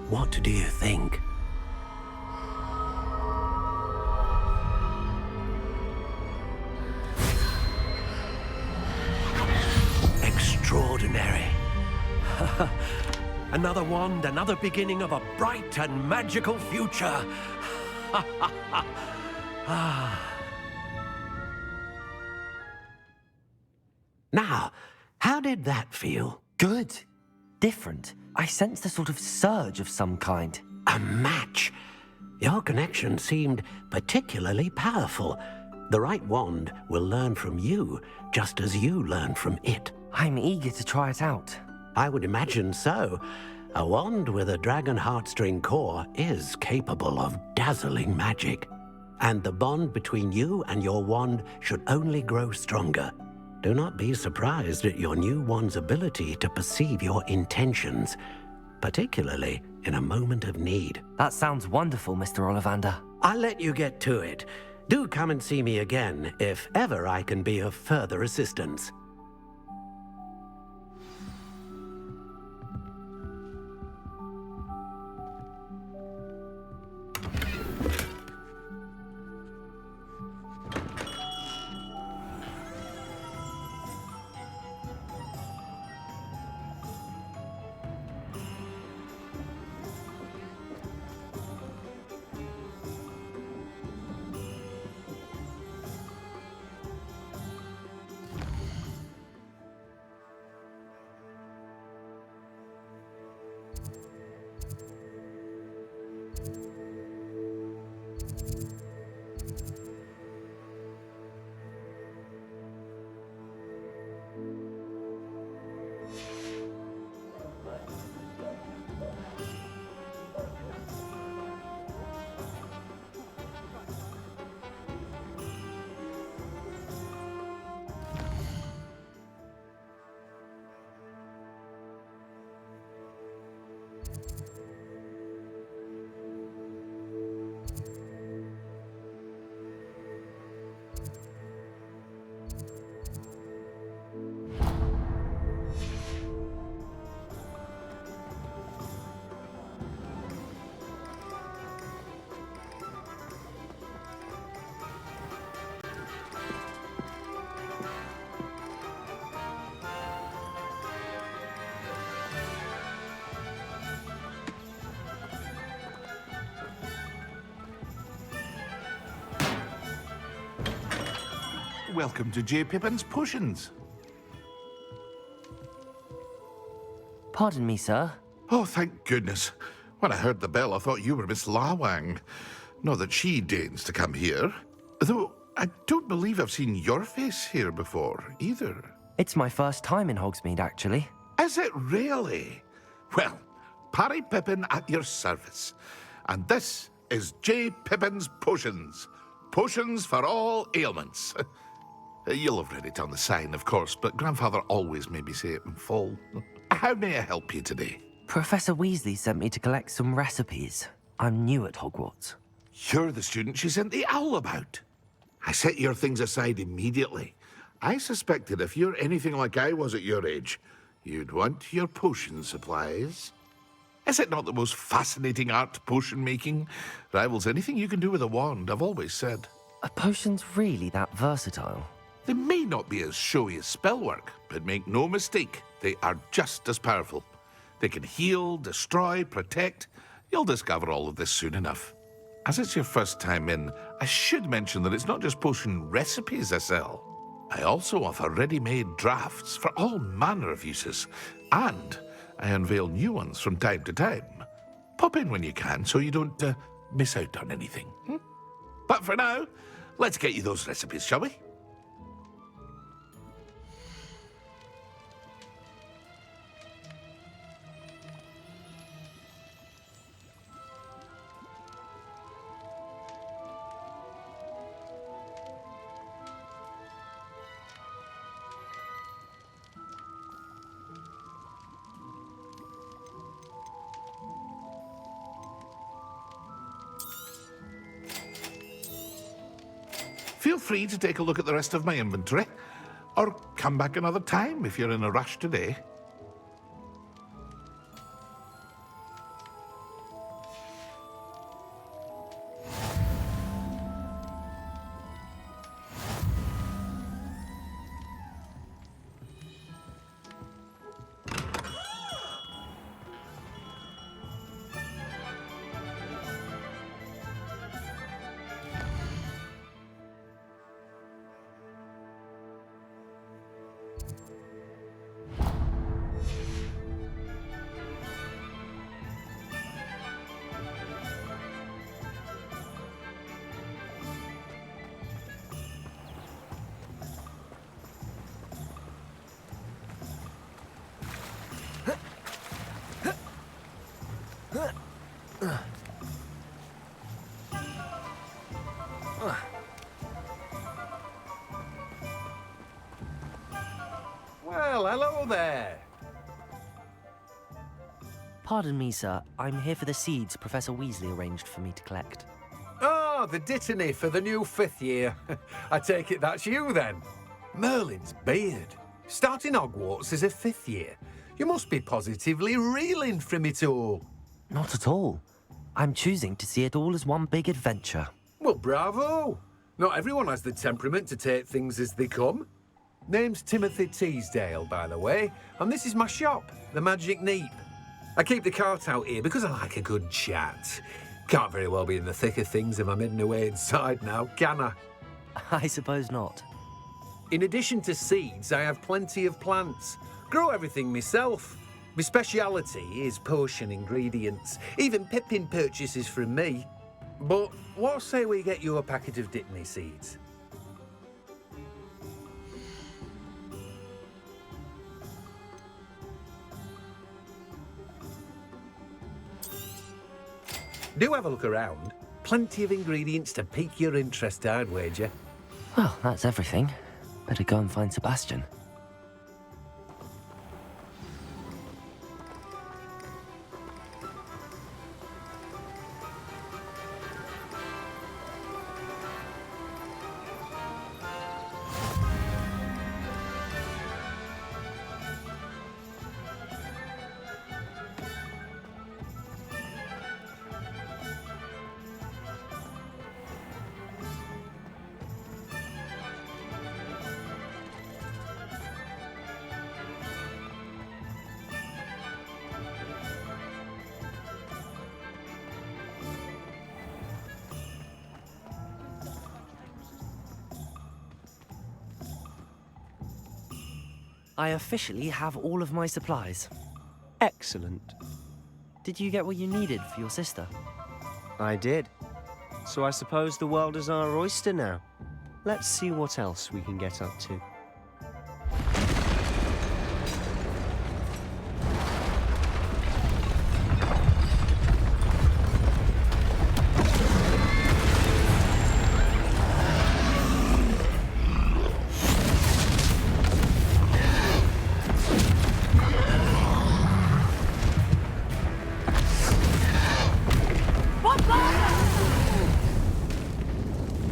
V: What do you think? Extraordinary. Another wand, another beginning of a bright and magical future. Now, how did that feel?
A: Good. Different. I sensed a sort of surge of some kind.
V: A match. Your connection seemed particularly powerful. The right wand will learn from you, just as you learn from it.
A: I'm eager to try it out.
V: I would imagine so. A wand with a dragon heartstring core is capable of dazzling magic. And the bond between you and your wand should only grow stronger. Do not be surprised at your new wand's ability to perceive your intentions, particularly in a moment of need.
A: That sounds wonderful, Mr. Ollivander.
V: I'll let you get to it. Do come and see me again if ever I can be of further assistance.
Q: Welcome to J. Pippin's Potions.
A: Pardon me, sir.
Q: Oh, thank goodness. When I heard the bell, I thought you were Miss Lawang. Not that she deigns to come here. Though, I don't believe I've seen your face here before, either.
A: It's my first time in Hogsmeade, actually.
Q: Is it really? Well, Parry Pippin at your service. And this is J. Pippin's Potions. Potions for all ailments. You'll have read it on the sign, of course, but Grandfather always made me say it in full. How may I help you today?
A: Professor Weasley sent me to collect some recipes. I'm new at Hogwarts.
Q: You're the student she sent the owl about. I set your things aside immediately. I suspected if you're anything like I was at your age, you'd want your potion supplies. Is it not the most fascinating art, potion making? Rivals anything you can do with a wand, I've always said.
A: Are potions really that versatile?
Q: They may not be as showy as spellwork, but make no mistake, they are just as powerful. They can heal, destroy, protect. You'll discover all of this soon enough. As it's your first time in, I should mention that it's not just potion recipes I sell. I also offer ready-made drafts for all manner of uses, and I unveil new ones from time to time. Pop in when you can so you don't miss out on anything. But for now, let's get you those recipes, shall we? Feel free to take a look at the rest of my inventory, or come back another time if you're in a rush today.
K: Well, hello there.
A: Pardon me, sir. I'm here for the seeds Professor Weasley arranged for me to collect.
K: Oh, the dittany for the new 5th year. I take it that's you, then. Merlin's beard. Starting Hogwarts as a 5th year. You must be positively reeling from it all.
A: Not at all. I'm choosing to see it all as one big adventure.
K: Well, bravo. Not everyone has the temperament to take things as they come. Name's Timothy Teasdale, by the way, and this is my shop, the Magic Neep. I keep the cart out here because I like a good chat. Can't very well be in the thick of things if I'm hidden away inside now, can I?
A: I suppose not.
K: In addition to seeds, I have plenty of plants. Grow everything myself. My speciality is potion ingredients. Even Pippin purchases from me. But what say we get you a packet of Dittany seeds? Do have a look around. Plenty of ingredients to pique your interest, I'd wager.
A: Well, that's everything. Better go and find Sebastian. I officially have all of my supplies.
S: Excellent.
A: Did you get what you needed for your sister?
S: I did. So I suppose the world is our oyster now. Let's see what else we can get up to.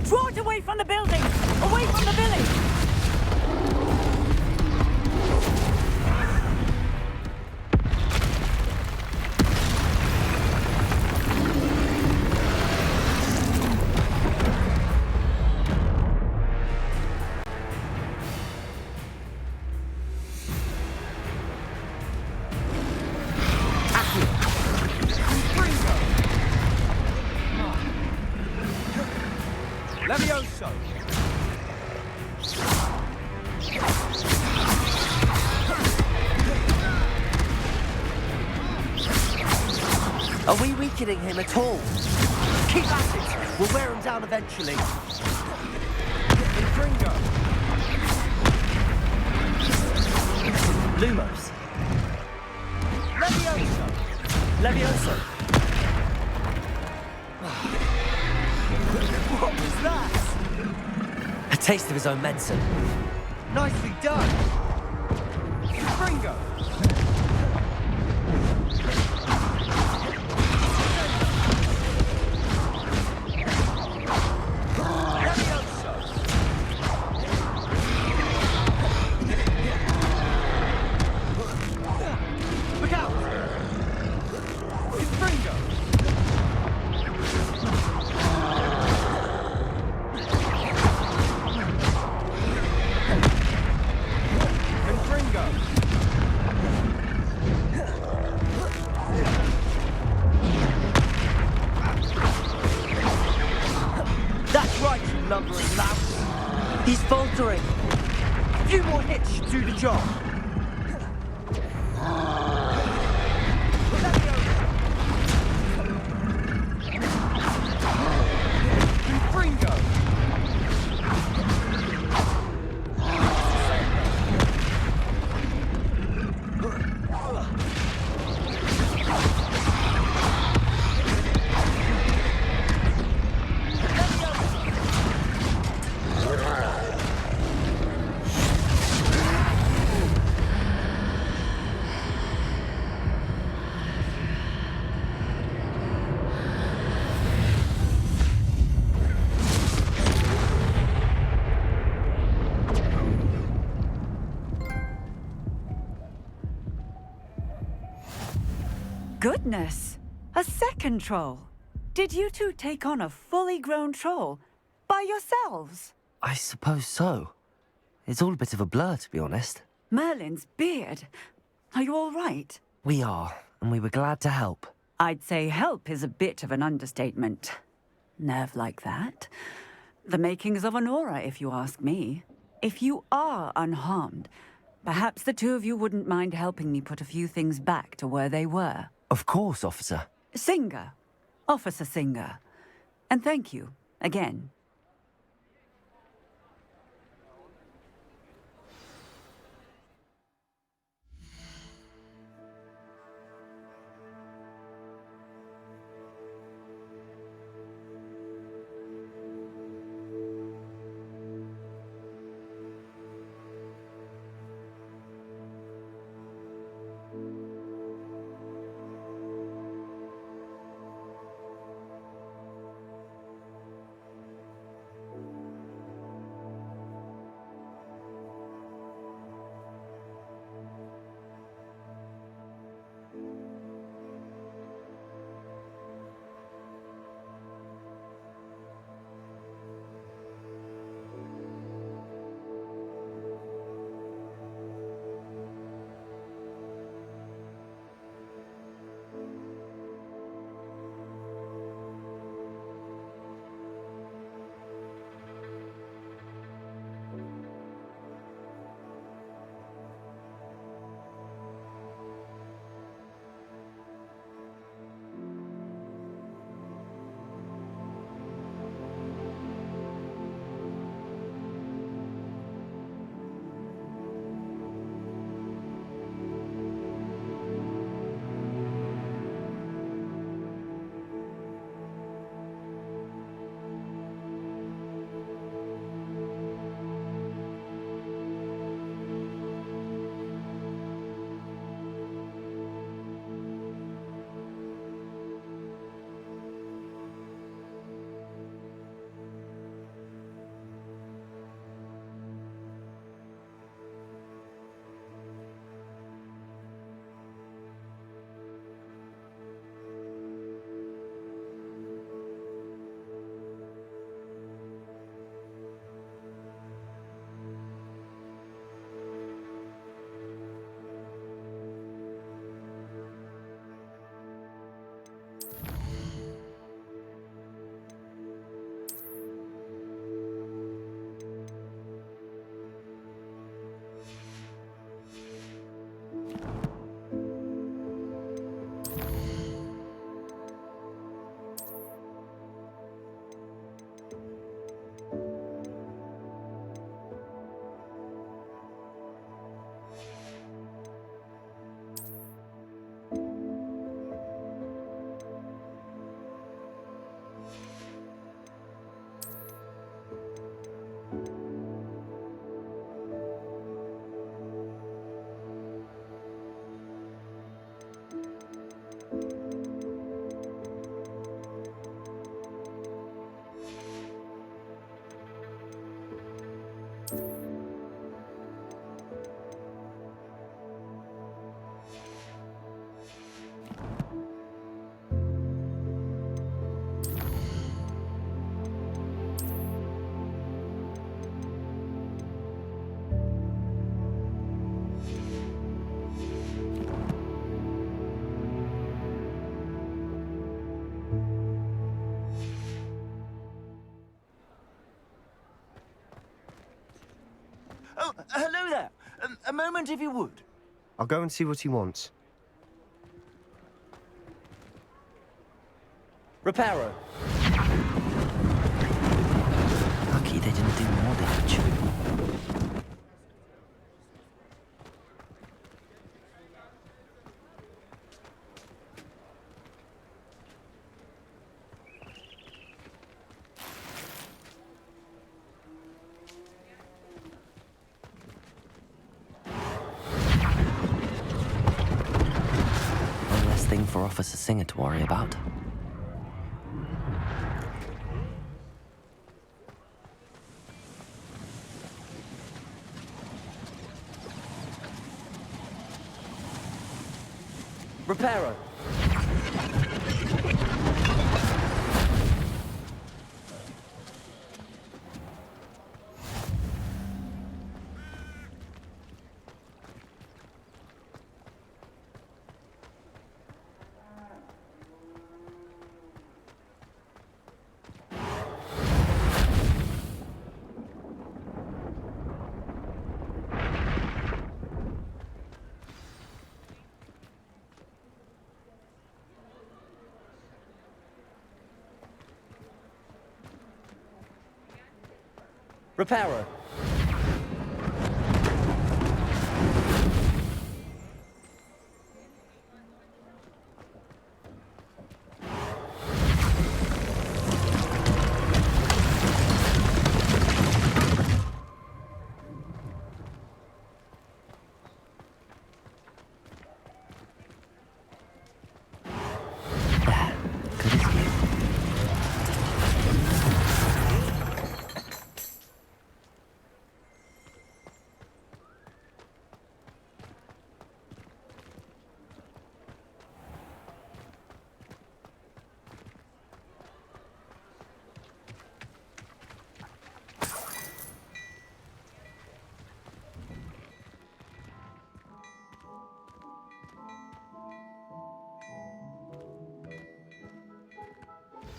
N: Draw it away from the building! Away from the village!
A: Are we weakening him at all? Keep at it! We'll wear him down eventually.
E: Gringo!
A: Lumos. Levioso! Levioso!
E: What was that?
A: A taste of his own medicine.
E: Nicely done! Gringo! Look out! It's Gringo! Gringo! That's right, you lumbering louse!
A: He's faltering!
E: A few more hits should do the job! Gringo!
C: Goodness! A second troll! Did you two take on a fully grown troll? By yourselves?
A: I suppose so. It's all a bit of a blur, to be honest.
C: Merlin's beard. Are you all right?
A: We are, and we were glad to help.
C: I'd say help is a bit of an understatement. Nerve like that. The makings of an aura, if you ask me. If you are unharmed, perhaps the two of you wouldn't mind helping me put a few things back to where they were.
A: Of course, officer.
C: Singer. Officer Singer. And thank you, again.
D: Oh, hello there. A moment, if you would.
S: I'll go and see what he wants.
A: Reparo. Lucky they didn't do more damage. One less thing for Officer Singer to worry about. Reparo. Reparo.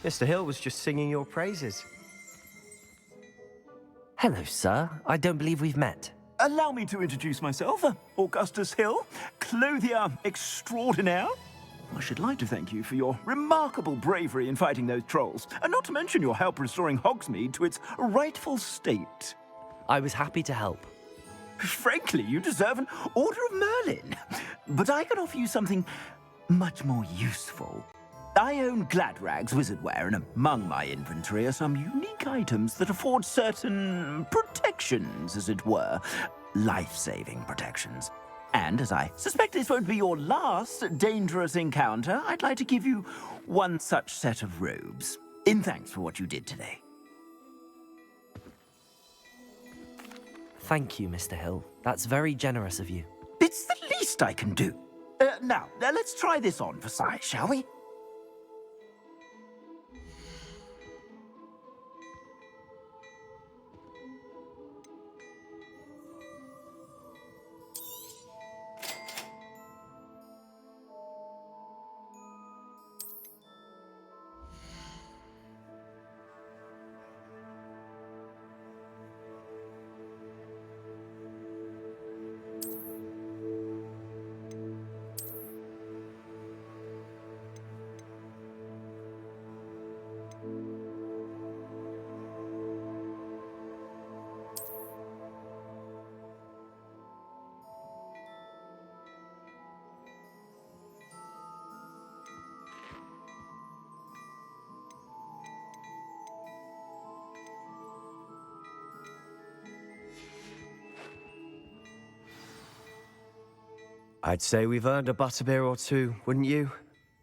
S: Mr. Hill was just singing your praises.
A: Hello, sir. I don't believe we've met.
L: Allow me to introduce myself, Augustus Hill, clothier extraordinaire. I should like to thank you for your remarkable bravery in fighting those trolls, and not to mention your help restoring Hogsmeade to its rightful state.
A: I was happy to help.
L: Frankly, you deserve an Order of Merlin. But I can offer you something much more useful. I own Gladrag's wizardware, and among my inventory are some unique items that afford certain protections, as it were. Life-saving protections. And as I suspect this won't be your last dangerous encounter, I'd like to give you one such set of robes, in thanks for what you did today.
A: Thank you, Mr. Hill. That's very generous of you.
L: It's the least I can do. Now, let's try this on for size, shall we?
S: I'd say we've earned a butterbeer or two, wouldn't you?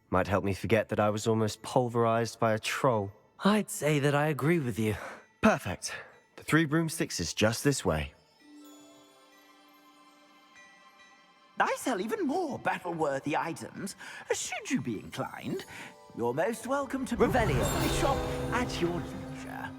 S: Might help me forget that I was almost pulverized by a troll.
A: I'd say that I agree with you.
S: Perfect. The 3 broomsticks is just this way.
L: I sell even more battle-worthy items. Should you be inclined, you're most welcome to
A: Revelio.
L: My shop at your leisure.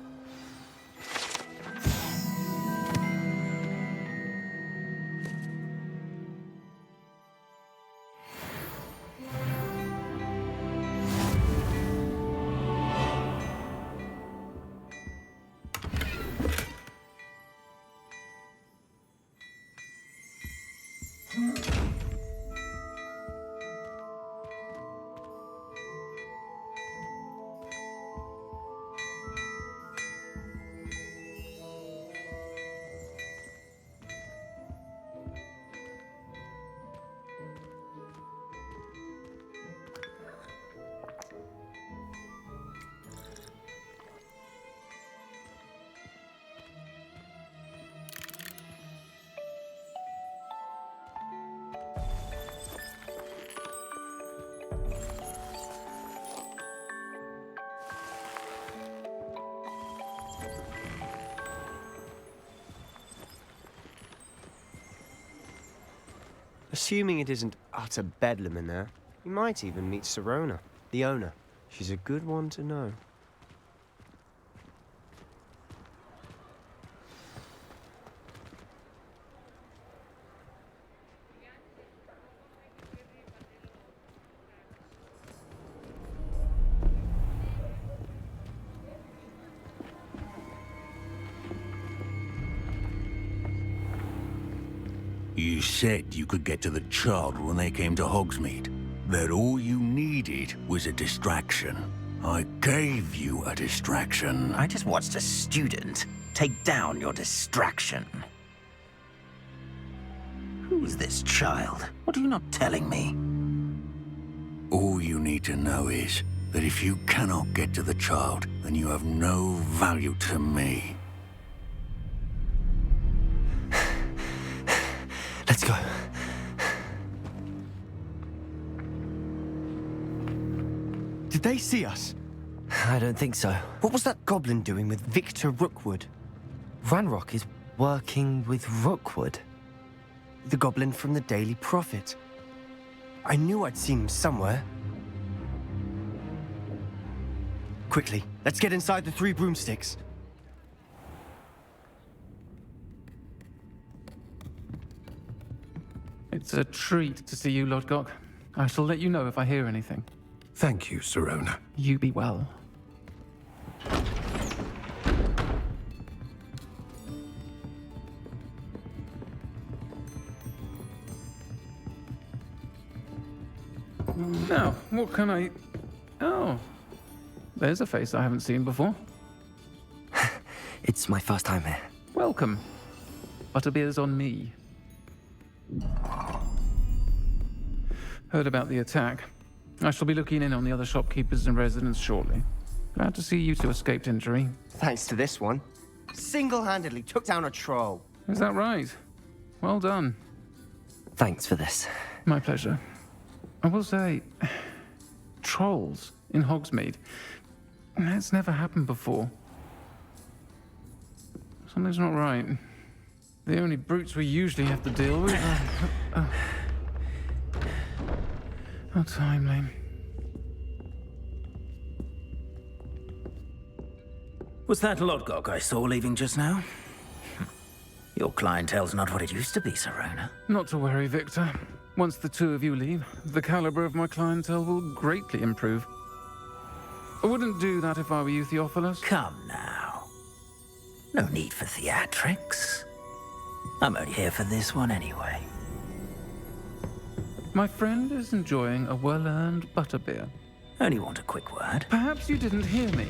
S: Assuming it isn't utter bedlam in there, you might even meet Sirona, the owner. She's a good one to know.
R: You said you could get to the child when they came to Hogsmeade. That all you needed was a distraction. I gave you a distraction.
L: I just watched a student take down your distraction. Who's this child? What are you not telling me?
R: All you need to know is that if you cannot get to the child, then you have no value to me.
S: Let's go. Did they see us?
A: I don't think so.
S: What was that goblin doing with Victor Rookwood?
A: Ranrock is working with Rookwood.
S: The goblin from the Daily Prophet. I knew I'd seen him somewhere. Quickly, let's get inside the 3 broomsticks.
U: It's a treat to see you, Lodgok. I shall let you know if I hear anything.
K: Thank you, Sirona.
U: You be well. Now, what can I... Oh, there's a face I haven't seen before.
A: It's my first time here.
U: Welcome. Butterbeer's on me. Heard about the attack. I shall be looking in on the other shopkeepers and residents shortly. Glad to see you two escaped injury.
S: Thanks to this one. Single-handedly took down a troll.
U: Is that right? Well done.
A: Thanks for this.
U: My pleasure. I will say, trolls in Hogsmeade. That's never happened before. Something's not right. The only brutes we usually have to deal with are... How timely.
L: Was that Lodgok I saw leaving just now? Your clientele's not what it used to be, Sirona.
U: Not to worry, Victor. Once the 2 of you leave, the caliber of my clientele will greatly improve. I wouldn't do that if I were you, Theophilus.
L: Come now. No need for theatrics. I'm only here for this one anyway.
U: My friend is enjoying a well-earned butterbeer.
L: Only want a quick word.
U: Perhaps you didn't hear me.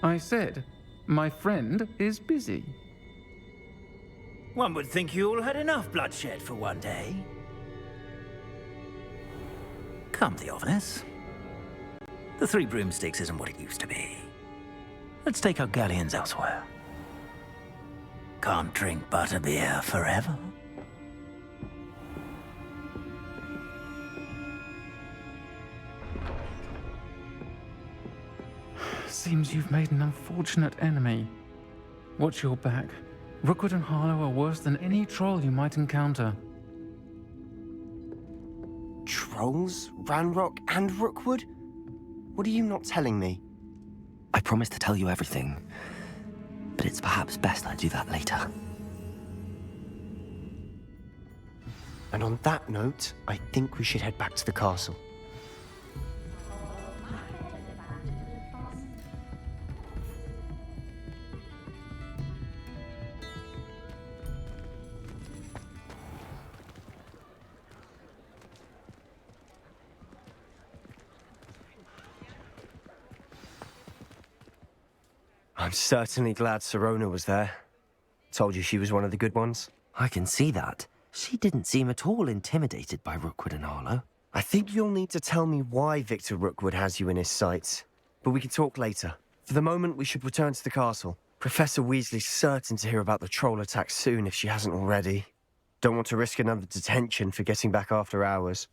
U: I said, my friend is busy.
L: One would think you all had enough bloodshed for one day. Come, Theophilus. The 3 broomsticks isn't what it used to be. Let's take our galleons elsewhere. Can't drink butterbeer forever.
U: Seems you've made an unfortunate enemy. Watch your back. Rookwood and Harlow are worse than any troll you might encounter.
S: Trolls? Ranrock and Rookwood? What are you not telling me?
A: I promised to tell you everything, but it's perhaps best I do that later.
S: And on that note, I think we should head back to the castle. I'm certainly glad Sirona was there. Told you she was one of the good ones.
A: I can see that. She didn't seem at all intimidated by Rookwood and Arlo.
S: I think you'll need to tell me why Victor Rookwood has you in his sights. But we can talk later. For the moment, we should return to the castle. Professor Weasley's certain to hear about the troll attack soon if she hasn't already. Don't want to risk another detention for getting back after hours.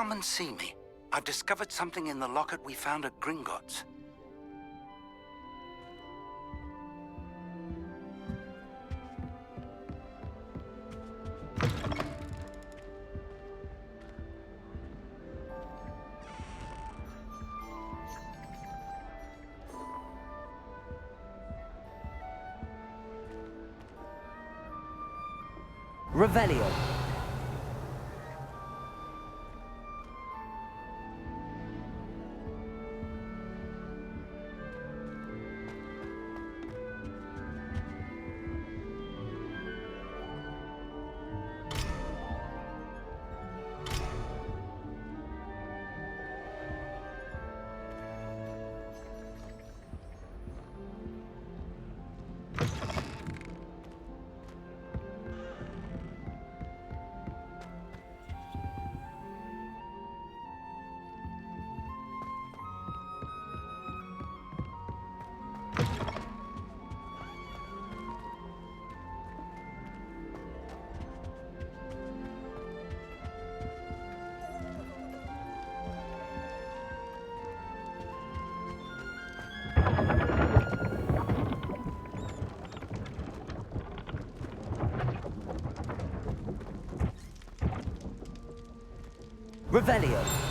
B: Come and see me. I've discovered something in the locket we found at Gringotts.
A: Revelio. Revelio.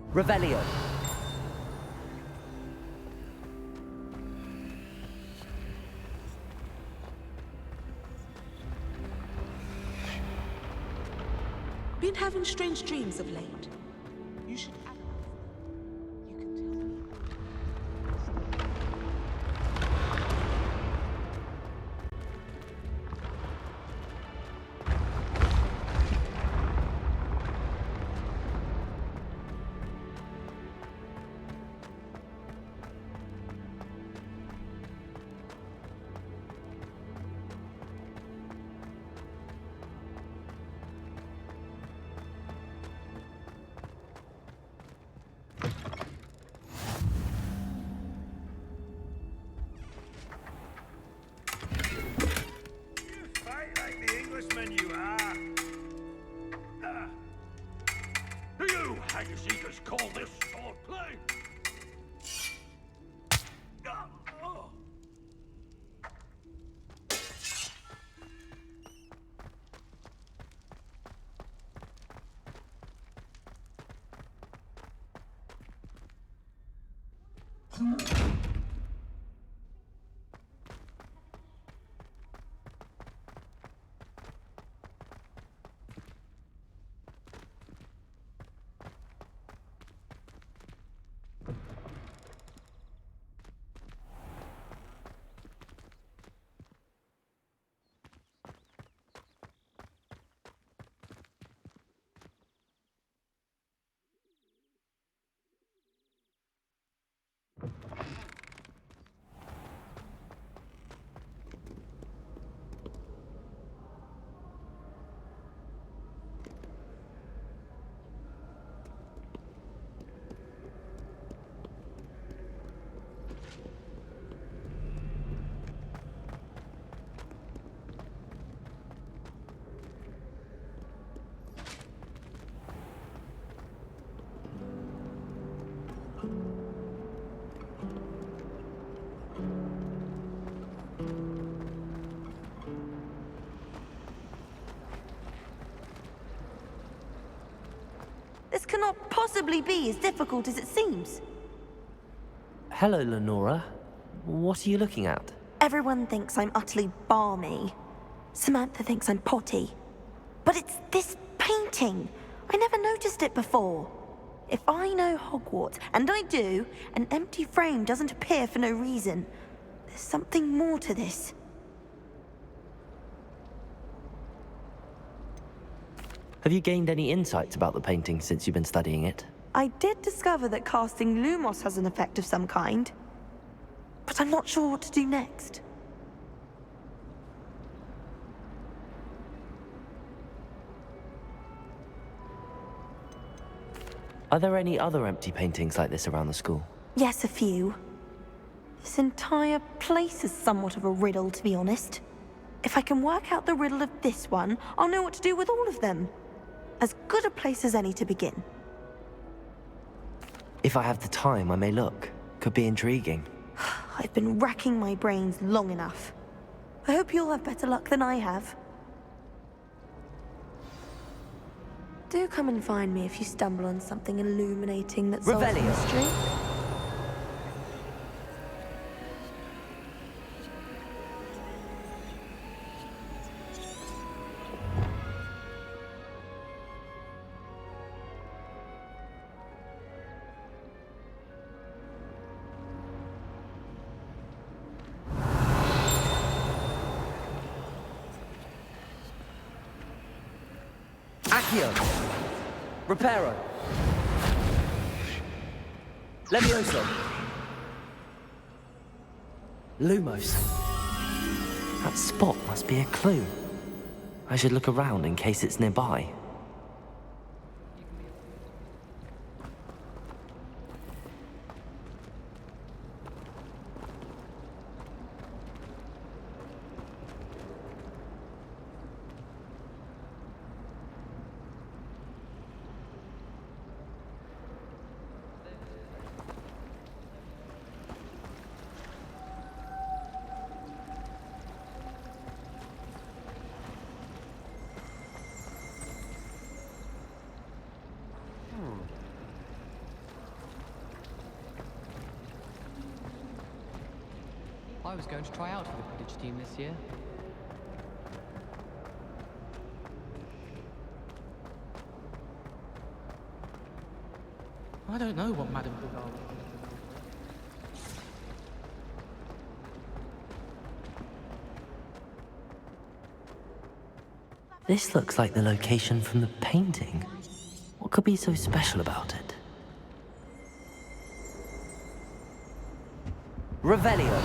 A: Revelio.
F: Been having strange dreams of late. You should.
V: Hag-seekers call this sword play?
H: This cannot possibly be as difficult as it seems.
A: Hello, Lenora. What are you looking at?
H: Everyone thinks I'm utterly balmy. Samantha thinks I'm potty. But it's this painting. I never noticed it before. If I know Hogwarts, and I do, an empty frame doesn't appear for no reason. There's something more to this.
A: Have you gained any insights about the painting since you've been studying it?
H: I did discover that casting Lumos has an effect of some kind. But I'm not sure what to do next.
A: Are there any other empty paintings like this around the school?
H: Yes, a few. This entire place is somewhat of a riddle, to be honest. If I can work out the riddle of this one, I'll know what to do with all of them. As good a place as any to begin.
A: If I have the time, I may look. Could be intriguing.
H: I've been racking my brains long enough. I hope you'll have better luck than I have. Do come and find me if you stumble on something illuminating that solves the mystery.
A: Accio! Reparo! Levioso! Lumos. That spot must be a clue. I should look around in case it's nearby.
M: I was going to try out for the Quidditch team this year.
O: I don't know what Madame Duval...
A: This looks like the location from the painting. What could be so special about it? Revelio.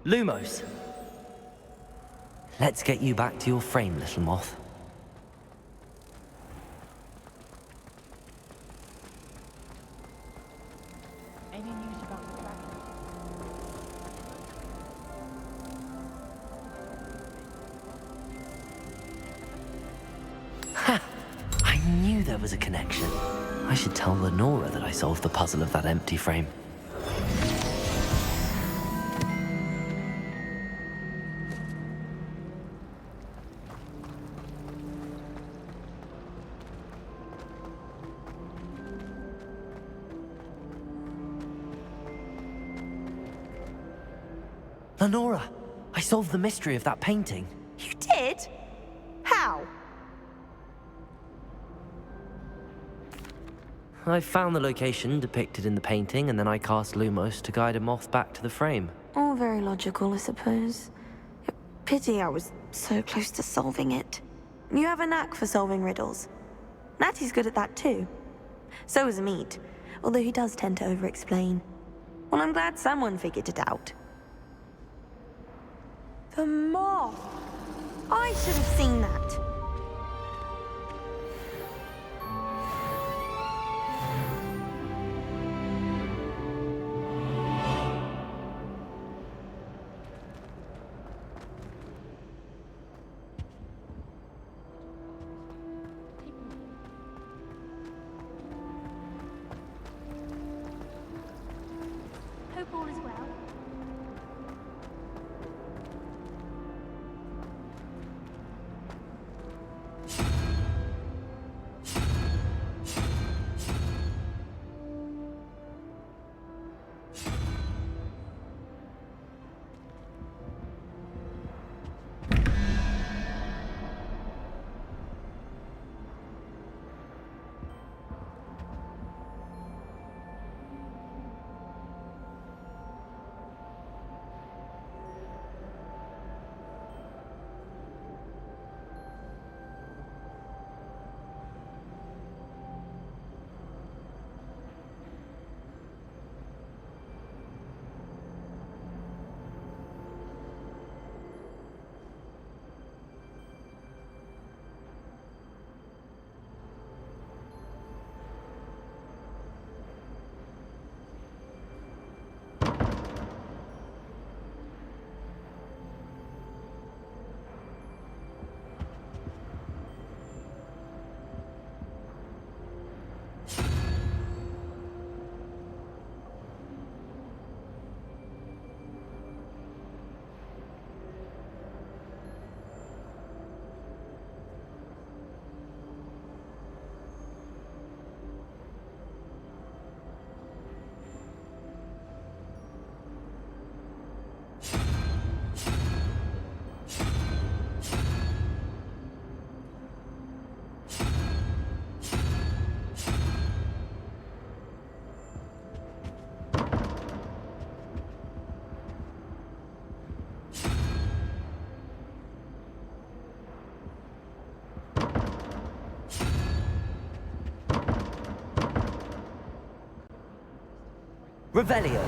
P: Lumos.
A: Let's get you back to your frame, little moth.
O: Any news about the dragon?
A: Ha! I knew there was a connection. I should tell Lenora that I solved the puzzle of that empty frame. Lenora, I solved the mystery of that painting.
H: You did? How?
A: I found the location depicted in the painting, and then I cast Lumos to guide a moth back to the frame.
H: All very logical, I suppose. Pity I was so close to solving it. You have a knack for solving riddles. Natty's good at that too. So is Meat, although he does tend to over-explain. Well, I'm glad someone figured it out. The moth! I should have seen that.
W: Hope all is well.
A: Revelio.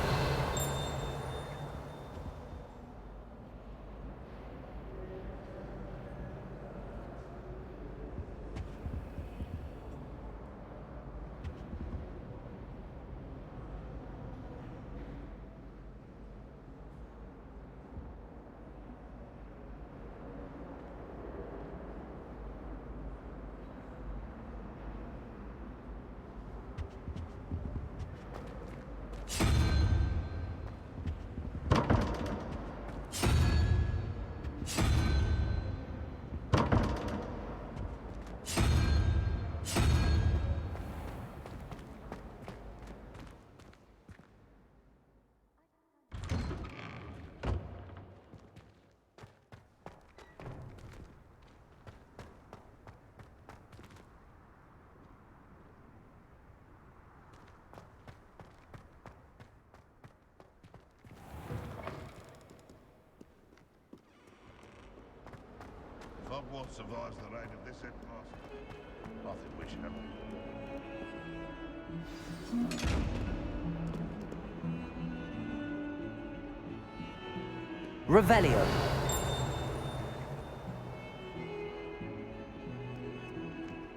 J: Hogwarts survives the reign of this headmaster, nothing which helps.
A: Revelio.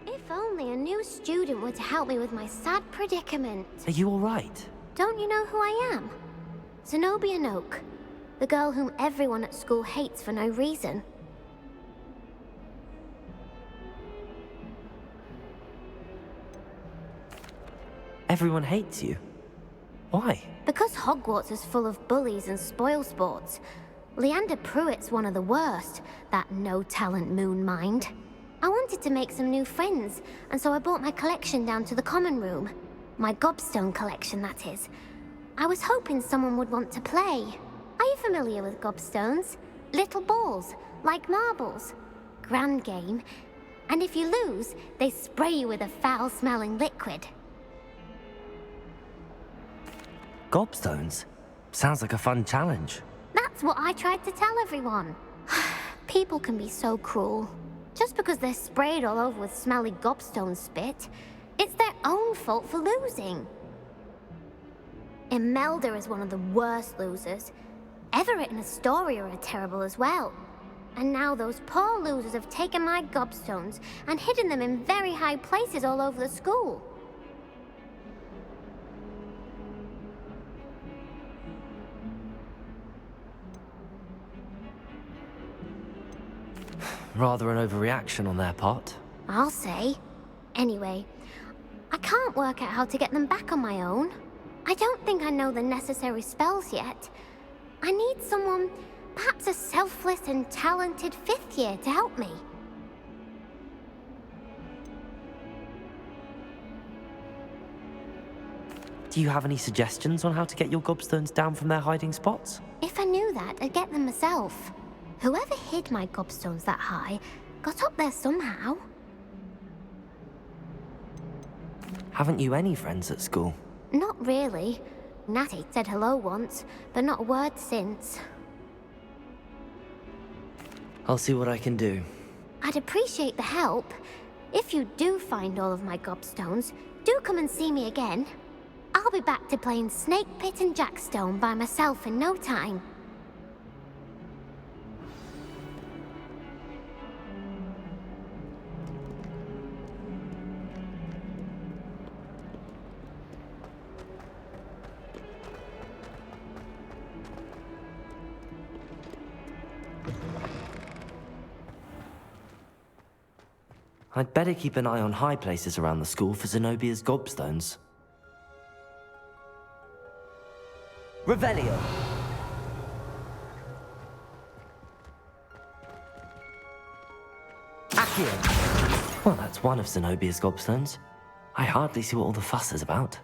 W: If only a new student were to help me with my sad predicament.
A: Are you all right?
W: Don't you know who I am? Zenobia Noak, the girl whom everyone at school hates for no reason.
A: Everyone hates you. Why?
W: Because Hogwarts is full of bullies and spoilsports. Leander Pruitt's one of the worst, that no-talent moon mind. I wanted to make some new friends, and so I brought my collection down to the common room. My gobstone collection, that is. I was hoping someone would want to play. Are you familiar with gobstones? Little balls, like marbles. Grand game. And if you lose, they spray you with a foul-smelling liquid.
A: Gobstones? Sounds like a fun challenge.
W: That's what I tried to tell everyone. People can be so cruel. Just because they're sprayed all over with smelly gobstone spit, it's their own fault for losing. Imelda is one of the worst losers. Everett and Astoria are terrible as well. And now those poor losers have taken my gobstones and hidden them in very high places all over the school.
A: Rather an overreaction on their part.
W: I'll say. Anyway, I can't work out how to get them back on my own. I don't think I know the necessary spells yet. I need someone, perhaps a selfless and talented fifth year to help me.
A: Do you have any suggestions on how to get your gobstones down from their hiding spots?
W: If I knew that, I'd get them myself. Whoever hid my gobstones that high got up there somehow.
A: Haven't you any friends at school?
W: Not really. Natty said hello once, but not a word since.
A: I'll see what I can do.
W: I'd appreciate the help. If you do find all of my gobstones, do come and see me again. I'll be back to playing Snake Pit and Jackstone by myself in no time.
A: I'd better keep an eye on high places around the school for Zenobia's gobstones. Revelio. Accio. Well, that's one of Zenobia's gobstones. I hardly see what all the fuss is about.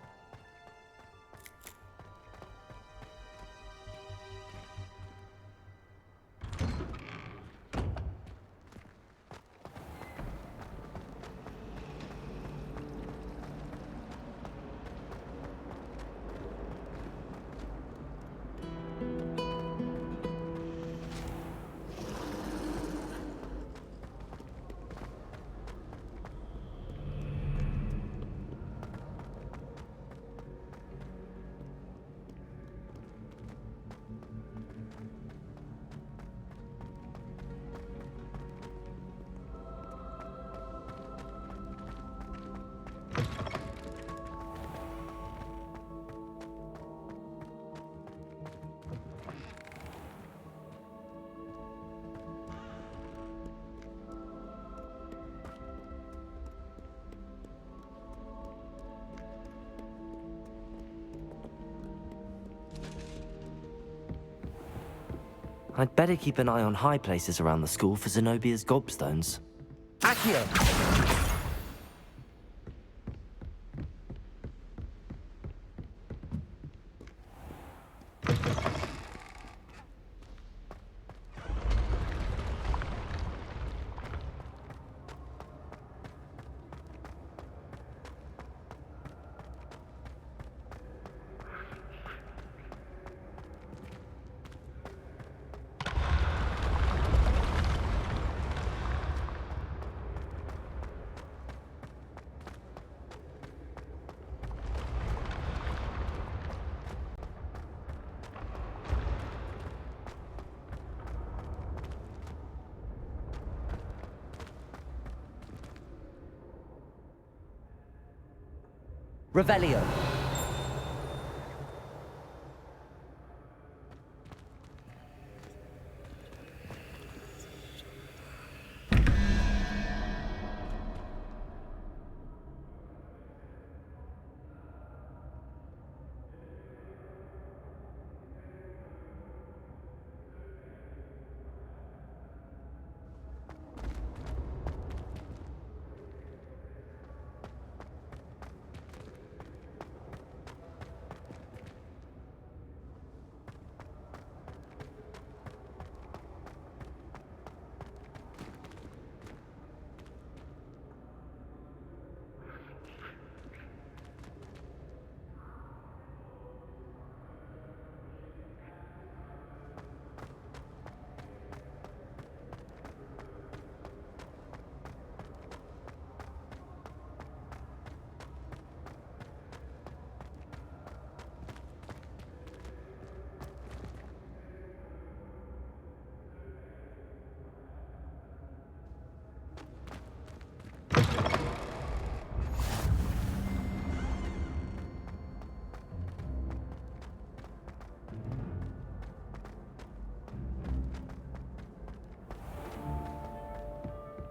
A: I'd better keep an eye on high places around the school for Zenobia's gobstones. Accio! Revelio.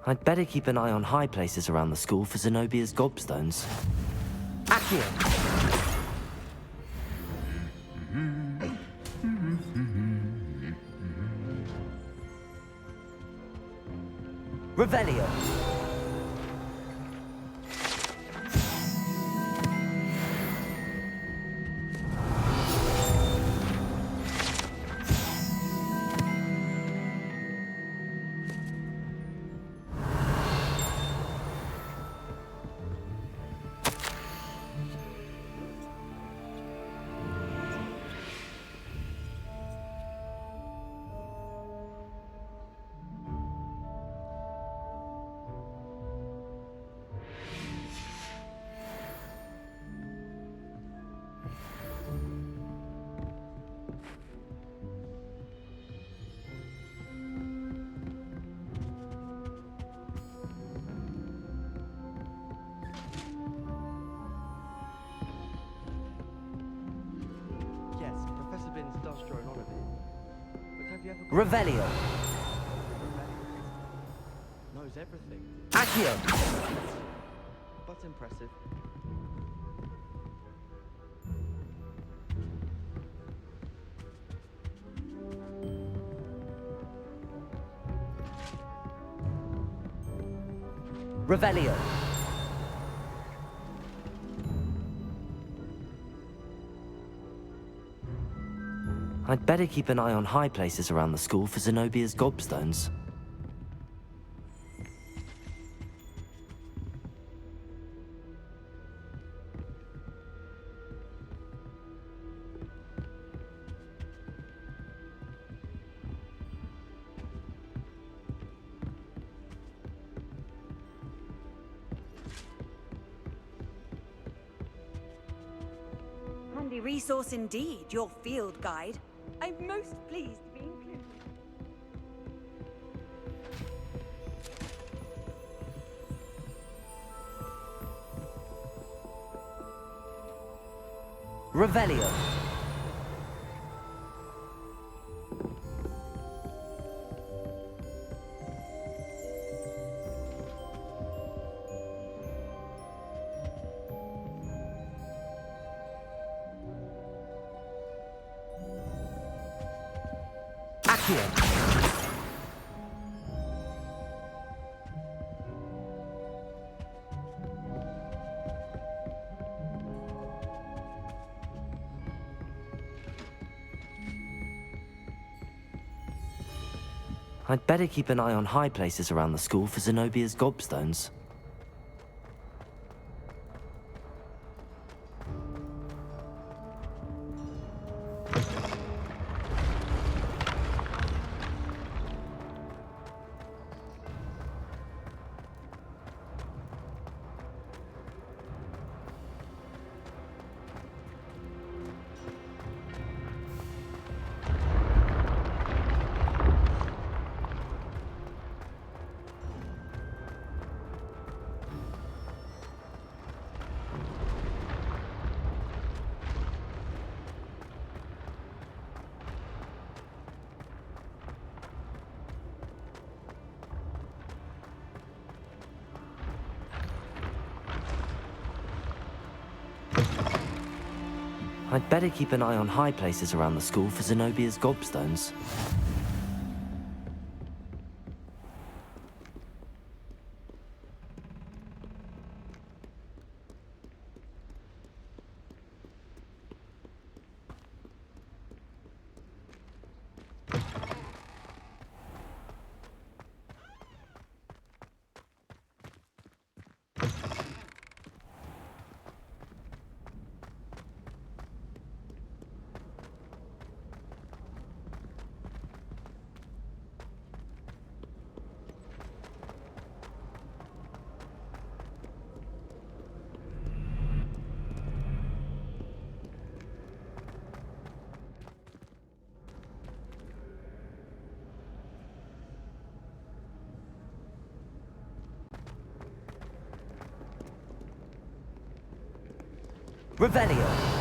A: I'd better keep an eye on high places around the school for Zenobia's gobstones. Accio! Revelio! Revelio.
G: Knows everything.
A: Accio.
G: But impressive.
A: Revelio. I'd better keep an eye on high places around the school for Zenobia's gobstones.
C: Handy resource indeed, your field guide. I'm most pleased to be included.
A: Revelio. Accio. I'd better keep an eye on high places around the school for Zenobia's gobstones. I'd better keep an eye on high places around the school for Zenobia's gobstones. Revelio.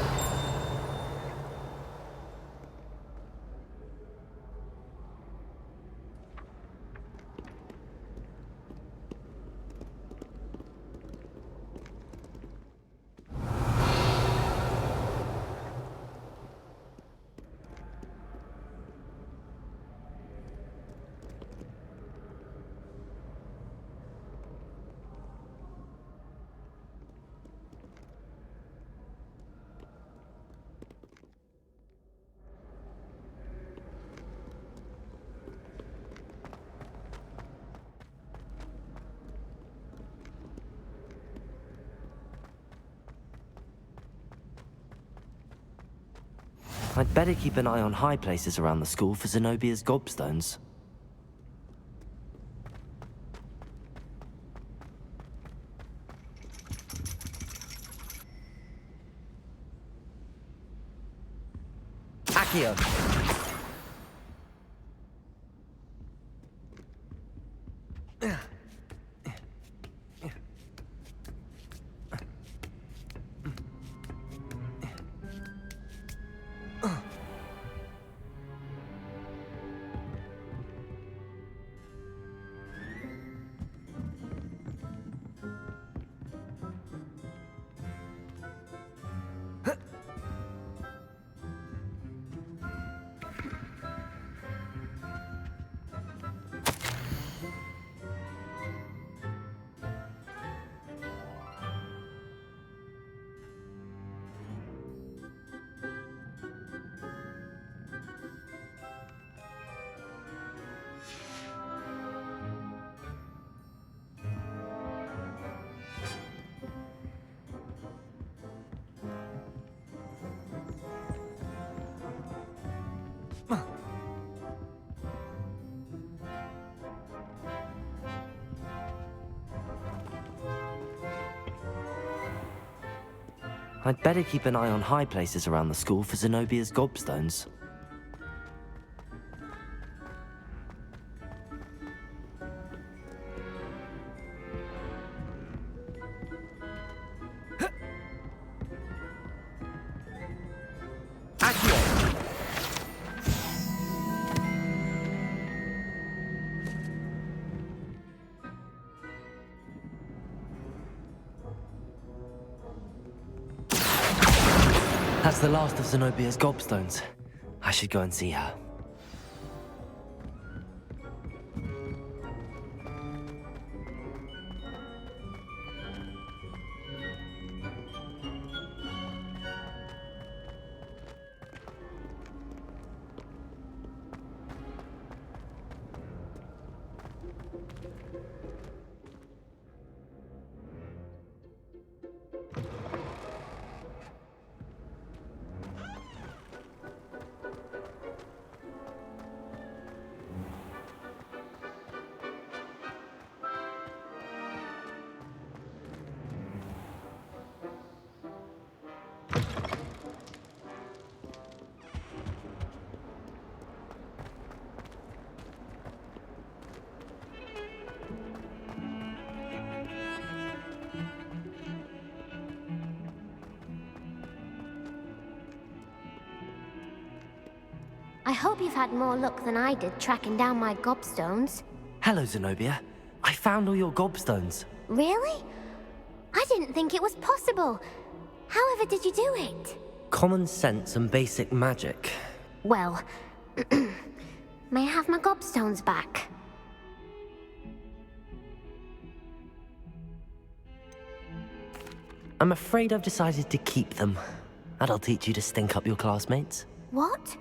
A: I'd better keep an eye on high places around the school for Zenobia's gobstones. Accio. I'd better keep an eye on high places around the school for Zenobia's gobstones. That's the last of Zenobia's gobstones. I should go and see her.
W: I hope you've had more luck than I did tracking down my gobstones.
A: Hello, Zenobia. I found all your gobstones.
W: Really? I didn't think it was possible. However did you do it?
A: common sense and basic magic.
W: Well, may I have my gobstones back?
A: I'm afraid I've decided to keep them. That'll teach you to stink up your classmates.
W: What?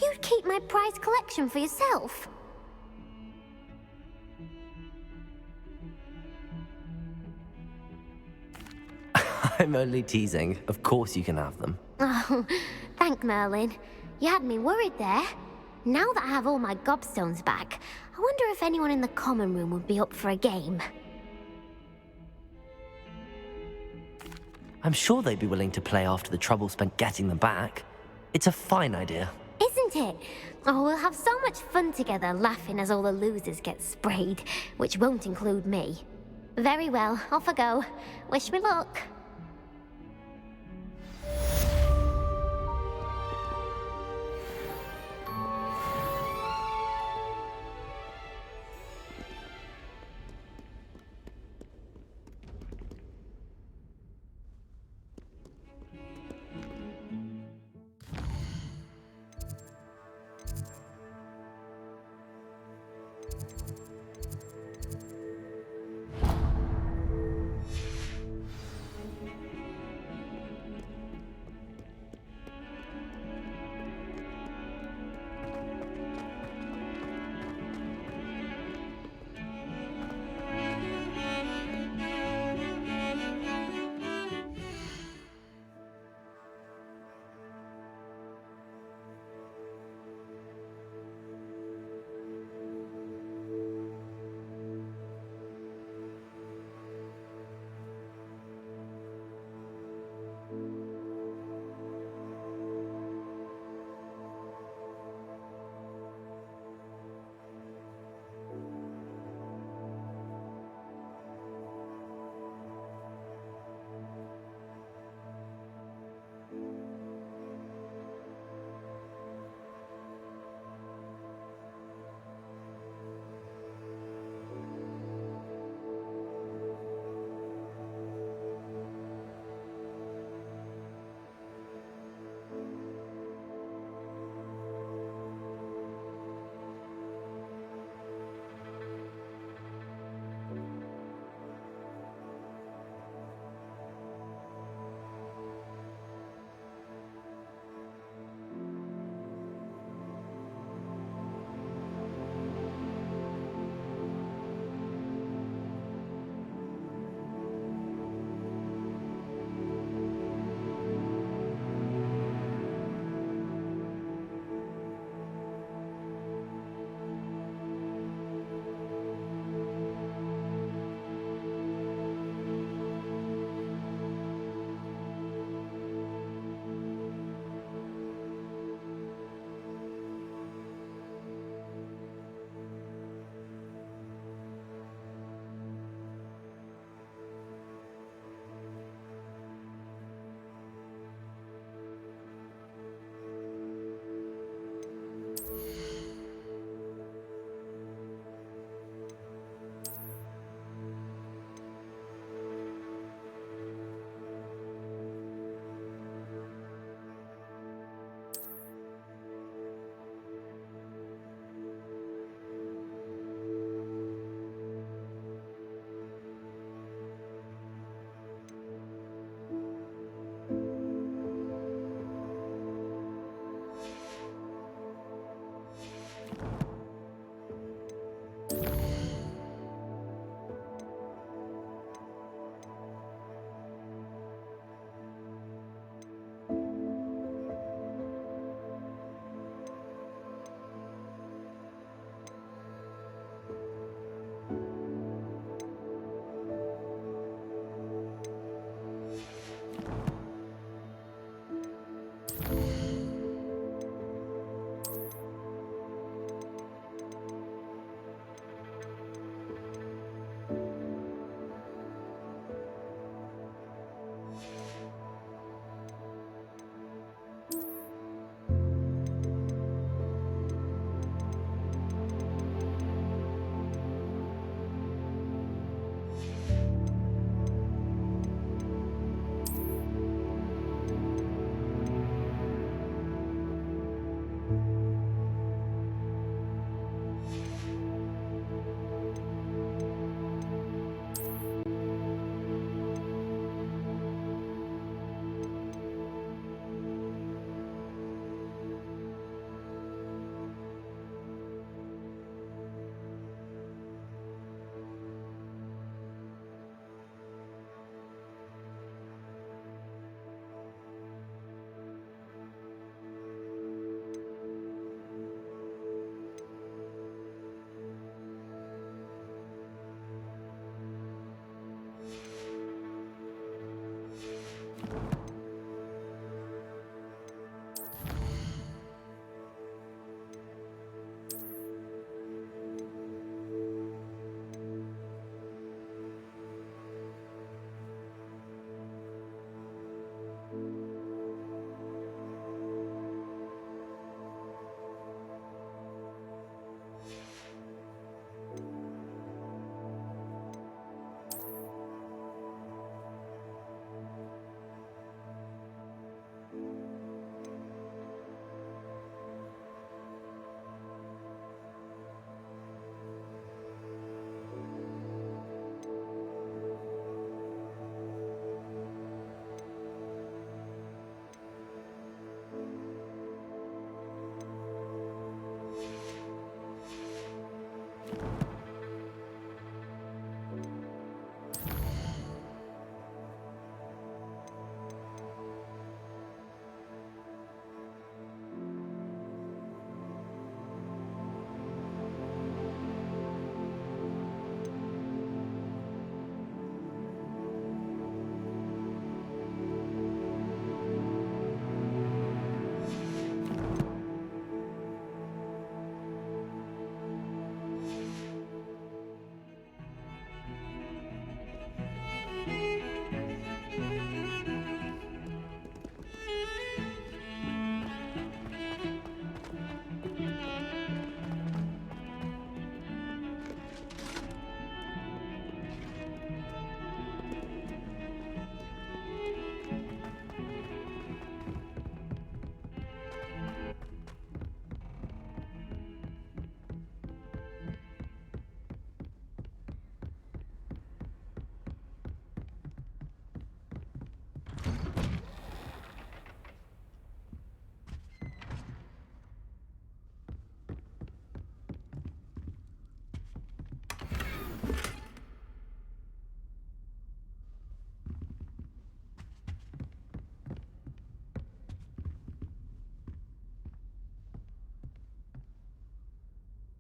W: You'd keep my prized collection for yourself?
A: I'm only teasing. Of course you can have them.
W: Oh, thank Merlin. You had me worried there. Now that I have all my gobstones back, I wonder if anyone in the common room would be up for a game.
A: I'm sure they'd be willing to play after the trouble spent getting them back. It's a fine idea.
W: Isn't it? Oh, we'll have so much fun together laughing as all the losers get sprayed, which won't include me. Very well, off I go. Wish me luck.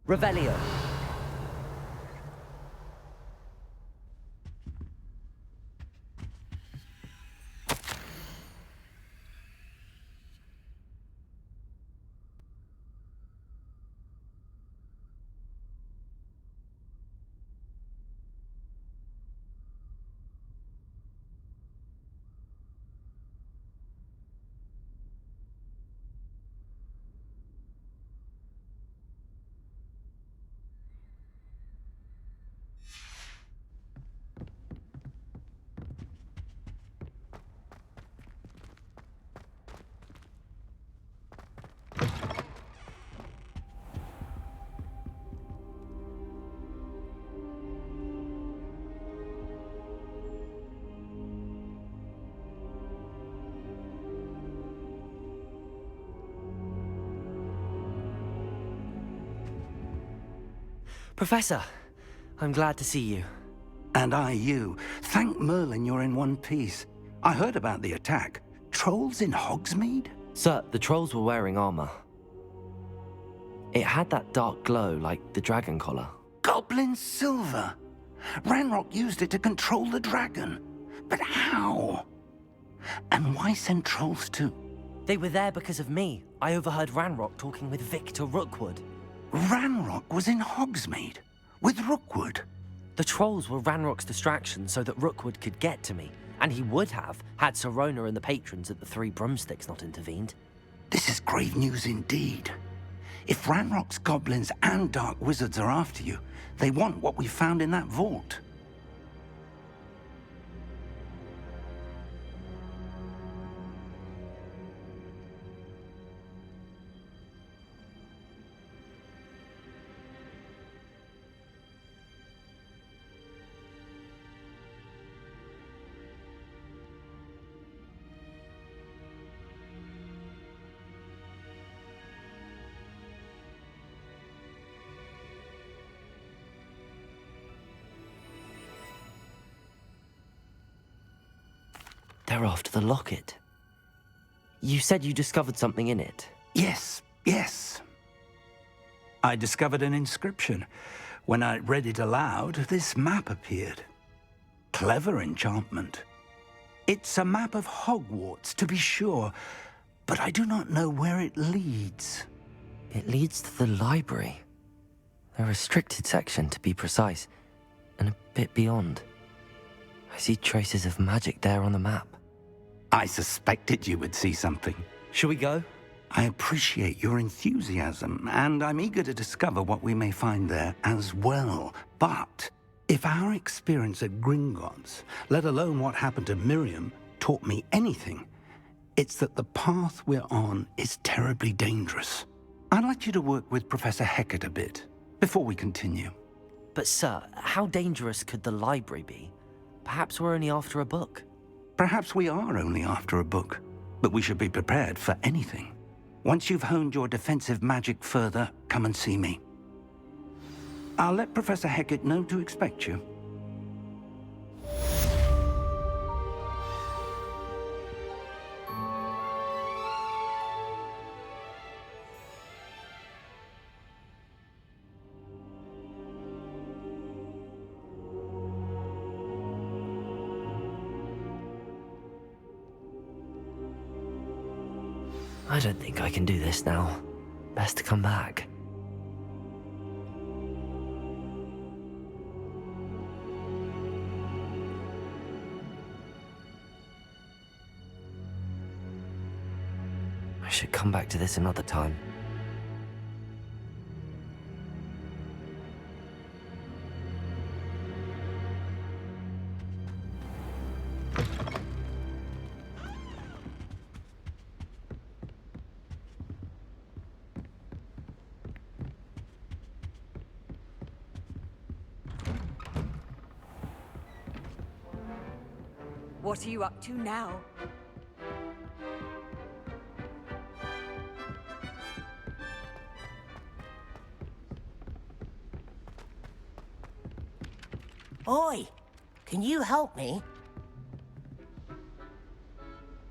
A: Revelio. Professor, I'm glad to see you.
B: And I you. Thank Merlin you're in one piece. I heard about the attack. Trolls in Hogsmeade?
A: Sir, the trolls were wearing armor. It had that dark glow like the dragon collar.
B: Goblin silver! Ranrock used it to control the dragon. But how? And why send trolls too?
A: They were there because of me. I overheard Ranrock talking with Victor Rookwood.
B: Ranrock was in Hogsmeade? With Rookwood?
A: The trolls were Ranrock's distraction so that Rookwood could get to me. And he would have, had Sirona and the patrons at the Three Broomsticks not intervened.
B: This is grave news indeed. If Ranrock's goblins and dark wizards are after you, they want what we found in that vault.
A: They're after the locket. You said you discovered something in it.
B: Yes. I discovered an inscription. When I read it aloud, this map appeared. Clever enchantment. It's a map of Hogwarts, to be sure, but I do not know where it leads.
A: It leads to the library. A restricted section, to be precise, and a bit beyond. I see traces of magic there on the map.
B: I suspected you would see something.
A: Shall we go?
B: I appreciate your enthusiasm, and I'm eager to discover what we may find there as well. But if our experience at Gringotts, let alone what happened to Miriam, taught me anything, it's that the path we're on is terribly dangerous. I'd like you to work with Professor Hecat a bit before we continue.
A: But sir, how dangerous could the library be? Perhaps we're only after a book.
B: Perhaps we are only after a book, but we should be prepared for anything. Once you've honed your defensive magic further, come and see me. I'll let Professor Hecat know to expect you.
A: I don't think I can do this now. Best to come back. I should come back to this another time.
C: What are you up to now?
N: Oi, can you help me?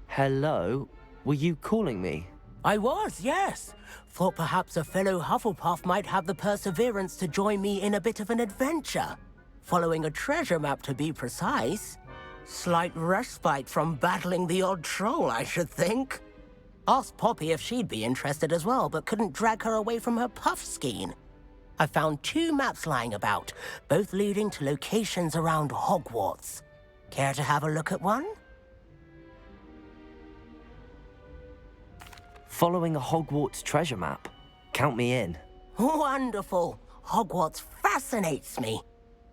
A: Hello? Were you calling me?
N: I was, yes. Thought perhaps a fellow Hufflepuff might have the perseverance to join me in a bit of an adventure. Following a treasure map, to be precise. Slight respite from battling the odd troll, I should think. Asked Poppy if she'd be interested as well, but couldn't drag her away from her puff skein. I found 2 maps lying about, both leading to locations around Hogwarts. Care to have a look at one?
A: Following a Hogwarts treasure map. Count me in.
N: Wonderful. Hogwarts fascinates me.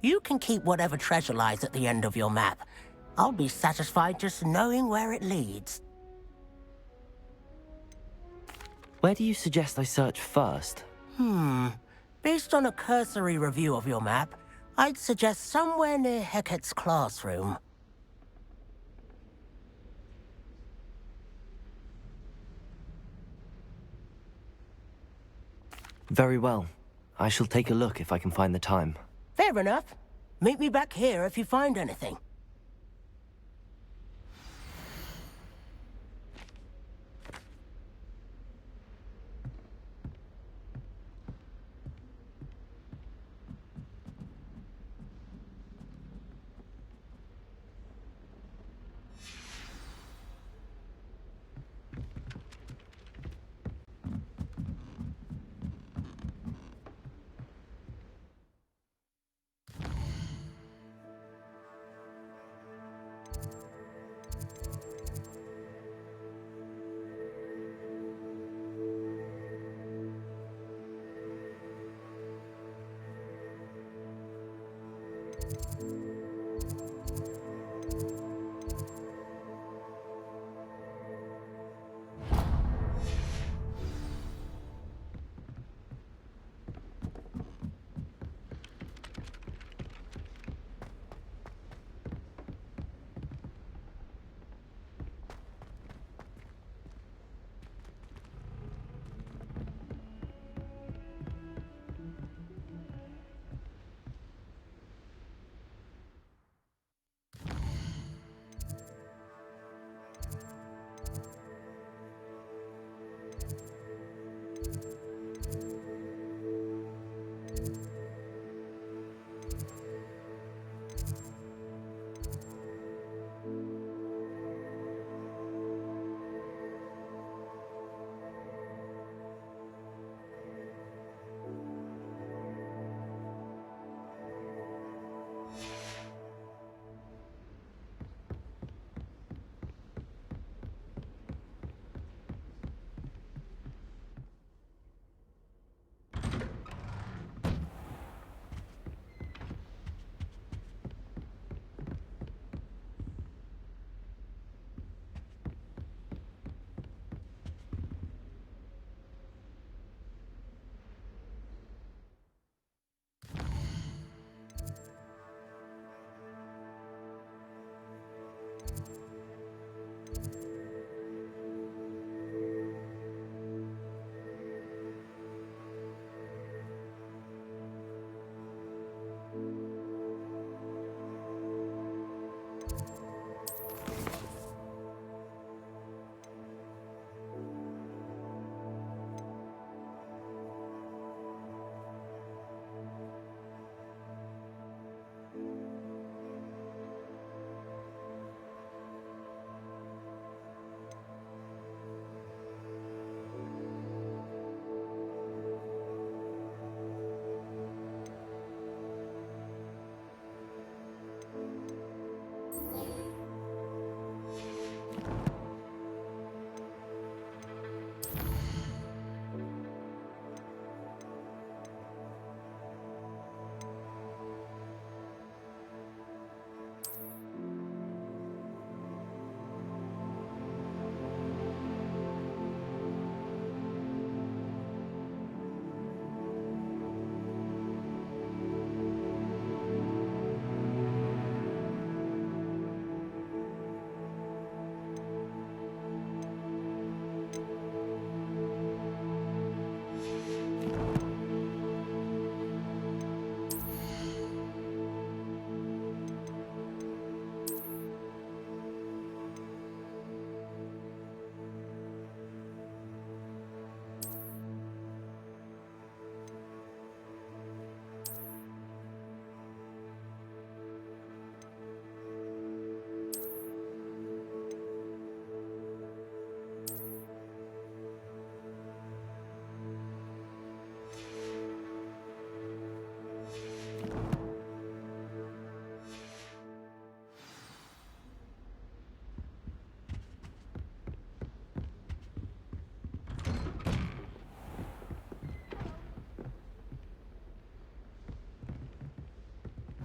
N: You can keep whatever treasure lies at the end of your map. I'll be satisfied just knowing where it leads.
A: Where do you suggest I search first?
N: Based on a cursory review of your map, I'd suggest somewhere near Hecat's classroom.
A: Very well. I shall take a look if I can find the time.
N: Fair enough. Meet me back here if you find anything.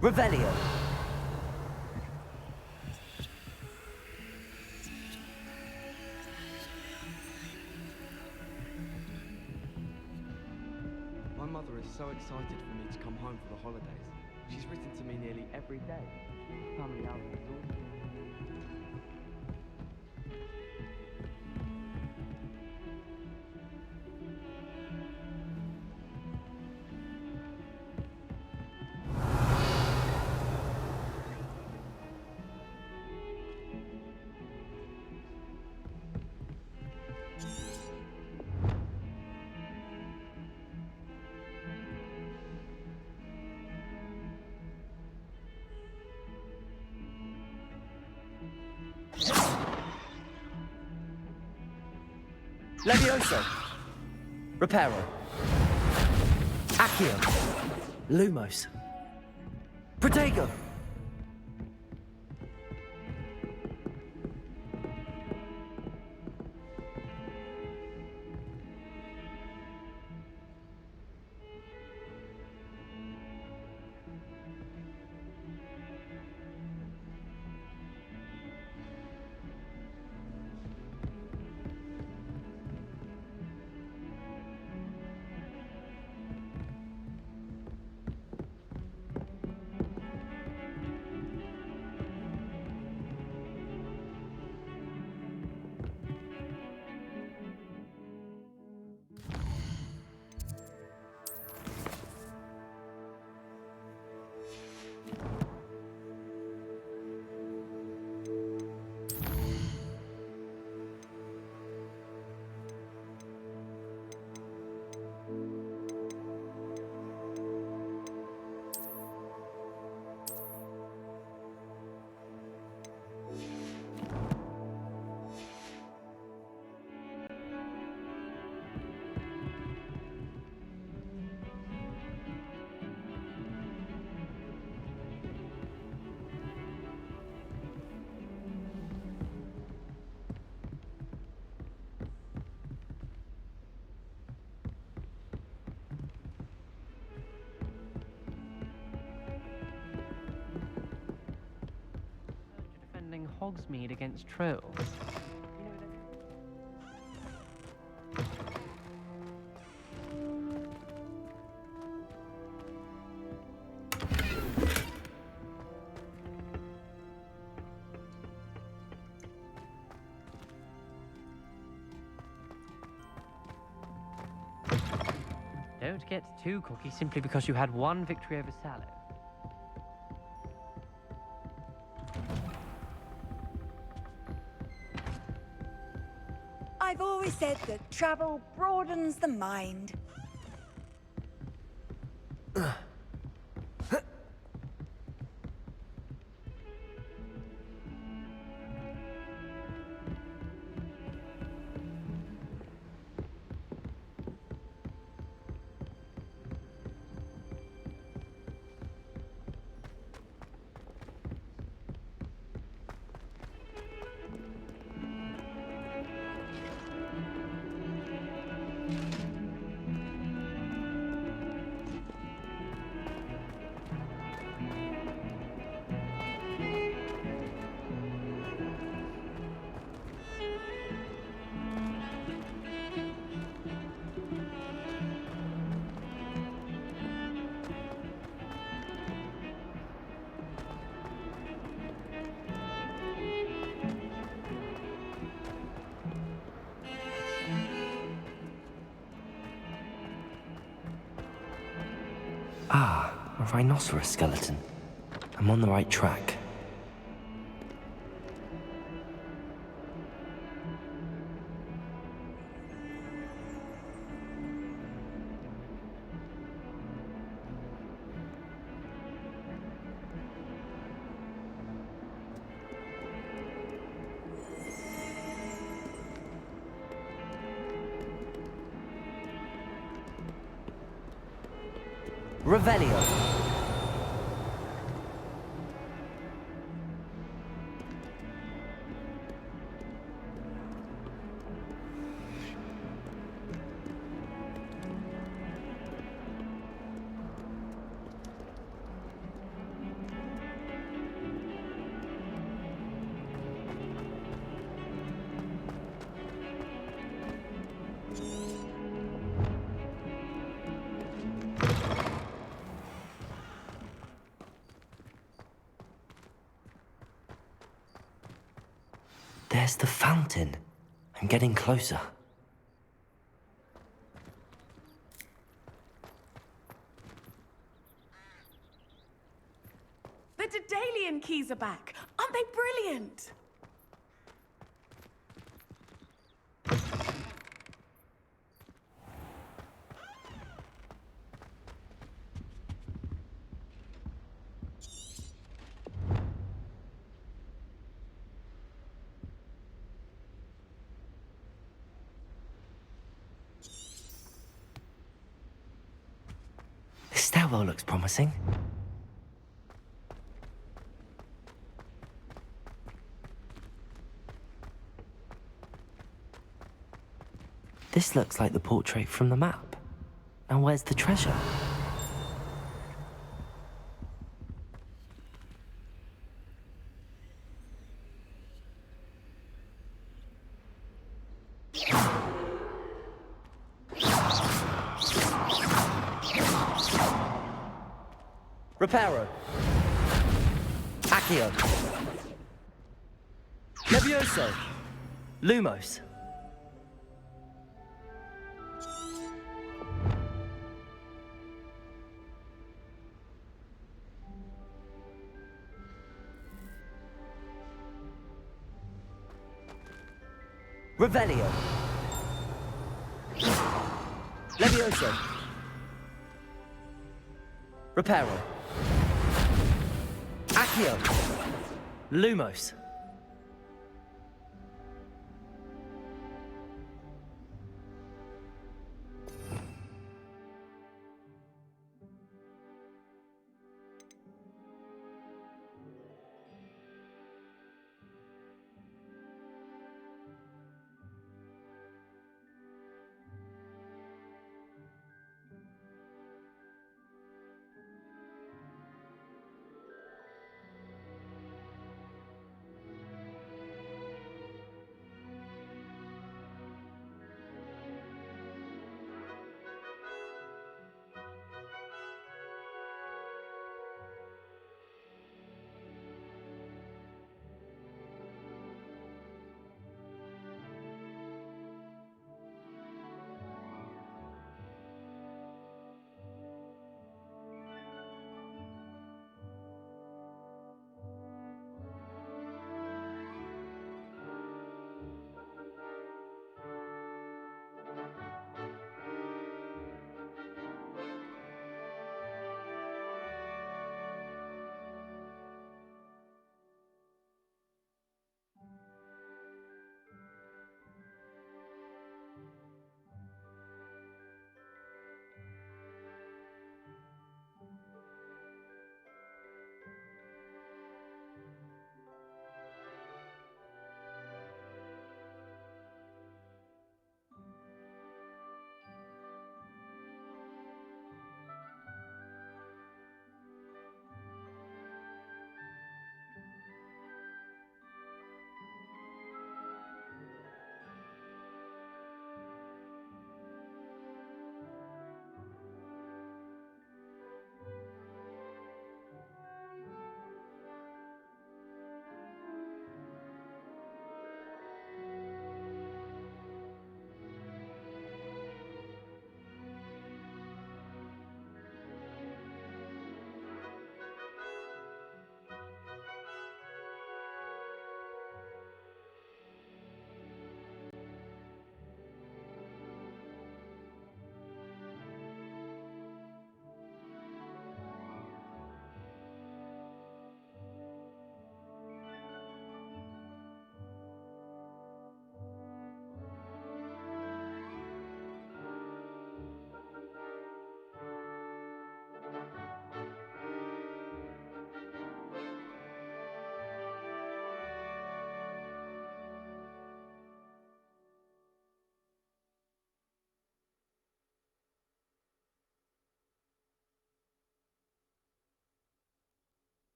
A: Revelio.
G: My mother is so excited for me to come home for the holidays. She's written to me nearly every day. Family album is awesome.
A: Levioso. Reparo. Accio. Lumos. Protego.
I: Defending Hogsmeade against trolls. Don't get too cocky simply because you had one victory over Sallow.
P: I've always said that travel broadens the mind.
A: Ah, a rhinoceros skeleton. I'm on the right track. Revelio. There's the fountain. I'm getting closer.
F: The Daedalian keys are back. Aren't they brilliant?
A: This stairwell looks promising. This looks like the portrait from the map. Now where's the treasure?
E: Reparo. Accio. Levioso. Lumos. Revelio. Levioso. Reparo. Accio. Lumos.